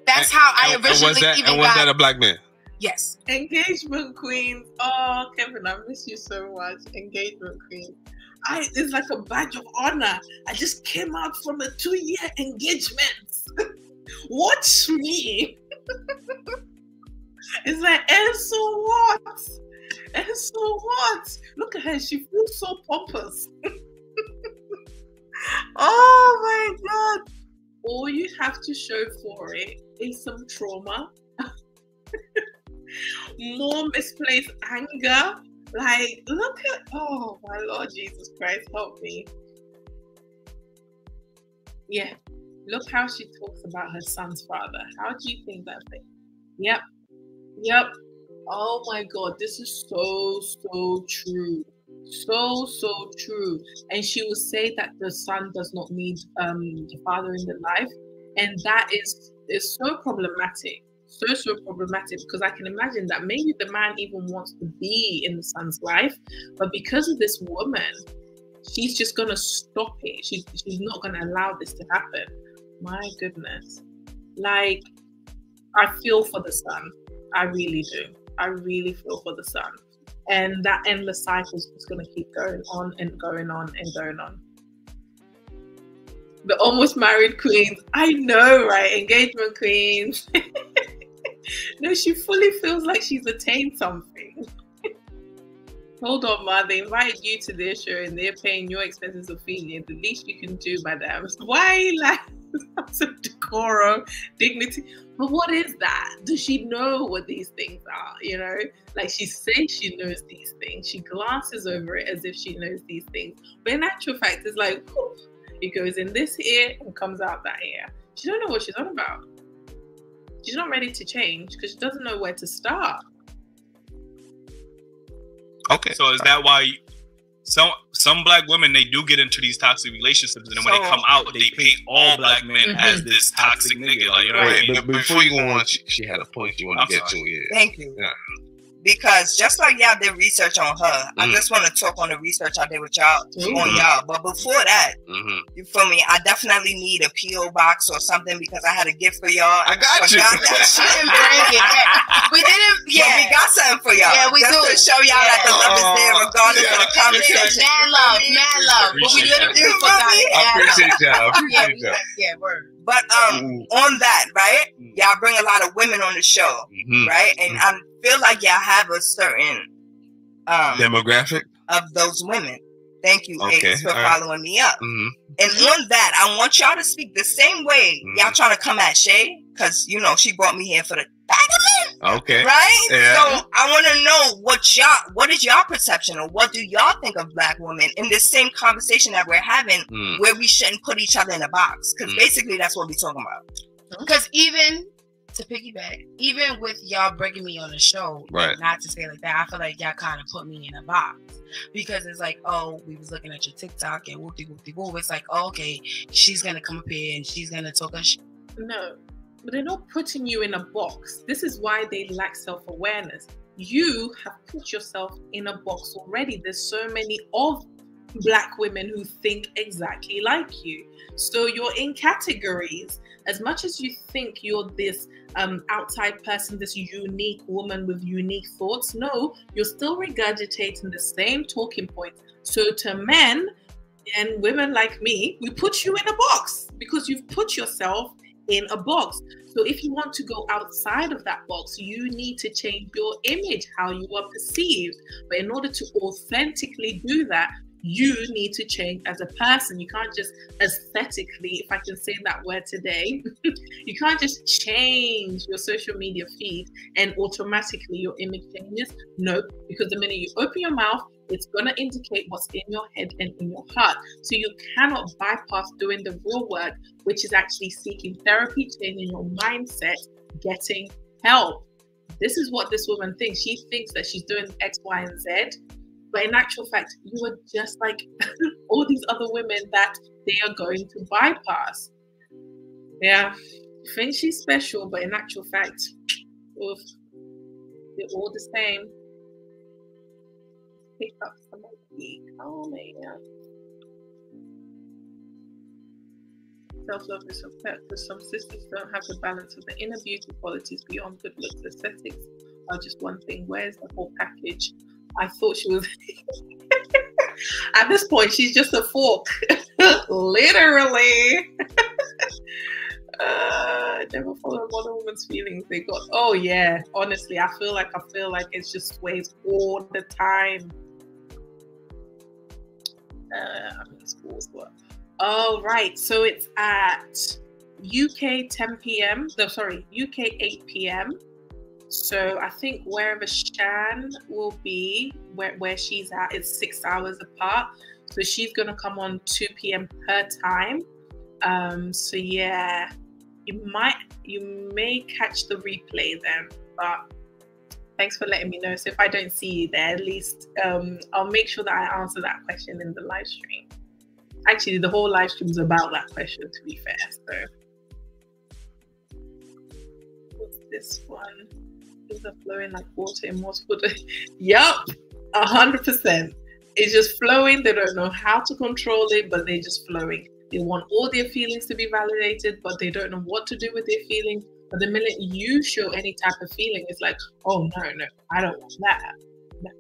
Speaker 7: that's how I originally even
Speaker 4: was that a black man?
Speaker 7: Yes.
Speaker 1: Engagement queen. Oh, Kevin, I miss you so much. Engagement queen. It's like a badge of honor. I just came out from a 2-year engagement. Watch me. It's like, and so what? And so what? Look at her. She feels so pompous. Oh my God. All you have to show for it is some trauma. More misplaced anger. Like, look at, oh my Lord Jesus Christ, help me. Yeah. Look how she talks about her son's father. How do you think that thing? Yep. Oh my God, this is so true. So true. And she will say that the son does not need the father in the life. And that is so problematic. So problematic, because I can imagine that maybe the man even wants to be in the son's life, but because of this woman, she's just gonna stop it. She's not gonna allow this to happen. My goodness. Like, I feel for the son. I really do. I really feel for the son. And that endless cycle is just going to keep going on and going on and going on. The almost married queens. I know, right? Engagement queens. No, she fully feels like she's attained something. Hold on, Ma. They invited you to their show and they're paying your expenses of feeling. The least you can do, madam. Why, like, some decorum, dignity? But what is that? Does she know what these things are? You know, like, she says she knows these things. She glances over it as if she knows these things. But in actual fact, it's like, whew, it goes in this ear and comes out that ear. She don't know what she's on about. She's not ready to change because she doesn't know where to start.
Speaker 2: Okay. So is that why some black women, they do get into these toxic relationships, and then when they come out, they paint all black men as this toxic nigga? Like, you know what I mean?
Speaker 4: But before you go on, she had a point you want to get to. Yeah.
Speaker 8: Thank you.
Speaker 4: Yeah.
Speaker 8: Because just like y'all did research on her, I just want to talk on the research I did with y'all on y'all. But before that, you feel me? I definitely need a P.O. box or something because I had a gift for y'all.
Speaker 4: I got you.
Speaker 8: That shit. We didn't. Yeah, we got something for y'all. Yeah, we
Speaker 7: do.
Speaker 8: To show y'all that the love is there regardless of the conversation.
Speaker 7: Mad love. But we literally forgot.
Speaker 4: I appreciate y'all.
Speaker 7: Yeah, word.
Speaker 8: But on that, right? Y'all bring a lot of women on the show, right? And I feel like y'all have a certain
Speaker 4: demographic
Speaker 8: of those women. Thank you, Ace, for following me up. And on that, I want y'all to speak the same way y'all trying to come at Shay, because you know she brought me here for the bag of men.
Speaker 4: Okay.
Speaker 8: Right?
Speaker 4: Yeah.
Speaker 8: So I want to know what is y'all perception, or what do y'all think of black women in this same conversation that we're having, where we shouldn't put each other in a box? Because basically that's what we're talking about.
Speaker 7: Because even to piggyback, even with y'all breaking me on the show,
Speaker 4: right?
Speaker 7: Not to say it like that, I feel like y'all kind of put me in a box because it's like, oh, we was looking at your TikTok and whoop-de-whoop-de-whoop. It's like, oh, okay, she's gonna come up here and she's gonna talk us.
Speaker 1: No, but they're not putting you in a box. This is why they lack self-awareness. You have put yourself in a box already. There's so many of Black women who think exactly like you. So you're in categories. As much as you think you're this outside person, this unique woman with unique thoughts, no, you're still regurgitating the same talking points. So to men and women like me, we put you in a box because you've put yourself in a box. So if you want to go outside of that box, you need to change your image, how you are perceived. But in order to authentically do that, you need to change as a person. You can't just aesthetically, if I can say that word today, you can't just change your social media feed and automatically your image changes. No, because the minute you open your mouth, it's going to indicate what's in your head and in your heart. So you cannot bypass doing the real work, which is actually seeking therapy, changing your mindset, getting help. This is what this woman thinks. She thinks that she's doing X, Y, and Z. But in actual fact, you are just like all these other women that they are going to bypass. Yeah, you think she's special, but in actual fact, oof, they're all the same. Pick up some of the man. Self-love is a pet because some sisters don't have the balance of the inner beauty qualities beyond good looks. Aesthetics are just one thing. Where's the whole package? I thought she was at this point she's just a fork. Literally. Never follow one woman's feelings. They got, oh yeah, honestly, I feel like it's just sways all the time. I'm in school as well. Oh right, so it's at UK 10 p.m. No, sorry, UK 8 p.m. So I think wherever Shan will be, where she's at, it's 6 hours apart. So she's gonna come on 2 p.m. her time. So yeah, you may catch the replay then, but thanks for letting me know. So if I don't see you there, at least I'll make sure that I answer that question in the live stream. Actually, the whole live stream is about that question, to be fair. So what's this one? Things are flowing like water in most food. Yup, 100%. It's just flowing. They don't know how to control it, but they're just flowing. They want all their feelings to be validated, but they don't know what to do with their feelings. But the minute you show any type of feeling, it's like, oh no, I don't want that. No.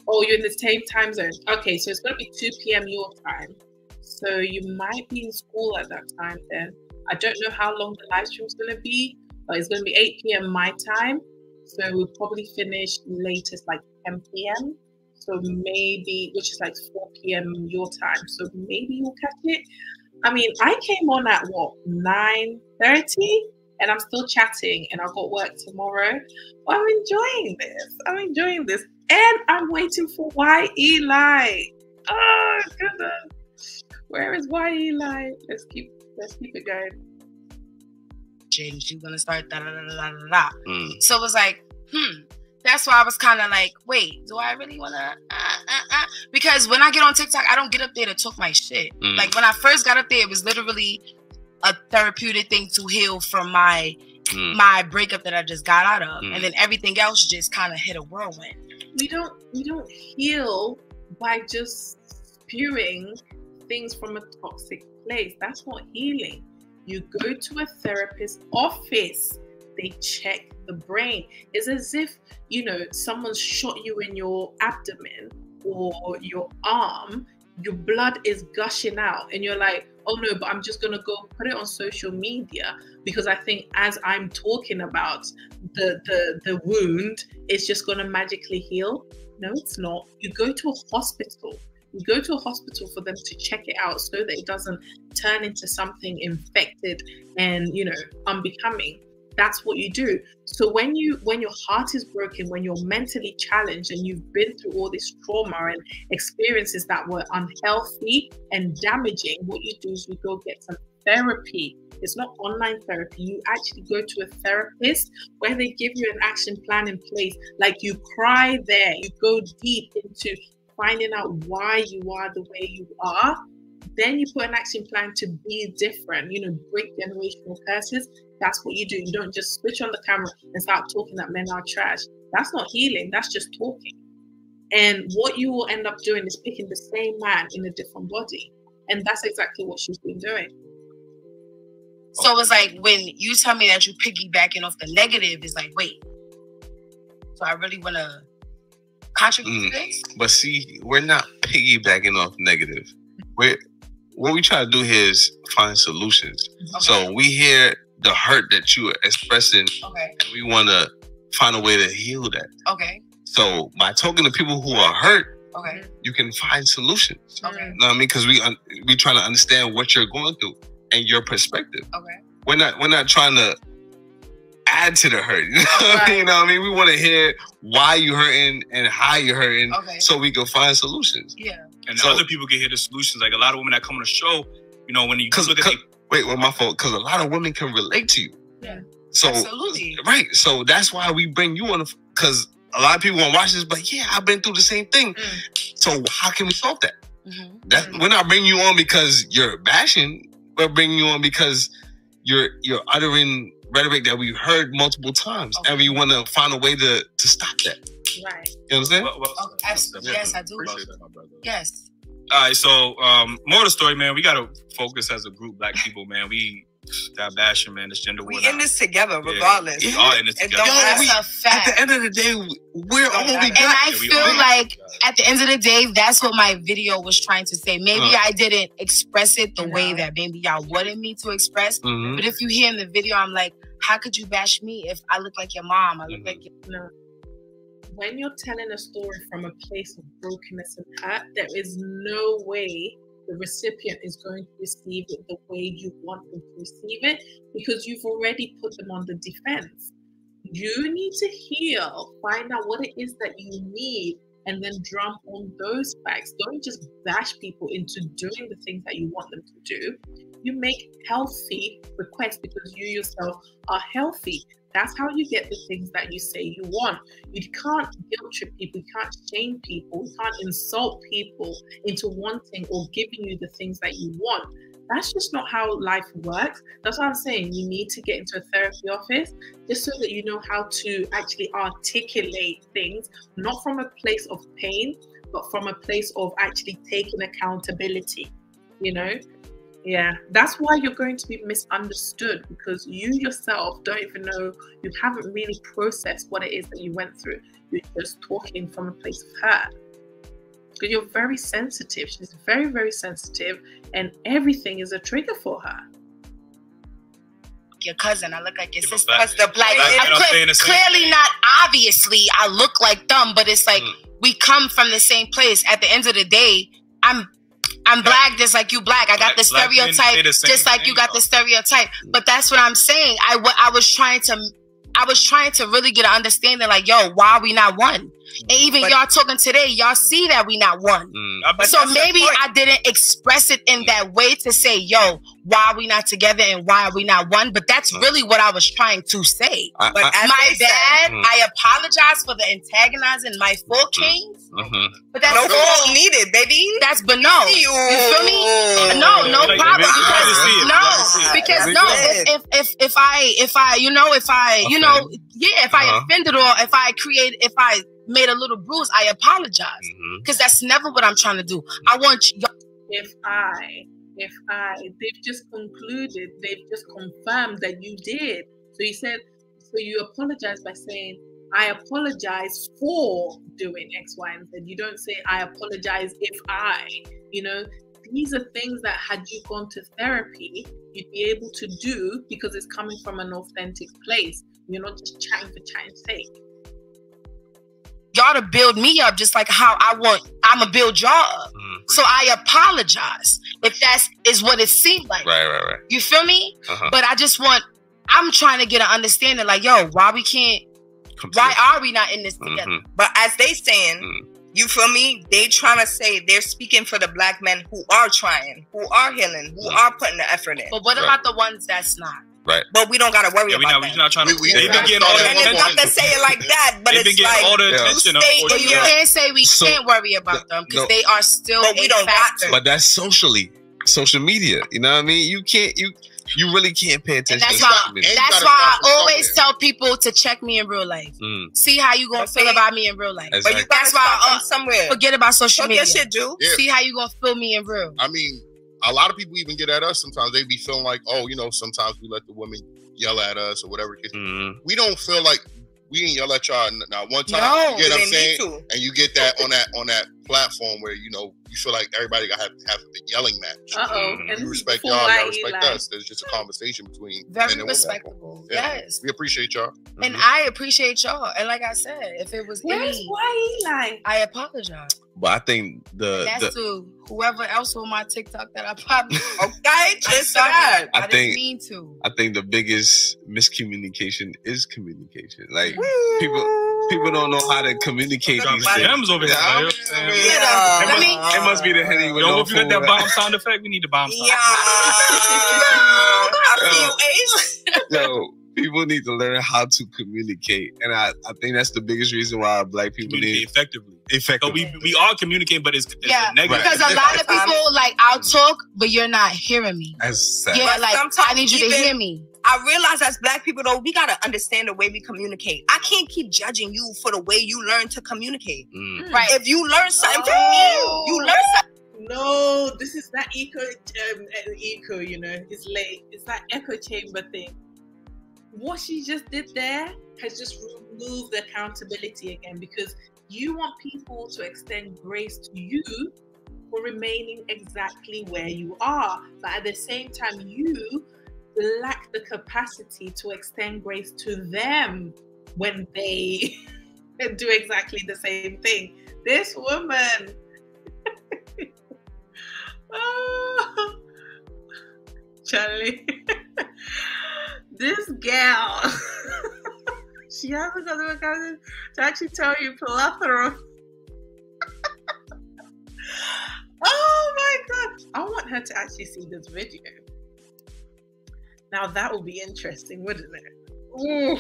Speaker 1: Oh, you're in the same time zone. Okay, so it's going to be 2 p.m. your time. So you might be in school at that time then. I don't know how long the live stream is going to be, but it's going to be 8 p.m. my time. So we'll probably finish latest like 10 p.m. So maybe, which is like 4 p.m. your time. So maybe you'll catch it. I mean, I came on at what, 9:30? And I'm still chatting and I've got work tomorrow. But I'm enjoying this. And I'm waiting for WHYELI. Oh goodness. Where is WHYELI? Let's keep it going.
Speaker 7: She's gonna start da da da da da da. So it was like, that's why I was kind of like, wait, do I really wanna? Because when I get on TikTok, I don't get up there to talk my shit. Like when I first got up there, it was literally a therapeutic thing to heal from my breakup that I just got out of, and then everything else just kind of hit a whirlwind.
Speaker 1: We don't heal by just spewing things from a toxic place. That's not healing. You go to a therapist's office. They check the brain. It's as if, someone shot you in your abdomen or your arm, your blood is gushing out, and you're like, oh no, but I'm just gonna go put it on social media because I think as I'm talking about the wound, it's just gonna magically heal. No, it's not. You go to a hospital. You go to a hospital for them to check it out so that it doesn't turn into something infected and unbecoming. That's what you do. So when your heart is broken, when you're mentally challenged and you've been through all this trauma and experiences that were unhealthy and damaging, what you do is you go get some therapy. It's not online therapy. You actually go to a therapist where they give you an action plan in place. Like you cry there, you go deep into finding out why you are the way you are. Then you put an action plan to be different, you know, break generational curses. That's what you do. You don't just switch on the camera and start talking that men are trash. That's not healing. That's just talking. And what you will end up doing is picking the same man in a different body. And that's exactly what she's been doing.
Speaker 7: So it's like when you tell me that you piggybacking off the negative, it's like, wait, so I really want to contribute to this?
Speaker 4: But see, we're not piggybacking off negative. What we try to do here is find solutions. Okay. So we hear the hurt that you are expressing, and we want to find a way to heal that.
Speaker 7: Okay.
Speaker 4: So by talking to people who are hurt, you can find solutions. Okay. You know what I mean? Because we trying to understand what you're going through and your perspective.
Speaker 7: Okay.
Speaker 4: We're not trying to add to the hurt. You know what I mean? We want to hear why you're hurting and how you're hurting, so we can find solutions.
Speaker 7: Yeah.
Speaker 2: And other people can hear the solutions. Like a lot of women that come on the show, you know, when you look at
Speaker 4: my fault. Because a lot of women can relate to you.
Speaker 7: Yeah.
Speaker 4: So
Speaker 7: absolutely.
Speaker 4: Right. So that's why we bring you on. Because a lot of people want to watch this, but yeah, I've been through the same thing. So how can we solve that? We're not bringing you on because you're bashing. We're bringing you on because you're uttering rhetoric that we've heard multiple times, and we want to find a way to stop that.
Speaker 1: Right.
Speaker 4: You understand?
Speaker 7: Absolutely. Yes, I do. Yes.
Speaker 2: All right. So, more of the story, man. We gotta focus as a group, Black people, man. We got bashing, man. This gender war.
Speaker 8: We in this together, regardless.
Speaker 2: We are in this together.
Speaker 7: That's a fact.
Speaker 4: At the end of the day, we're all we got.
Speaker 7: And I feel like at the end of the day, that's what my video was trying to say. Maybe I didn't express it the way that maybe y'all wanted me to express. But if you hear in the video, I'm like, how could you bash me if I look like your mom? I look like your...
Speaker 1: No. When you're telling a story from a place of brokenness and hurt, there is no way the recipient is going to receive it the way you want them to receive it, because you've already put them on the defense. You need to heal, find out what it is that you need, and then drum on those facts. Don't just bash people into doing the things that you want them to do. You make healthy requests because you yourself are healthy. That's how you get the things that you say you want. You can't guilt trip people. You can't shame people. You can't insult people into wanting or giving you the things that you want. That's just not how life works. That's what I'm saying. You need to get into a therapy office just so that you know how to actually articulate things, not from a place of pain, but from a place of actually taking accountability, you know? Yeah, that's why you're going to be misunderstood, because you yourself don't even know, you haven't really processed what it is that you went through. You're just talking from a place of hurt. Because you're very sensitive. She's very, very sensitive, and everything is a trigger for her.
Speaker 7: Your cousin, I look like your sister.
Speaker 6: Clearly not obviously, I look like them, but it's like we come from the same place. At the end of the day, I'm black just like you black. I got the stereotype just like you got the stereotype. But that's what I'm saying. I was trying to really get an understanding, like, yo, why are we not one? And even y'all talking today, y'all see that we not one. So maybe I didn't express it in that way to say, yo, why are we not together and why are we not one? But that's really what I was trying to say. But my bad. I apologize for the antagonizing my four kings. But that's
Speaker 8: no fault needed, baby.
Speaker 7: But no. You feel me? No problem. Because if I offended or if I made a little bruise, I apologize. Because that's never what I'm trying to do. I want you.
Speaker 1: They've just concluded, they've just confirmed that you did. So you apologize by saying, I apologize for doing X, Y, and Z. You don't say, I apologize if these are things that had you gone to therapy, you'd be able to do because it's coming from an authentic place. You're not just chatting for chatting's sake.
Speaker 7: Y'all to build me up just like how I'ma build y'all up. So I apologize if that is what it seemed like.
Speaker 4: Right.
Speaker 7: You feel me? But I'm trying to get an understanding, like, yo, why are we not in this together?
Speaker 8: But as they saying, You feel me? They trying to say they're speaking for the black men who are trying, who are healing, who are putting the effort in.
Speaker 6: But what about the ones that's not?
Speaker 4: Right.
Speaker 8: But we don't gotta worry about that.
Speaker 2: We're not trying to.
Speaker 5: They've
Speaker 2: been getting all the
Speaker 8: attention. Not to say it like that, but it's like
Speaker 2: all the attention.
Speaker 6: But you can't say we can't worry about them because they are still.
Speaker 8: But we don't got to.
Speaker 4: But that's social media. You know what I mean? You really can't pay attention.
Speaker 6: And that's why I always tell people to check me in real life. See how you gonna feel about me in real life.
Speaker 4: Exactly.
Speaker 8: But you that's why somewhere.
Speaker 6: Forget about social media.
Speaker 8: Shit, do.
Speaker 5: Yeah.
Speaker 6: See how you gonna feel me in real.
Speaker 5: I mean, a lot of people even get at us sometimes. They be feeling like, oh, you know, sometimes we let the women yell at us or whatever. We don't feel like we didn't yell at y'all not one time.
Speaker 8: No,
Speaker 5: you get what I'm saying? And you get that on that platform where, you know, you feel like everybody got to have a yelling match.
Speaker 1: And
Speaker 5: you respect y'all, y'all respect us. There's just a conversation between
Speaker 6: very respectable.
Speaker 5: Yeah.
Speaker 6: Yes.
Speaker 5: We appreciate y'all.
Speaker 6: And I appreciate y'all. And like I said, if it was any,
Speaker 1: WHYELI?
Speaker 6: I apologize.
Speaker 4: But I think
Speaker 6: that's to whoever else on my TikTok that I probably
Speaker 8: just that.
Speaker 6: I didn't mean to.
Speaker 4: I think the biggest miscommunication is communication. Like people don't know how to communicate these things.
Speaker 2: Over here.
Speaker 4: It must be the Henny with
Speaker 2: if you got that bomb sound effect, we need the bomb sound.
Speaker 4: Yo, people need to learn how to communicate, and I think that's the biggest reason why black people need
Speaker 2: effectively.
Speaker 4: So
Speaker 2: we are communicating, but it's negative.
Speaker 6: Because a lot of people like I'll talk, but you're not hearing me.
Speaker 4: That's sad.
Speaker 6: Yeah, like I need you to hear me.
Speaker 8: I realize as black people though, we gotta understand the way we communicate. I can't keep judging you for the way you learn to communicate.
Speaker 6: Right?
Speaker 8: If you learn something from me, you learn something.
Speaker 1: No, this is that echo. You know, it's late. It's that echo chamber thing. What she just did there has just removed the accountability again, because you want people to extend grace to you for remaining exactly where you are, but at the same time you lack the capacity to extend grace to them when they do exactly the same thing. This woman oh, Charlie this gal she hasn't got the vocabulary to actually tell you plethora. Oh my god, I want her to actually see this video. Now that would be interesting, wouldn't it?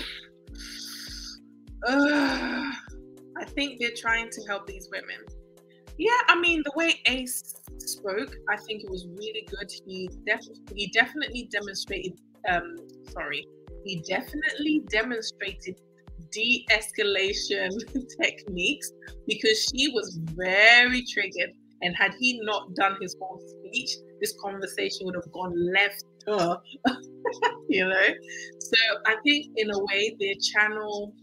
Speaker 1: I think they're trying to help these women. Yeah, I mean, the way Ace spoke, I think it was really good. He definitely demonstrated de-escalation techniques, because she was very triggered, and had he not done his whole speech, this conversation would have gone left. You know, so I think in a way their channel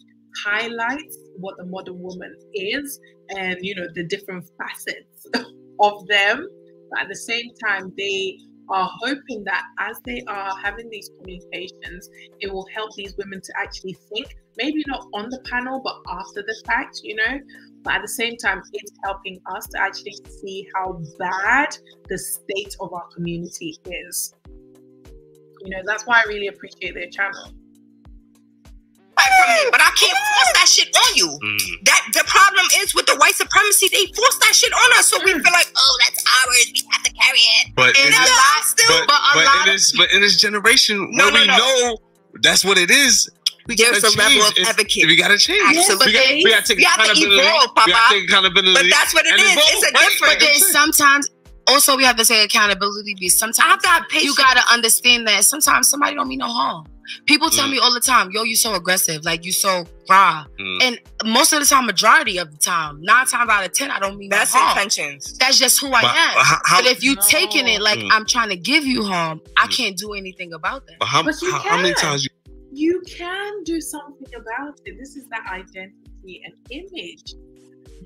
Speaker 1: highlights what the modern woman is, and you know, the different facets of them, but at the same time they are hoping that as they are having these communications, it will help these women to actually think, maybe not on the panel but after the fact, you know, but at the same time it's helping us to actually see how bad the state of our community is. You know, that's why I really appreciate their channel.
Speaker 8: But I can't force that shit on you. That the problem is with the white supremacy, they force that shit on us, so we feel like, oh, that's ours, we have to carry it.
Speaker 4: But in this generation, where we know that's what it is,
Speaker 8: there's a level of advocacy.
Speaker 4: We gotta change.
Speaker 8: Absolutely.
Speaker 4: We gotta take accountability.
Speaker 8: Evolve, Papa.
Speaker 4: We gotta take accountability.
Speaker 8: But that's what it is. It's a difference.
Speaker 6: But then sometimes also we have to take accountability, because sometimes you gotta understand that sometimes somebody don't mean no harm. People tell me all the time, yo, you so aggressive, like you so raw. And most of the time, majority of the time, 9 times out of 10, I don't mean
Speaker 8: that's
Speaker 6: no harm.
Speaker 8: Intentions.
Speaker 6: That's just who I am. But if you taking it like I'm trying to give you harm, I can't do anything about that.
Speaker 4: But how many times
Speaker 1: you can do something about it? This is that identity and image.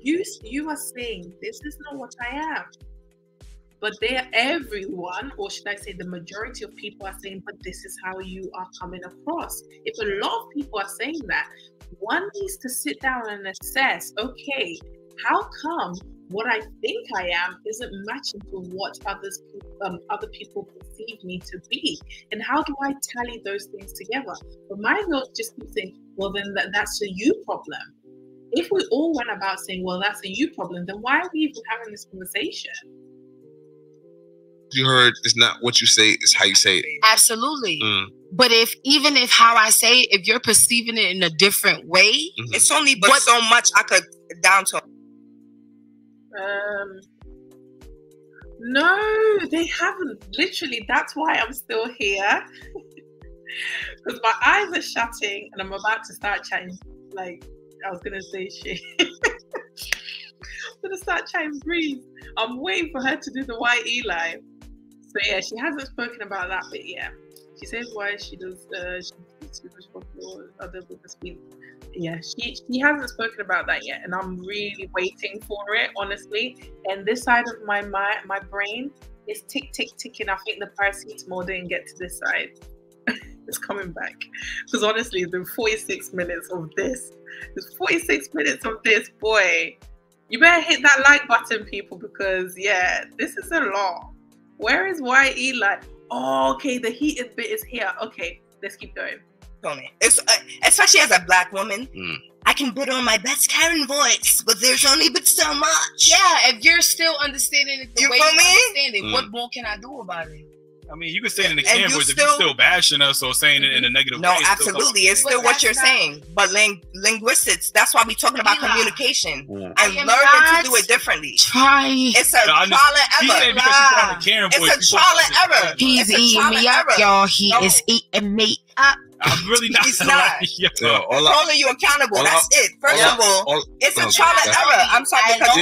Speaker 1: You are saying this is not what I am. But everyone, or should I say the majority of people are saying, but this is how you are coming across. If a lot of people are saying that, one needs to sit down and assess, okay, how come what I think I am isn't matching to what other people perceive me to be? And how do I tally those things together? But my notes just keep saying, well, then that's a you problem. if we all went about saying, well, that's a you problem, then why are we even having this conversation?
Speaker 4: You heard, it's not what you say, it's how you say it.
Speaker 7: Absolutely. But even if how I say it, if you're perceiving it in a different way,
Speaker 8: it's only but so much I could down to.
Speaker 1: No, they haven't. Literally, that's why I'm still here. Because my eyes are shutting and I'm about to start chatting. Like, I was going to say shit. I'm going to start chatting breeze. I'm waiting for her to do the WHYELI. So yeah, she hasn't spoken about that bit yet. She says why she does other business people. Yeah, she hasn't spoken about that yet, and I'm really waiting for it, honestly. And this side of my brain is ticking. I think the paracetamol didn't get to this side. It's coming back. Because honestly, the 46 minutes of this, boy, you better hit that like button, people, because yeah, this is a lot. Where is WHYELI? Oh, okay, the heated bit is here. Okay, let's keep going.
Speaker 8: It's especially as a black woman, I can put on my best Karen voice, but there's only but so much.
Speaker 7: Yeah, if you're still understanding it the way you understand it, what more can I do about it?
Speaker 2: I mean, you can say it in the Karen voice if you're still bashing us or saying it in a negative way.
Speaker 8: No, absolutely. It's still what you're saying. But linguistics, that's why we're talking about communication. I'm learning to do it differently. It's a trial and error. It's a trial and error.
Speaker 7: He's eating me up, y'all. He is eating me up.
Speaker 2: I'm really not.
Speaker 8: He's not. Holding you accountable. That's it. First of all, it's a trial and error. I'm sorry because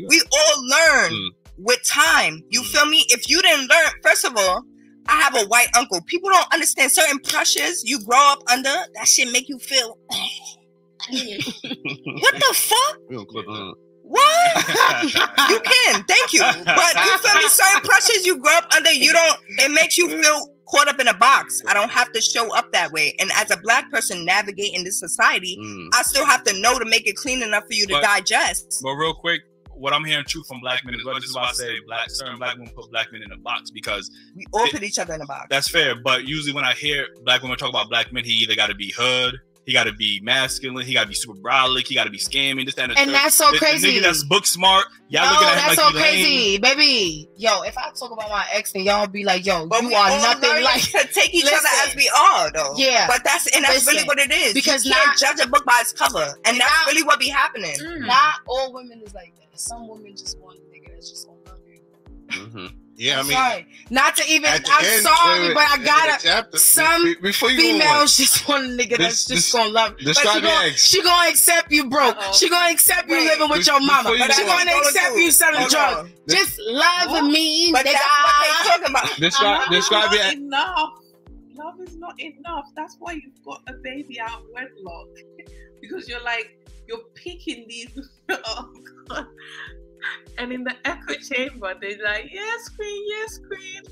Speaker 8: we all learn with time. You feel me? If you didn't learn, first of all, I have a white uncle. People don't understand certain pressures you grow up under. That shit make you feel. What the fuck? What? You can. Thank you. But you feel me? Certain pressures you grow up under, it makes you feel caught up in a box. I don't have to show up that way. And as a black person navigating this society, I still have to know to make it clean enough for you to digest.
Speaker 2: But real quick, what I'm hearing true from black men is this is why I say certain black women put black men in a box, because
Speaker 8: we all put each other in a box.
Speaker 2: That's fair. But usually when I hear black women talk about black men, he either got to be hood, he got to be masculine, he got to be super brolic, he got to be scamming, this, that,
Speaker 7: and that's so crazy.
Speaker 2: The nigga that's book smart. Y'all looking at him
Speaker 7: that's
Speaker 2: like
Speaker 7: so crazy, baby. Yo, if I talk about my ex, then y'all be like, yo, but you are nothing like.
Speaker 8: To take each other as we are, though.
Speaker 7: Yeah,
Speaker 8: but that's really what it is.
Speaker 7: Because
Speaker 8: you can't judge a book by its cover, and that's really what be happening.
Speaker 7: Not all women is like that. Some women just want a nigga that's just gonna love you.
Speaker 5: Yeah, I mean,
Speaker 7: sorry. Not to even. I'm sorry, but I gotta. Some females just want a nigga that's just gonna love you. She gonna accept you broke. She gonna accept you living with your mama. She gonna accept you selling drugs. Just love me,
Speaker 8: but
Speaker 7: nigga.
Speaker 8: That's what they talking about.
Speaker 1: Describe it. Enough. Love is not enough. That's why you've got a baby out of wedlock, because you're picking these. Oh God. And in the echo chamber, they're like, yes, queen.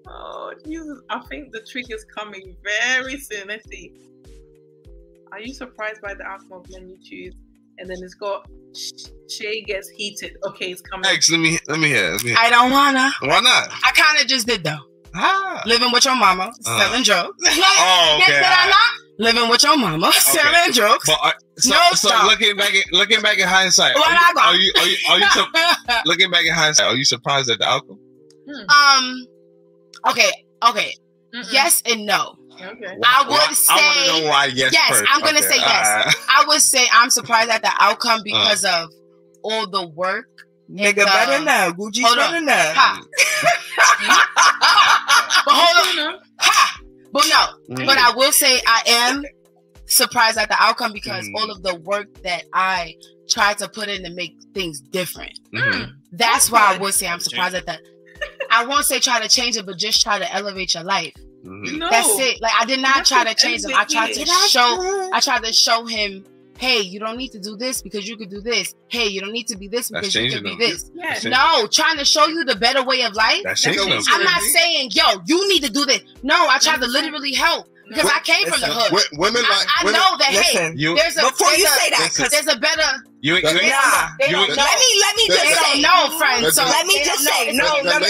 Speaker 1: Oh, Jesus. I think the trick is coming very soon. Let's see. Are you surprised by the outcome of men you choose? And then it's got Shay gets heated. Okay, it's coming.
Speaker 4: Next, let me hear.
Speaker 7: I don't wanna.
Speaker 4: Why not?
Speaker 7: I kind of just did, though. Living with your mama, selling drugs.
Speaker 4: Oh, okay.
Speaker 7: Did I not? Living with your mama, selling drugs.
Speaker 4: But, so looking back in hindsight, looking back in hindsight, are you surprised at the outcome?
Speaker 7: Okay. Yes and no.
Speaker 1: Okay.
Speaker 7: I would say.
Speaker 4: I want to know why yes.
Speaker 7: Yes,
Speaker 4: first.
Speaker 7: I'm gonna say yes. I would say I'm surprised at the outcome because of all the work.
Speaker 8: Nigga, better now. Gucci better now.
Speaker 7: But hold on. But no. But I will say I am surprised at the outcome because all of the work that I tried to put in to make things different. That's why I would say I'm surprised at that. I won't say try to change it, but just try to elevate your life.
Speaker 1: No.
Speaker 7: That's it. Like I did not try to change him. I tried to show him, hey, you don't need to do this because you could do this. Hey, you don't need to be this because you could be this.
Speaker 1: Yes.
Speaker 7: No, trying to show you the better way of life.
Speaker 4: That's changing.
Speaker 7: I'm not saying, yo, you need to do this. No, I tried to literally help. Because I came from the hood.
Speaker 5: Women like
Speaker 7: I know that. Hey, before you say that, because there's a better.
Speaker 8: Let me just say no, friend. So let me just say no. I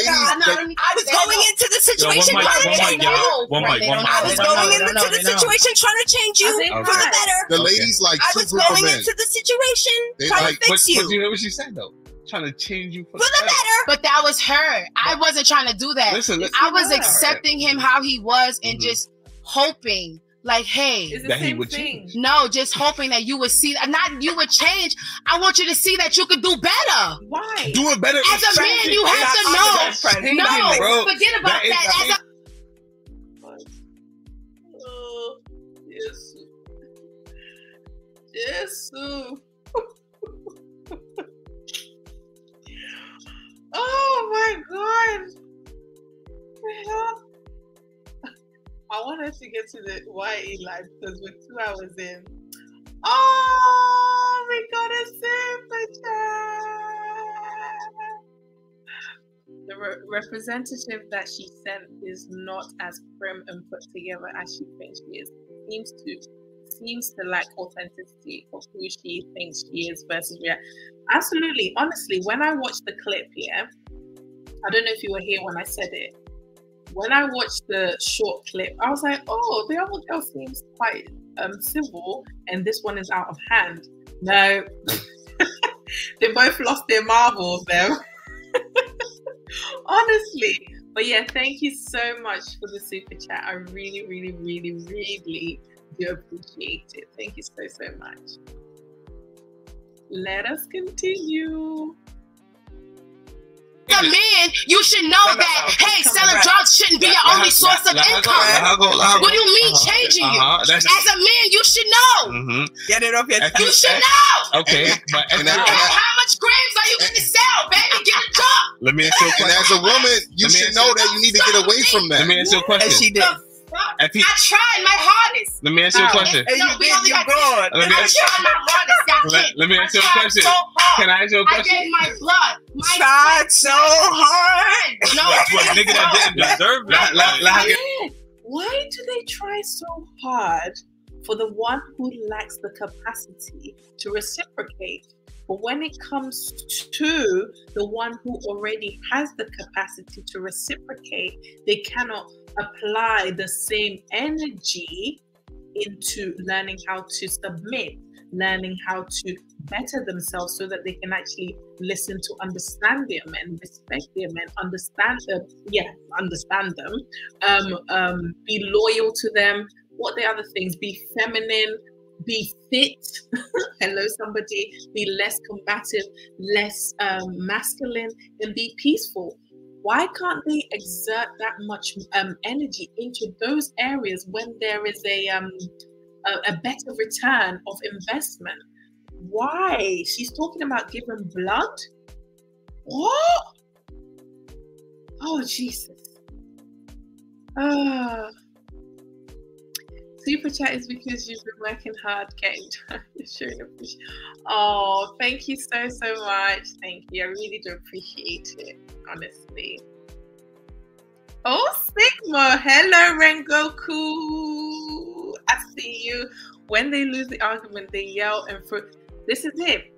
Speaker 8: was going into the situation trying to change you. I was going into the situation trying to change you for the better.
Speaker 5: The ladies like
Speaker 8: I was going into the situation trying to fix you.
Speaker 4: But you hear what she said though? Trying to change you for the
Speaker 8: better.
Speaker 7: But that was her. I wasn't trying to do that.
Speaker 4: Listen,
Speaker 7: I was accepting him how he was and just hoping, like, hey,
Speaker 1: it's the same thing.
Speaker 7: No, just hoping that you would see, not you would change. I want you to see that you could do better.
Speaker 1: Why?
Speaker 4: Do it better.
Speaker 7: As a man, you have to know. No, forget about that.
Speaker 1: Yes. Oh my God. I want us to get to the YE live because we're 2 hours in. Oh, we got a super chat. The representative that she sent is not as prim and put together as she thinks she is. Seems to lack authenticity of who she thinks she is versus reality. Absolutely. Honestly, when I watched the clip here, I don't know if you were here when I said it. When I watched the short clip, I was like, oh, the other girl seems quite civil, and this one is out of hand. No. They both lost their marbles there. Honestly. But yeah, thank you so much for the super chat. I really, really, really, really do appreciate it. Thank you so much. Let us continue.
Speaker 7: As a man, you should know that, hey, selling drugs shouldn't be your only source of income. What do you mean changing you? As a man, you should know.
Speaker 8: Get it off your
Speaker 7: You should know.
Speaker 4: Okay. But
Speaker 7: how much grams are you going to sell, baby? Get a job.
Speaker 4: Let me ask you a question.
Speaker 5: And as a woman, you should know that you need to get away from that.
Speaker 4: Let me ask you a question.
Speaker 8: And she did.
Speaker 7: I tried my hardest.
Speaker 4: Let me ask you a question.
Speaker 8: And you did, you're good.
Speaker 4: Let me ask you a question. Can I ask you a question?
Speaker 7: I gave my blood.
Speaker 8: Tried so hard.
Speaker 7: No,
Speaker 2: what nigga that didn't deserve it.
Speaker 1: Why do they try so hard for the one who lacks the capacity to reciprocate? But when it comes to the one who already has the capacity to reciprocate, they cannot apply the same energy into learning how to submit, learning how to better themselves so that they can actually listen to understand their men, respect their men, understand them, be loyal to them. What are the other things? Be feminine, be fit, hello somebody, be less combative, less masculine, and be peaceful. Why can't they exert that much energy into those areas when there is a better return of investment? Why? She's talking about giving blood? What? Oh, Jesus. Super chat is because you've been working hard getting time to show appreciation. Oh, thank you so much. Thank you. I really do appreciate it, honestly. Oh, Sigma. Hello, Rengoku. I see you. When they lose the argument, they yell and throw. This is it.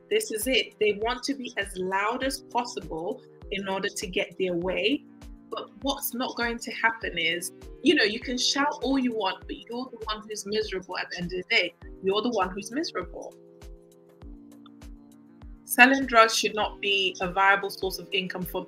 Speaker 1: This is it. They want to be as loud as possible in order to get their way. But what's not going to happen is, you can shout all you want, but you're the one who's miserable at the end of the day. You're the one who's miserable. Selling drugs should not be a viable source of income for,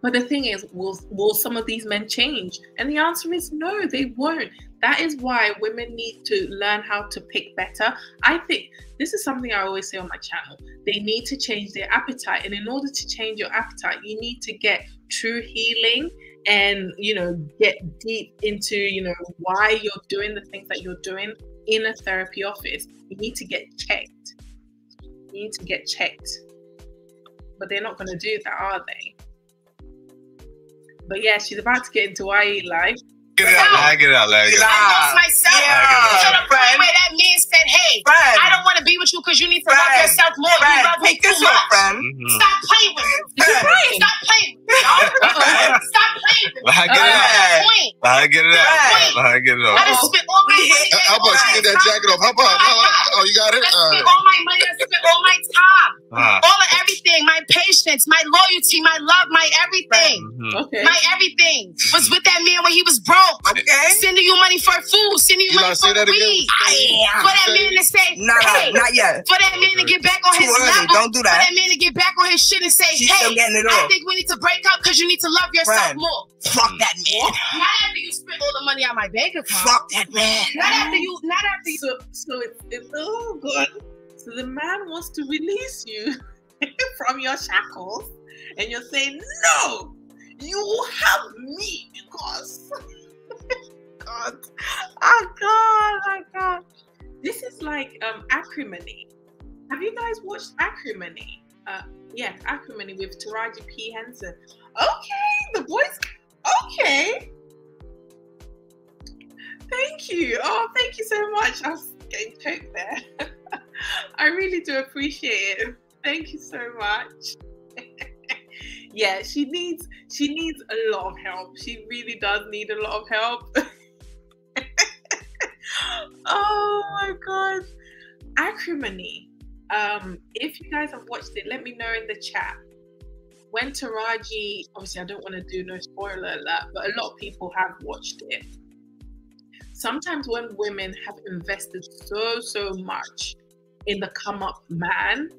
Speaker 1: But the thing is, will some of these men change? And the answer is no, they won't. That is why women need to learn how to pick better. I think this is something I always say on my channel. They need to change their appetite. And in order to change your appetite, you need to get true healing and, get deep into, why you're doing the things that you're doing in a therapy office. You need to get checked. You need to get checked. But they're not going to do that, are they? But yeah, she's about to get into WHYELI.
Speaker 4: Get it out.
Speaker 7: Myself. To the point where that man said, hey, I don't want to be with you because you need to love yourself more. You love me too much. Stop playing with me. Stop playing with me. Stop playing with me.
Speaker 4: Let her get it out. Let her get it out. Let her get it out.
Speaker 7: I just spent all my money.
Speaker 5: How about you get that jacket off? How about? Oh, you got it.
Speaker 7: I spent all my money. I spent all my time, all of everything. My patience, my loyalty, my love, my everything.
Speaker 1: Okay.
Speaker 7: My everything was with that man when he was broke.
Speaker 8: Okay.
Speaker 7: Sending you money for food, sending you money for weed. For that man to say, hey,
Speaker 8: Not yet.
Speaker 7: for that man to get back on his level.
Speaker 8: Don't do that.
Speaker 7: For that man to get back on his shit and say,
Speaker 8: She's
Speaker 7: hey,
Speaker 8: still getting it
Speaker 7: I
Speaker 8: off.
Speaker 7: think we need to break up because you need to love yourself
Speaker 8: Friend.
Speaker 7: more.
Speaker 8: Fuck that man.
Speaker 7: Not after you spent all the money on my bank account.
Speaker 8: Fuck that man.
Speaker 7: Not after you.
Speaker 1: So it's oh god. So the man wants to release you from your shackles, and you're saying no. You have me because God. Oh God. This is like acrimony. Have you guys watched Acrimony? Yes, Acrimony with Taraji P. Henson. Okay, the boys. Okay. Thank you. Oh, thank you so much. I was getting choked there. I really do appreciate it. Thank you so much. Yeah, she needs a lot of help. She really does need a lot of help. Oh my God. Acrimony. If you guys have watched it, let me know in the chat. When Taraji, obviously I don't want to do no spoiler alert, but a lot of people have watched it. Sometimes when women have invested so much in the come up man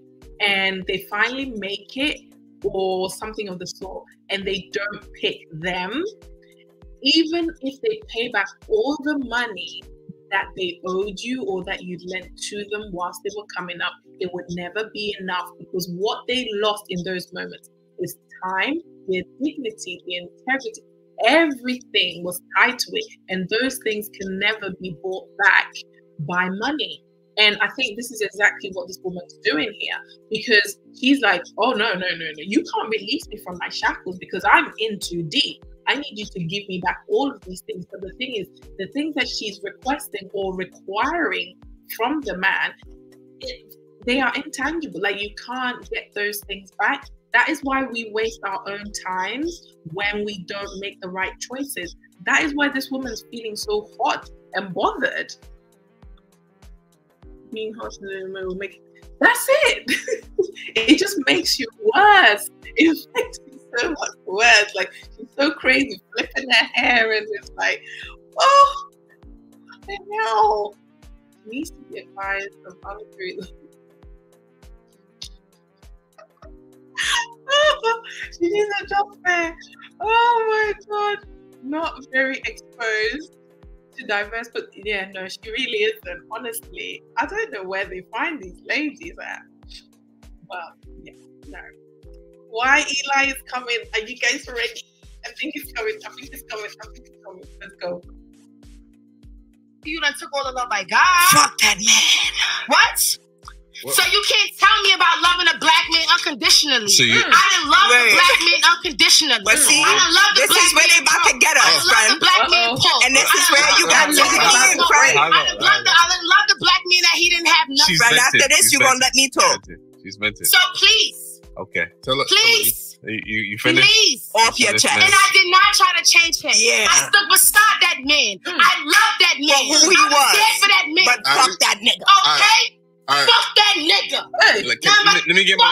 Speaker 1: and they finally make it or something of the sort and they don't pick them, even if they pay back all the money that they owed you or that you lent to them whilst they were coming up, it would never be enough, because what they lost in those moments is time, their dignity, their integrity, everything was tied to it, and those things can never be bought back by money. And I think this is exactly what this woman's doing here, because she's like, oh no, you can't release me from my shackles because I'm in too deep. I need you to give me back all of these things. But the thing is, the things that she's requesting or requiring from the man, they are intangible. Like, you can't get those things back. That is why we waste our own times when we don't make the right choices. That is why this woman's feeling so hot and bothered. Being hot will make that's it. It just makes you worse. It makes you so much worse. Like, she's so crazy, flipping her hair, and it's like, oh, what the hell? She needs to be advised of other truths. She needs a job fair. Oh my God. Not very exposed to diverse, but yeah, no, she really isn't. Honestly, I don't know where they find these ladies at. Well, yeah, no. Why Eli is coming? Are you guys ready? I think it's coming. Let's go.
Speaker 7: You done took all the love I got.
Speaker 8: Fuck that man.
Speaker 7: What? So you can't tell me about loving a black man unconditionally.
Speaker 4: So you,
Speaker 7: I didn't love the black man unconditionally.
Speaker 8: But see,
Speaker 7: I didn't love the
Speaker 8: this is where they about to get us,
Speaker 7: I didn't love the black man Paul.
Speaker 8: And this is where you got to
Speaker 7: I didn't love the black man that he didn't have nothing.
Speaker 8: Right after this, you're going to let me talk.
Speaker 4: She's meant it.
Speaker 7: So please.
Speaker 4: Okay.
Speaker 7: Please.
Speaker 4: You finished?
Speaker 7: Please.
Speaker 8: Off your chest.
Speaker 7: And I did not try to change him.
Speaker 8: Yeah.
Speaker 7: I stood beside that man. I love that man.
Speaker 8: For who he was.
Speaker 7: Dead for that man.
Speaker 8: But fuck that nigga.
Speaker 7: Okay?
Speaker 5: All right.
Speaker 7: Fuck that nigga.
Speaker 4: Let me get my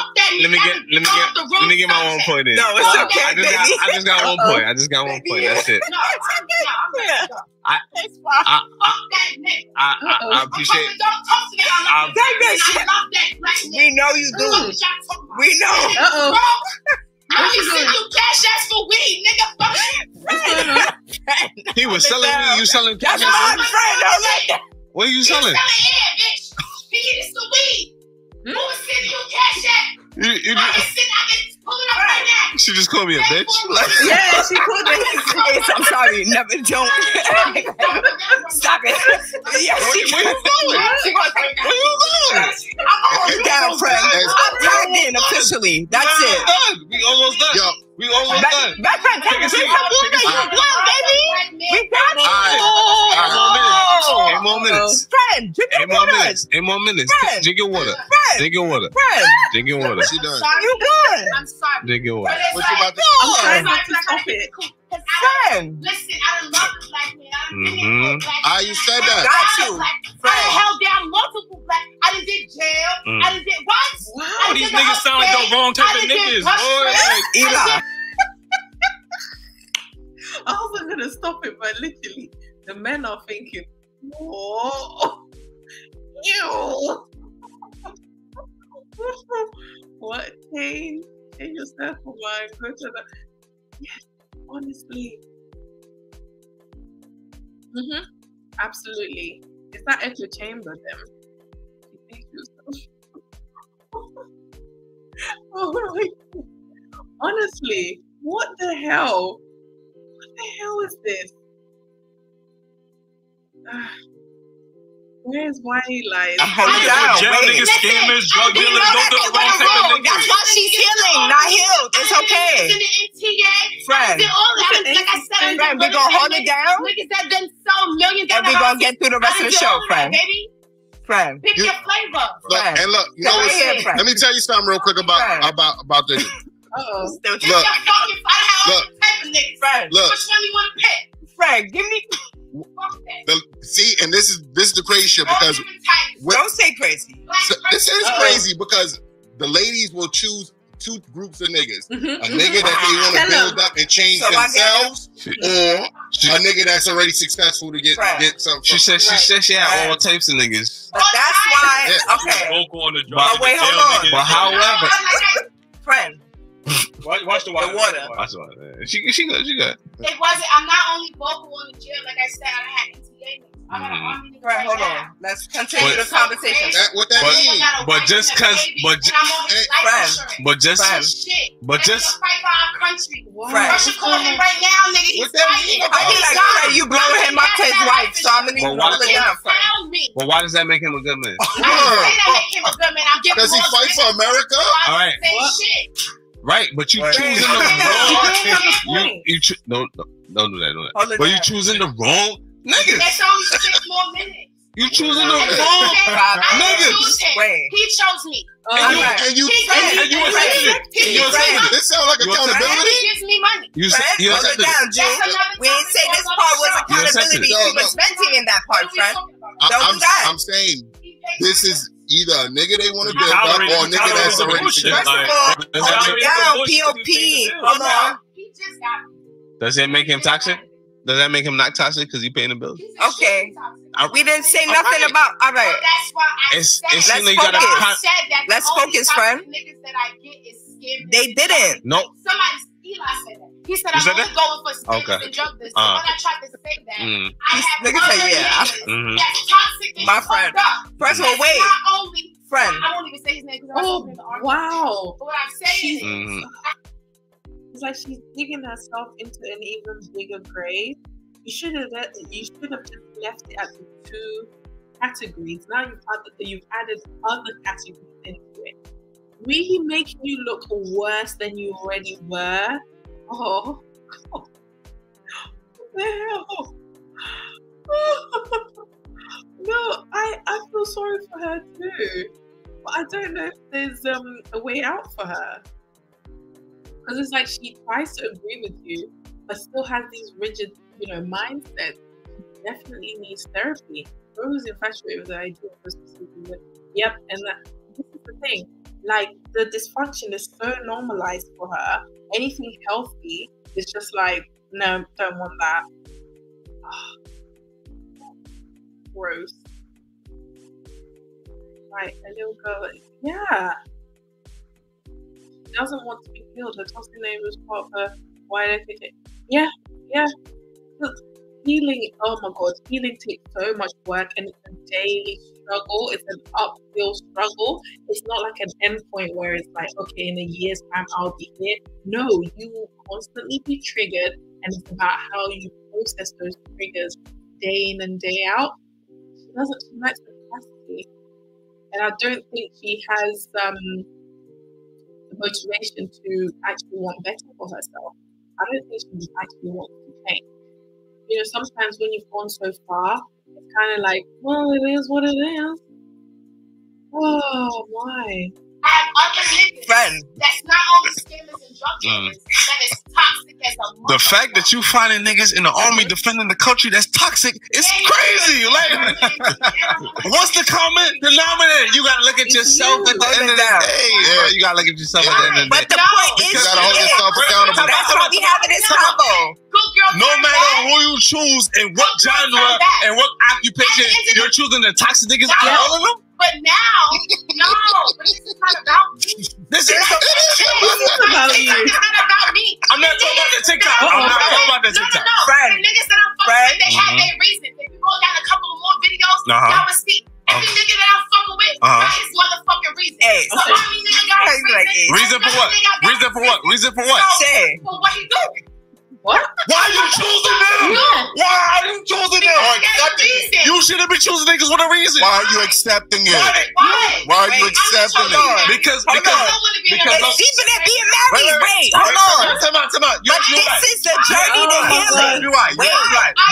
Speaker 4: one point in.
Speaker 8: No, it's okay, baby.
Speaker 4: I just got one point. That's it.
Speaker 7: No,
Speaker 4: I appreciate.
Speaker 7: Don't talk to me. I love that black nigga.
Speaker 8: We know you do. We know.
Speaker 7: Let me send you cash ass for weed, nigga.
Speaker 4: He was selling weed. You selling cash?
Speaker 8: That's my friend.
Speaker 4: What are you selling?
Speaker 7: Selling air, bitch. He getting some weed. Who was sending you cash ass? I can pull it up right now.
Speaker 4: She just called me a bitch.
Speaker 1: Yeah, she called me.
Speaker 8: I'm sorry. Never don't. Stop it. Yeah,
Speaker 4: Where you going?
Speaker 8: I'm down, friend. I'm tagged in officially. That's it.
Speaker 4: We almost done.
Speaker 5: Yo.
Speaker 4: We almost done.
Speaker 8: Back friend, take a seat. We got it.
Speaker 4: 8 more minutes.
Speaker 8: Friend, drink your water.
Speaker 4: 8 more minutes.
Speaker 8: Friend.
Speaker 4: Drink your water.
Speaker 8: Friend.
Speaker 4: Drink your water.
Speaker 8: Friend.
Speaker 4: Drink your water.
Speaker 5: She done.
Speaker 7: You good?
Speaker 3: I'm sorry.
Speaker 4: Drink your water.
Speaker 5: What you about to
Speaker 1: I'm trying not to stop it.
Speaker 7: Friend.
Speaker 3: Listen, I done love the black man. I done been in for a black man.
Speaker 5: You said that.
Speaker 7: Got you.
Speaker 3: I done held down multiple black. I done did jail. I done did what?
Speaker 2: Oh, these niggas sound like the wrong type of niggas. Boy.
Speaker 7: Eli.
Speaker 1: I wasn't gonna stop it, but literally, the men are thinking, "Whoa, ew, what? Change yourself for mine. Go to the yes, honestly, absolutely. It's that echo chamber, them. You think yourself. Oh my God. Honestly, what the hell? What the hell is this? Where's WHYELI?
Speaker 2: Jail niggas, scammers, drug dealers, don't do the wrong type of niggas.
Speaker 7: That's why she's healing, not healed. It's okay. Friend.
Speaker 3: Like I said,
Speaker 7: Friend, we gonna hold it down.
Speaker 3: Niggas that done sell millions.
Speaker 7: And we gonna get through the rest of the show, friend.
Speaker 3: Baby,
Speaker 7: Friend.
Speaker 3: pick your flavor.
Speaker 5: Look, and look, you know what? Let me tell you something real quick about this.
Speaker 1: Uh-oh.
Speaker 3: Pick your fucking type of niggas.
Speaker 7: Friend.
Speaker 5: Look.
Speaker 3: Which one you want to pick?
Speaker 7: Friend, give me.
Speaker 3: Fuck that.
Speaker 5: See, and this is the crazy shit because
Speaker 7: Don't say crazy.
Speaker 5: this is crazy because the ladies will choose two groups of niggas: a nigga that they want to build up and change themselves, or a nigga that's already successful to get something.
Speaker 4: She said she had all types of niggas.
Speaker 7: But that's why. Okay.
Speaker 2: Vocal on the drop.
Speaker 7: But wait, hold on.
Speaker 4: But however,
Speaker 7: Friend.
Speaker 2: Watch the water.
Speaker 4: watch the water. She good.
Speaker 3: It wasn't. I'm not only vocal on the jail. Like I said, I had NTA. I got an army nigga
Speaker 7: Right, hold on. Let's continue the conversation.
Speaker 5: What that means?
Speaker 4: But just cause, but just
Speaker 3: fight for our country.
Speaker 7: Friend.
Speaker 3: Russia calling him right now, nigga. He's fighting.
Speaker 7: I be like, hey, you blowing him up to his wife, so I'm gonna need to hold it down.
Speaker 4: Well, why does that make him a good man?
Speaker 3: I didn't say that make him a good man. I'm giving
Speaker 5: Does he fight for America?
Speaker 4: All right.
Speaker 3: Shit.
Speaker 4: Right, but you choosing the wrong. Don't do that. But you choosing the wrong niggas.
Speaker 3: That's only 6 more minutes.
Speaker 4: You choosing the wrong niggas.
Speaker 7: Wait.
Speaker 3: He chose me.
Speaker 5: And you accepted it. This sounds like accountability.
Speaker 3: He gives me money.
Speaker 4: You
Speaker 7: Hold it down, G. We didn't say this part was accountability.
Speaker 4: You
Speaker 7: We was venting in that part, friend. Don't do that.
Speaker 5: I'm saying this is either a nigga they want to build up or a nigga that's already
Speaker 7: First of all, hold it down, POP. Hold on.
Speaker 3: He just got me.
Speaker 4: Does it make him toxic? Does that make him not toxic because he paying the bills?
Speaker 7: Okay. We didn't say nothing about. All right.
Speaker 3: That's why I said
Speaker 4: Let's
Speaker 3: that.
Speaker 7: Let's focus, friend.
Speaker 3: Niggas that I get is scary.
Speaker 7: They didn't.
Speaker 4: Nope.
Speaker 3: Eli said that. He said I'm only going for scammers and drug dealers. So when I tried to say that, I have
Speaker 7: Nigga say,
Speaker 3: that's toxic and
Speaker 7: my friend. First of all, wait.
Speaker 3: Not only
Speaker 7: Friend.
Speaker 3: I won't even say his name because I don't know the argument.
Speaker 1: Wow.
Speaker 3: But what I'm saying is,
Speaker 1: It's like she's digging herself into an even bigger grave. You should have just left it at the 2 categories. Now you've added other categories into it. Really making you look worse than you already were. Oh, what the hell? No, I feel sorry for her too, but I don't know if there's a way out for her. Because it's like she tries to agree with you, but still has these rigid, mindsets. She definitely needs therapy. Who was infatuated with the idea of specifically? Yep, and this is the thing. Like, the dysfunction is so normalized for her. Anything healthy is just like, no, don't want that. Gross. Right, a little girl. Yeah. She doesn't want to be healed. Her toxic name was part of her WHYELI. Yeah. Look, healing, oh my God, healing takes so much work and it's a daily struggle. It's an uphill struggle. It's not like an endpoint where it's like, okay, in a year's time, I'll be here. No, you will constantly be triggered, and it's about how you process those triggers day in and day out. She lacks the capacity. And I don't think she has the motivation to actually want better for herself. I don't think she actually wants to change. Sometimes when you've gone so far, it's kind of like, well, it is what it is. Oh, why?
Speaker 3: I have other niggas that's not only scammers and drug dealers, that is toxic as a mother.
Speaker 4: The fact that you finding niggas in the army defending the country that's toxic is crazy. Like, what's the common denominator? You gotta look at yourself at the end of the day. Yeah, you gotta look at yourself at the end of the day.
Speaker 8: But the point is,
Speaker 5: you gotta hold yourself accountable.
Speaker 8: That's why we having this combo.
Speaker 4: No matter who you choose and what genre and what occupation, you're choosing the toxic niggas out of all of them?
Speaker 3: But now, no, but this is not about me.
Speaker 4: This is
Speaker 3: about you. It's not about me.
Speaker 4: I'm not talking about the TikTok. I'm not talking about the TikTok.
Speaker 3: No. The niggas that I'm fucking with, they have their reason. If you go down a couple of more videos, y'all will see. Every nigga that I'm fucking with got his motherfucking reason. So how many niggas got his reason?
Speaker 4: Reason for what? Reason for what? Reason for what?
Speaker 3: For what he do.
Speaker 1: What?
Speaker 4: Why are you choosing them? Why are you choosing them? You shouldn't be choosing niggas with a reason.
Speaker 5: Why are you accepting it?
Speaker 3: Why?
Speaker 5: Why are you accepting it?
Speaker 4: Because
Speaker 8: it's deeper than being married. Wait, hold on.
Speaker 4: Time out.
Speaker 8: But this is the journey to healing.
Speaker 4: You're right. You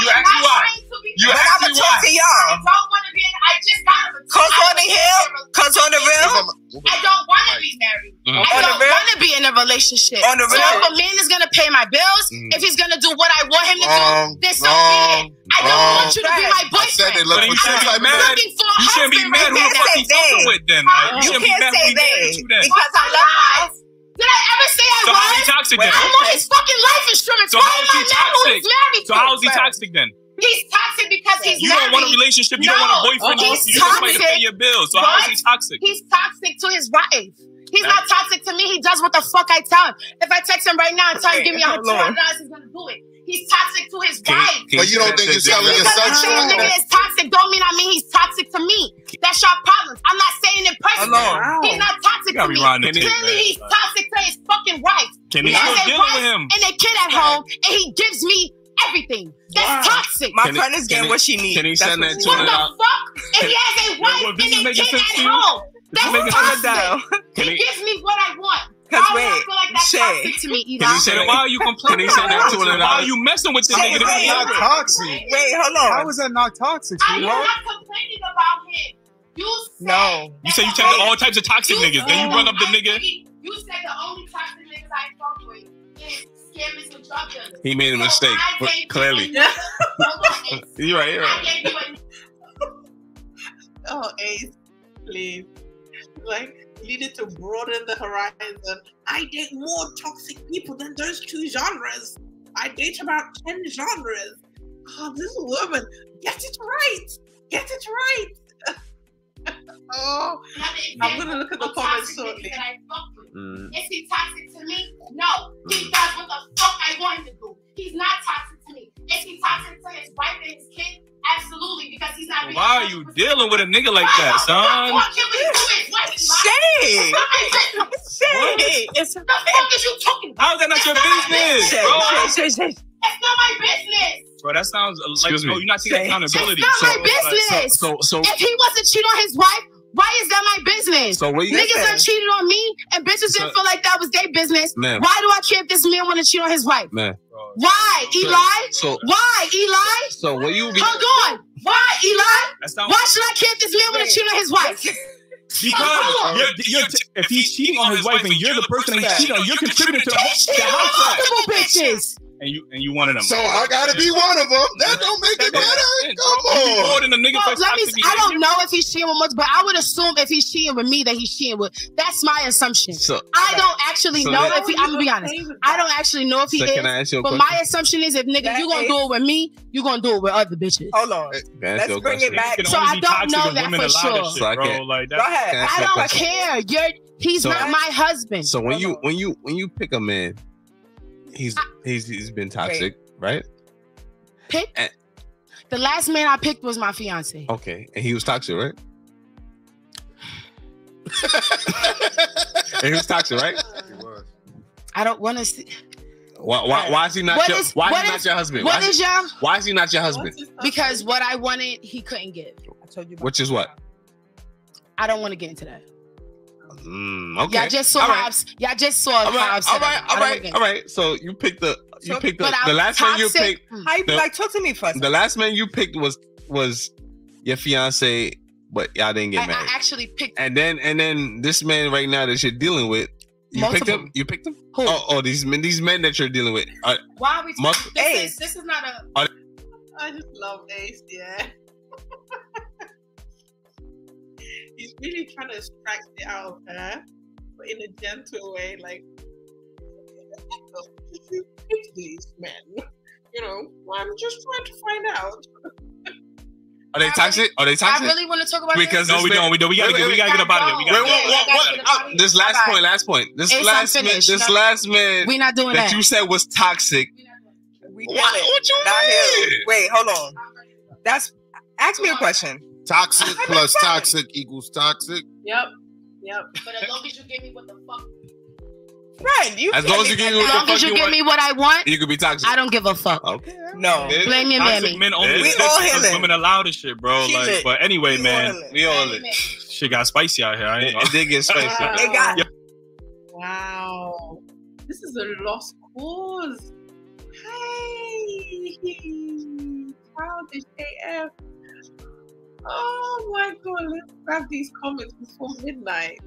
Speaker 4: ask me why. You
Speaker 8: but
Speaker 4: ask
Speaker 8: I'm
Speaker 4: me
Speaker 8: gonna talk
Speaker 4: why.
Speaker 8: to y'all.
Speaker 3: I don't want to be. I just got him.
Speaker 8: Cause on the hill, cause on the real.
Speaker 3: I don't want to be married. I don't want to be in a relationship.
Speaker 8: On the real.
Speaker 3: So if a man is gonna pay my bills, if he's gonna do what I want him to do, then so be it. I don't want you to be my boyfriend.
Speaker 4: You shouldn't be mad. Who the fuck you fucking with then?
Speaker 8: You can't say they because I love.
Speaker 3: Did I ever say I was?
Speaker 2: So how is he toxic then?
Speaker 3: I'm on his fucking life insurance.
Speaker 2: So how is he toxic? So how is he toxic then?
Speaker 3: He's toxic because he's
Speaker 2: You don't want a relationship. You don't want a boyfriend. You just want to pay your bills. So how is he toxic?
Speaker 3: He's toxic to his wife. He's not toxic to me. He does what the fuck I tell him. If I text him right now and tell him give me $100, he's gonna do it. He's toxic to his wife.
Speaker 5: But you don't think you're selling yourself short?
Speaker 3: Nigga is toxic don't mean I mean he's toxic to me. That's your problems. I'm not saying it personally. He's not toxic to me. Clearly he's toxic to his fucking wife. He has a wife and a kid at home, and he gives me everything. That's toxic.
Speaker 8: My friend is getting what she needs.
Speaker 4: Can he send that to
Speaker 3: What the fuck? If he has a wife and a kid at home, that's toxic. He gives me what I want.
Speaker 8: Because
Speaker 3: I feel like that's toxic to me, Eli.
Speaker 4: Can he say that? Why are you complaining? Can he say that to her?
Speaker 2: Why are you messing with this nigga?
Speaker 9: That's not toxic.
Speaker 8: Wait, hold on.
Speaker 9: How is that not toxic?
Speaker 3: I'm not complaining about him. You said
Speaker 2: You say you take all types of toxic niggas. Then you run up the nigga.
Speaker 3: You said the only toxic niggas I fuck with is scammers and drug dealers.
Speaker 4: He made a mistake, clearly. You're right.
Speaker 1: Oh, Ace, please. Like, you needed to broaden the horizon. I date more toxic people than those 2 genres. I date about 10 genres. Oh, this woman, get it right. Get it right. Oh, I'm going to look at the comments shortly.
Speaker 3: Is he toxic to me? No. He does what the fuck I want him to do. He's not toxic to me. Is he toxic to his wife and his kid? Absolutely, because he's not.
Speaker 2: Why are you dealing with a nigga like that, son?
Speaker 8: Shade.
Speaker 3: It's the fuck is you talking about?
Speaker 2: How's that not your business, bro?
Speaker 3: It's not my business.
Speaker 2: Bro, that sounds like no, you're not taking accountability.
Speaker 3: It's not my business.
Speaker 4: So
Speaker 3: if he wasn't cheating on his wife, why is that my business?
Speaker 4: So what you
Speaker 3: niggas done cheated on me, and bitches didn't feel like that was their business. Man. Why do I care if this man want to cheat on his wife?
Speaker 4: Man.
Speaker 3: Why, Eli? Why, Eli?
Speaker 4: So what you?
Speaker 3: Hold on. Why, Eli? Why should I care if this man want to cheat on his wife?
Speaker 2: Because if he's cheating on his wife and you're the person that he's cheating on, you're contributing to the house.
Speaker 3: Multiple bitches.
Speaker 2: And you one of them.
Speaker 5: So I gotta be one of them. That don't make it better. Come on.
Speaker 3: I don't know if he's cheating with much, but I would assume if he's cheating with me that he's cheating with. That's my assumption. So I don't actually know if he. I'm gonna be honest. I don't actually know if he is. But my assumption is if nigga, you gonna do it with me, you gonna do it with other bitches.
Speaker 8: Hold on. Let's bring it back.
Speaker 3: So I don't know that for sure.
Speaker 4: So I can't.
Speaker 8: Go ahead.
Speaker 3: I don't care. He's not my husband.
Speaker 4: So when you pick a man. He's been toxic, right?
Speaker 3: The last man I picked was my fiance.
Speaker 4: Okay, and he was toxic, right? And he was toxic, right?
Speaker 5: He was.
Speaker 3: I don't want to see.
Speaker 4: Why is he not your? Why is he not your husband?
Speaker 3: What is your?
Speaker 4: Why is he not your husband?
Speaker 3: Because what I wanted, he couldn't give. I told you.
Speaker 4: Which is what?
Speaker 3: I don't want to get into that.
Speaker 4: Okay.
Speaker 3: Y'all just saw Hobbs. Y'all just saw Hobbs.
Speaker 4: All right. So you picked the last man you picked.
Speaker 8: Talk to me first.
Speaker 4: The last man you picked was your fiance but y'all didn't get married.
Speaker 3: I actually picked.
Speaker 4: And then this man right now that you're dealing with, you picked him. You picked him.
Speaker 3: Who?
Speaker 4: Oh, these men that you're dealing with.
Speaker 3: Why are we? This is not a.
Speaker 1: I just love Ace. Yeah. He's really trying to extract it out of her, but in a gentle way, like, you pick these men. You know, I'm just trying to find out.
Speaker 4: Are they toxic? Are they toxic?
Speaker 3: I really want to talk about
Speaker 4: because
Speaker 3: this.
Speaker 4: We don't. We gotta get up out of there. This last point. This last man.
Speaker 3: We're not doing that.
Speaker 4: You said was toxic.
Speaker 8: What you mean? Wait, hold on. Ask me a question.
Speaker 5: Toxic plus toxic equals toxic.
Speaker 1: Yep.
Speaker 3: But as long as you give me what the fuck.
Speaker 8: Right.
Speaker 4: As long as you give
Speaker 3: me what I want,
Speaker 4: you could be toxic.
Speaker 3: I don't give a fuck.
Speaker 8: Okay. No.
Speaker 3: Blame your mammy.
Speaker 2: Men only exist because women allow this shit, bro. Like, but anyway, man.
Speaker 4: We all lit.
Speaker 2: Shit got spicy out here.
Speaker 4: It did get spicy.
Speaker 8: It got.
Speaker 1: Wow. This is a lost cause. Hey. Childish AF. Oh my god, let's grab these comments before midnight.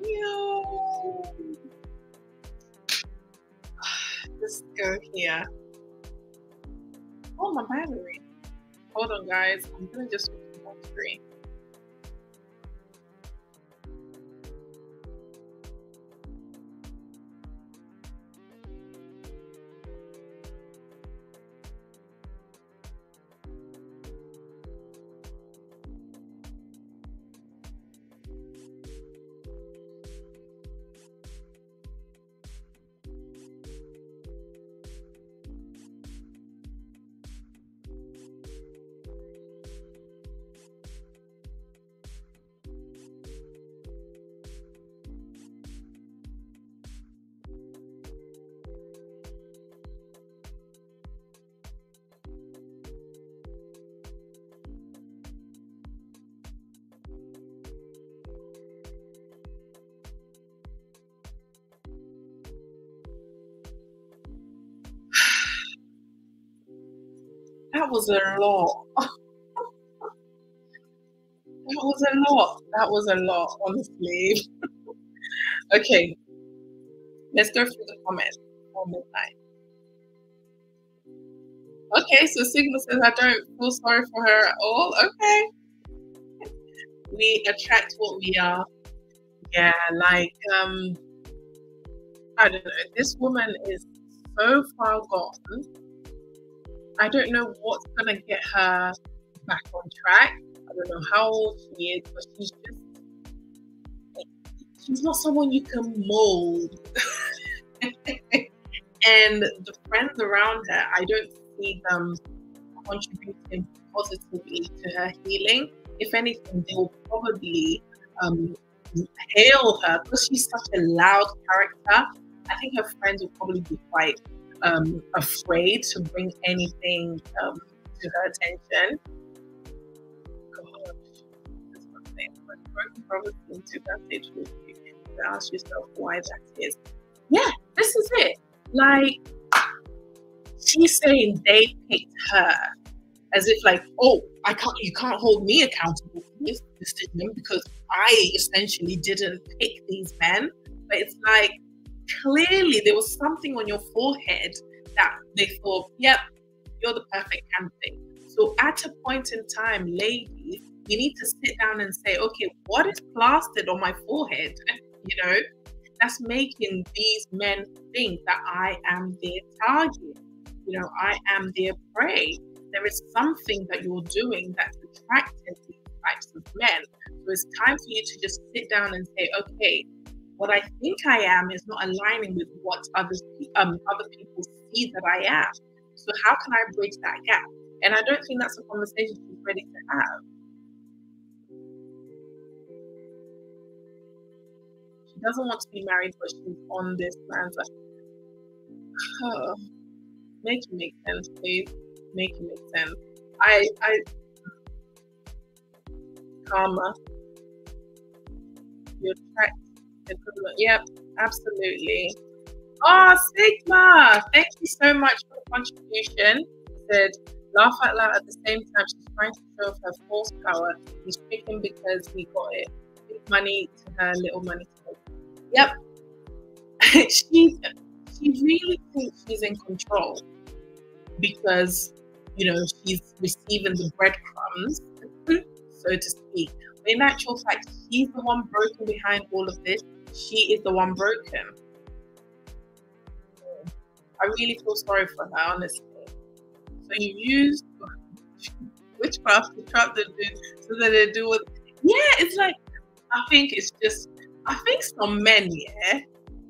Speaker 1: Yo. Let's go here. Oh, my battery. Hold on, guys. I'm gonna just switch to my screen. That was a lot. That was a lot, honestly. Okay. Let's go through the comments for midnight. Okay, so Sigma says, I don't feel sorry for her at all. Okay. We attract what we are. Yeah, like, I don't know. This woman is so far gone. I don't know what's going to get her back on track. I don't know how old she is, but she's not someone you can mold. And the friends around her, I don't see them contributing positively to her healing. If anything, they will probably hail her because she's such a loud character. I think her friends will probably be quite afraid to bring anything to her attention. Gosh, that's one thing. But broken brothers into that stage, you ask yourself why that is. Yeah, this is it. Like, she's saying they picked her, as if like, oh, you can't hold me accountable for this decision because I essentially didn't pick these men. But it's like, clearly there was something on your forehead that they thought, yep, you're the perfect candidate. So at a point in time, ladies, you need to sit down and say, okay, what is plastered on my forehead? You know, that's making these men think that I am their target. You know, I am their prey. There is something that you're doing that's attracting these types of men. So it's time for you to just sit down and say, okay, what I think I am is not aligning with what other people see that I am. So how can I bridge that gap? And I don't think that's a conversation she's ready to have. She doesn't want to be married, but she's on this man's like, oh, make it make sense, please. Make it make sense. I karma. You attract. Yep, absolutely. Oh, Sigma, thank you so much for the contribution. Said Laugh out loud at the same time. She's trying to show off her false power. He's picking because he got it. Big money to her, little money to her. Yep. She really thinks she's in control because, she's receiving the breadcrumbs, so to speak. But in actual fact, she's the one broken behind all of this. She is the one broken. I really feel sorry for her, honestly. So you use witchcraft to trap them so that they do what... Yeah, it's like, I think some men,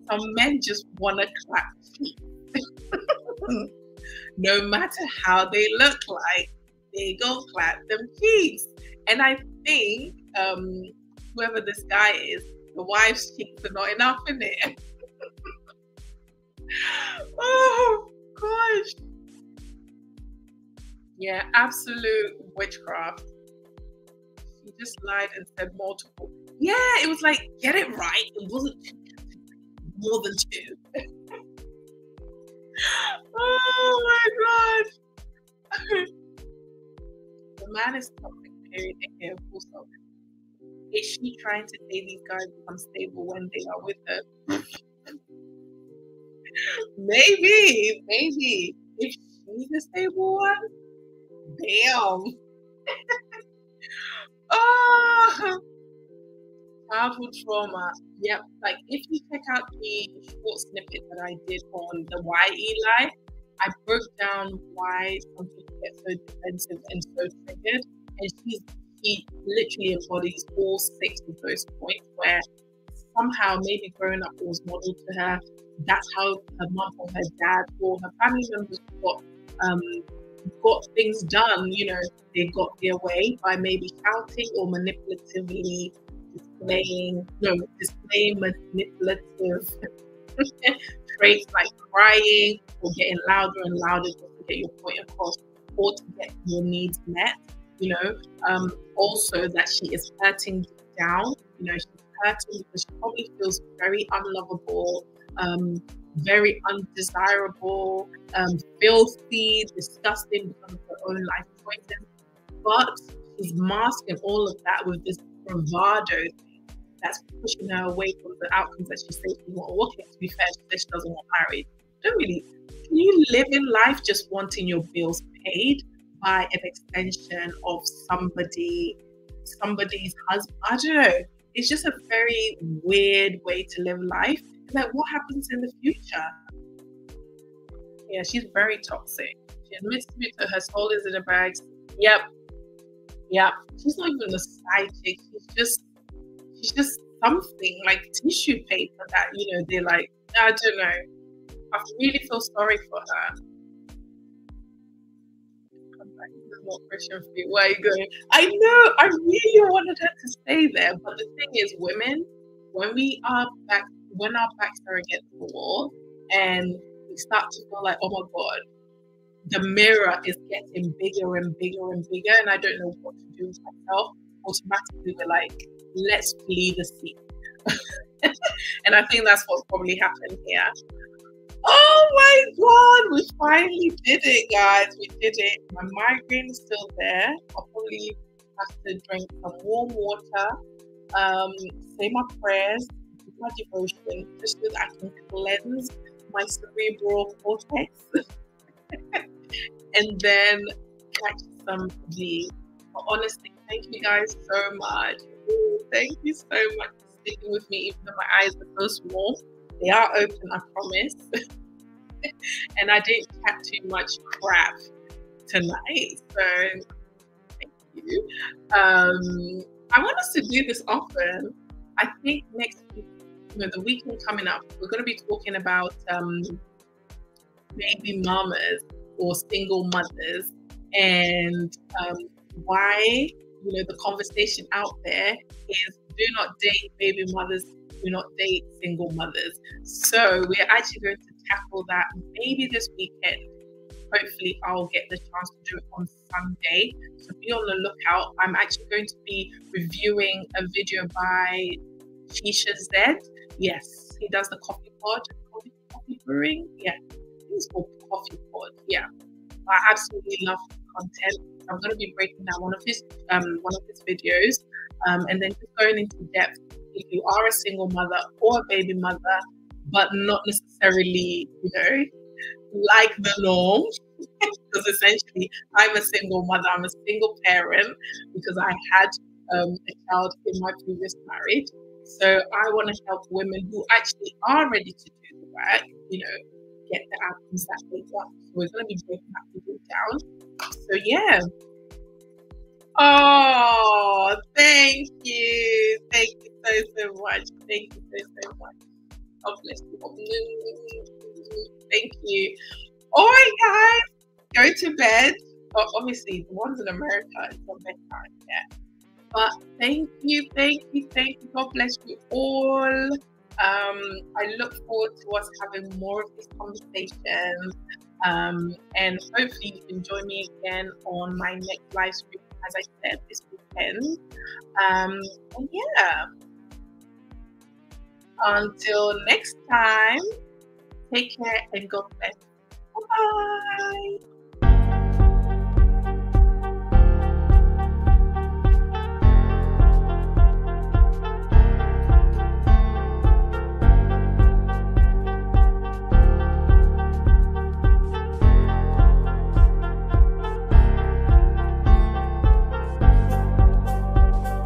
Speaker 1: some men just want to clap feet. No matter how they look like, they go clap them cheeks. And I think whoever this guy is, the wife's cheeks are not enough in it. Oh gosh. Yeah, absolute witchcraft. She just lied and said multiple. Yeah, it was like, get it right. It wasn't more than 2. Oh my god. The man is toxic, period. Okay, full stop. Is she trying to say these guys become stable when they are with her? Maybe. If she's a stable one, damn. Oh, childhood trauma. Yep. Like if you check out the short snippet that I did on the WHYELI, I broke down why some people get so defensive and so triggered, and he literally embodies all 6 of those points where somehow maybe growing up was modeled to her. That's how her mum or her dad or her family members got things done. They got their way by maybe shouting or manipulatively displaying manipulative traits like crying or getting louder and louder just to get your point across or to get your needs met. Also that she is hurting down. She's hurting because she probably feels very unlovable, very undesirable, filthy, disgusting because of her own life choices. But she's masking all of that with this bravado thing that's pushing her away from the outcomes that she says she wants. Okay, to be fair, she says she doesn't want married. Can you live in life just wanting your bills paid by an extension of somebody's husband? I don't know. It's just a very weird way to live life. Like, what happens in the future? Yeah, she's very toxic. She admits to me that her soul is in a bag. Yep. She's not even a side chick. She's just something like tissue paper that, they're like, I don't know. I really feel sorry for her. Come back. This is not Christian feet. Where are you going? I know. I really wanted her to stay there. But the thing is, women, when our backs are against the wall and we start to feel like, oh my God, the mirror is getting bigger and bigger and bigger and I don't know what to do with myself, automatically we're like, let's flee the scene. And I think that's what probably happened here. Oh my God, we finally did it, guys. We did it. My migraine is still there. I'll probably have to drink some warm water, say my prayers, do my devotion, just so that I can cleanse my cerebral cortex and then catch some sleep. But honestly, thank you guys so much. Thank you so much for sticking with me, even though my eyes are so small. They are open, I promise. And I didn't chat too much crap tonight, so thank you. I want us to do this often. I think next week, the weekend coming up, we're going to be talking about baby mamas or single mothers and why, the conversation out there is do not date baby mothers, do not date single mothers. So we're actually going to tackle that maybe this weekend. Hopefully I'll get the chance to do it on Sunday. So be on the lookout. I'm actually going to be reviewing a video by Shisha Z. Yes, he does the coffee pod, coffee brewing. Yeah, it's called Coffee Pod. Yeah, I absolutely love content. I'm going to be breaking down one of his videos, and then just going into depth. If you are a single mother or a baby mother, but not necessarily, like the norm, because essentially I'm a single mother, I'm a single parent because I had a child in my previous marriage. So I want to help women who actually are ready to do the work, get the outcomes that they want. So we're going to be breaking that video down. So yeah. Oh, thank you. Thank you so much. Thank you so much. God bless you. Thank you. All right, guys. Go to bed. Obviously, the ones in America, it's not bedtime yet. But thank you. God bless you all. I look forward to us having more of these conversations. And hopefully you can join me again on my next live stream, as I said, this weekend. And yeah. Until next time, take care and God bless. Bye.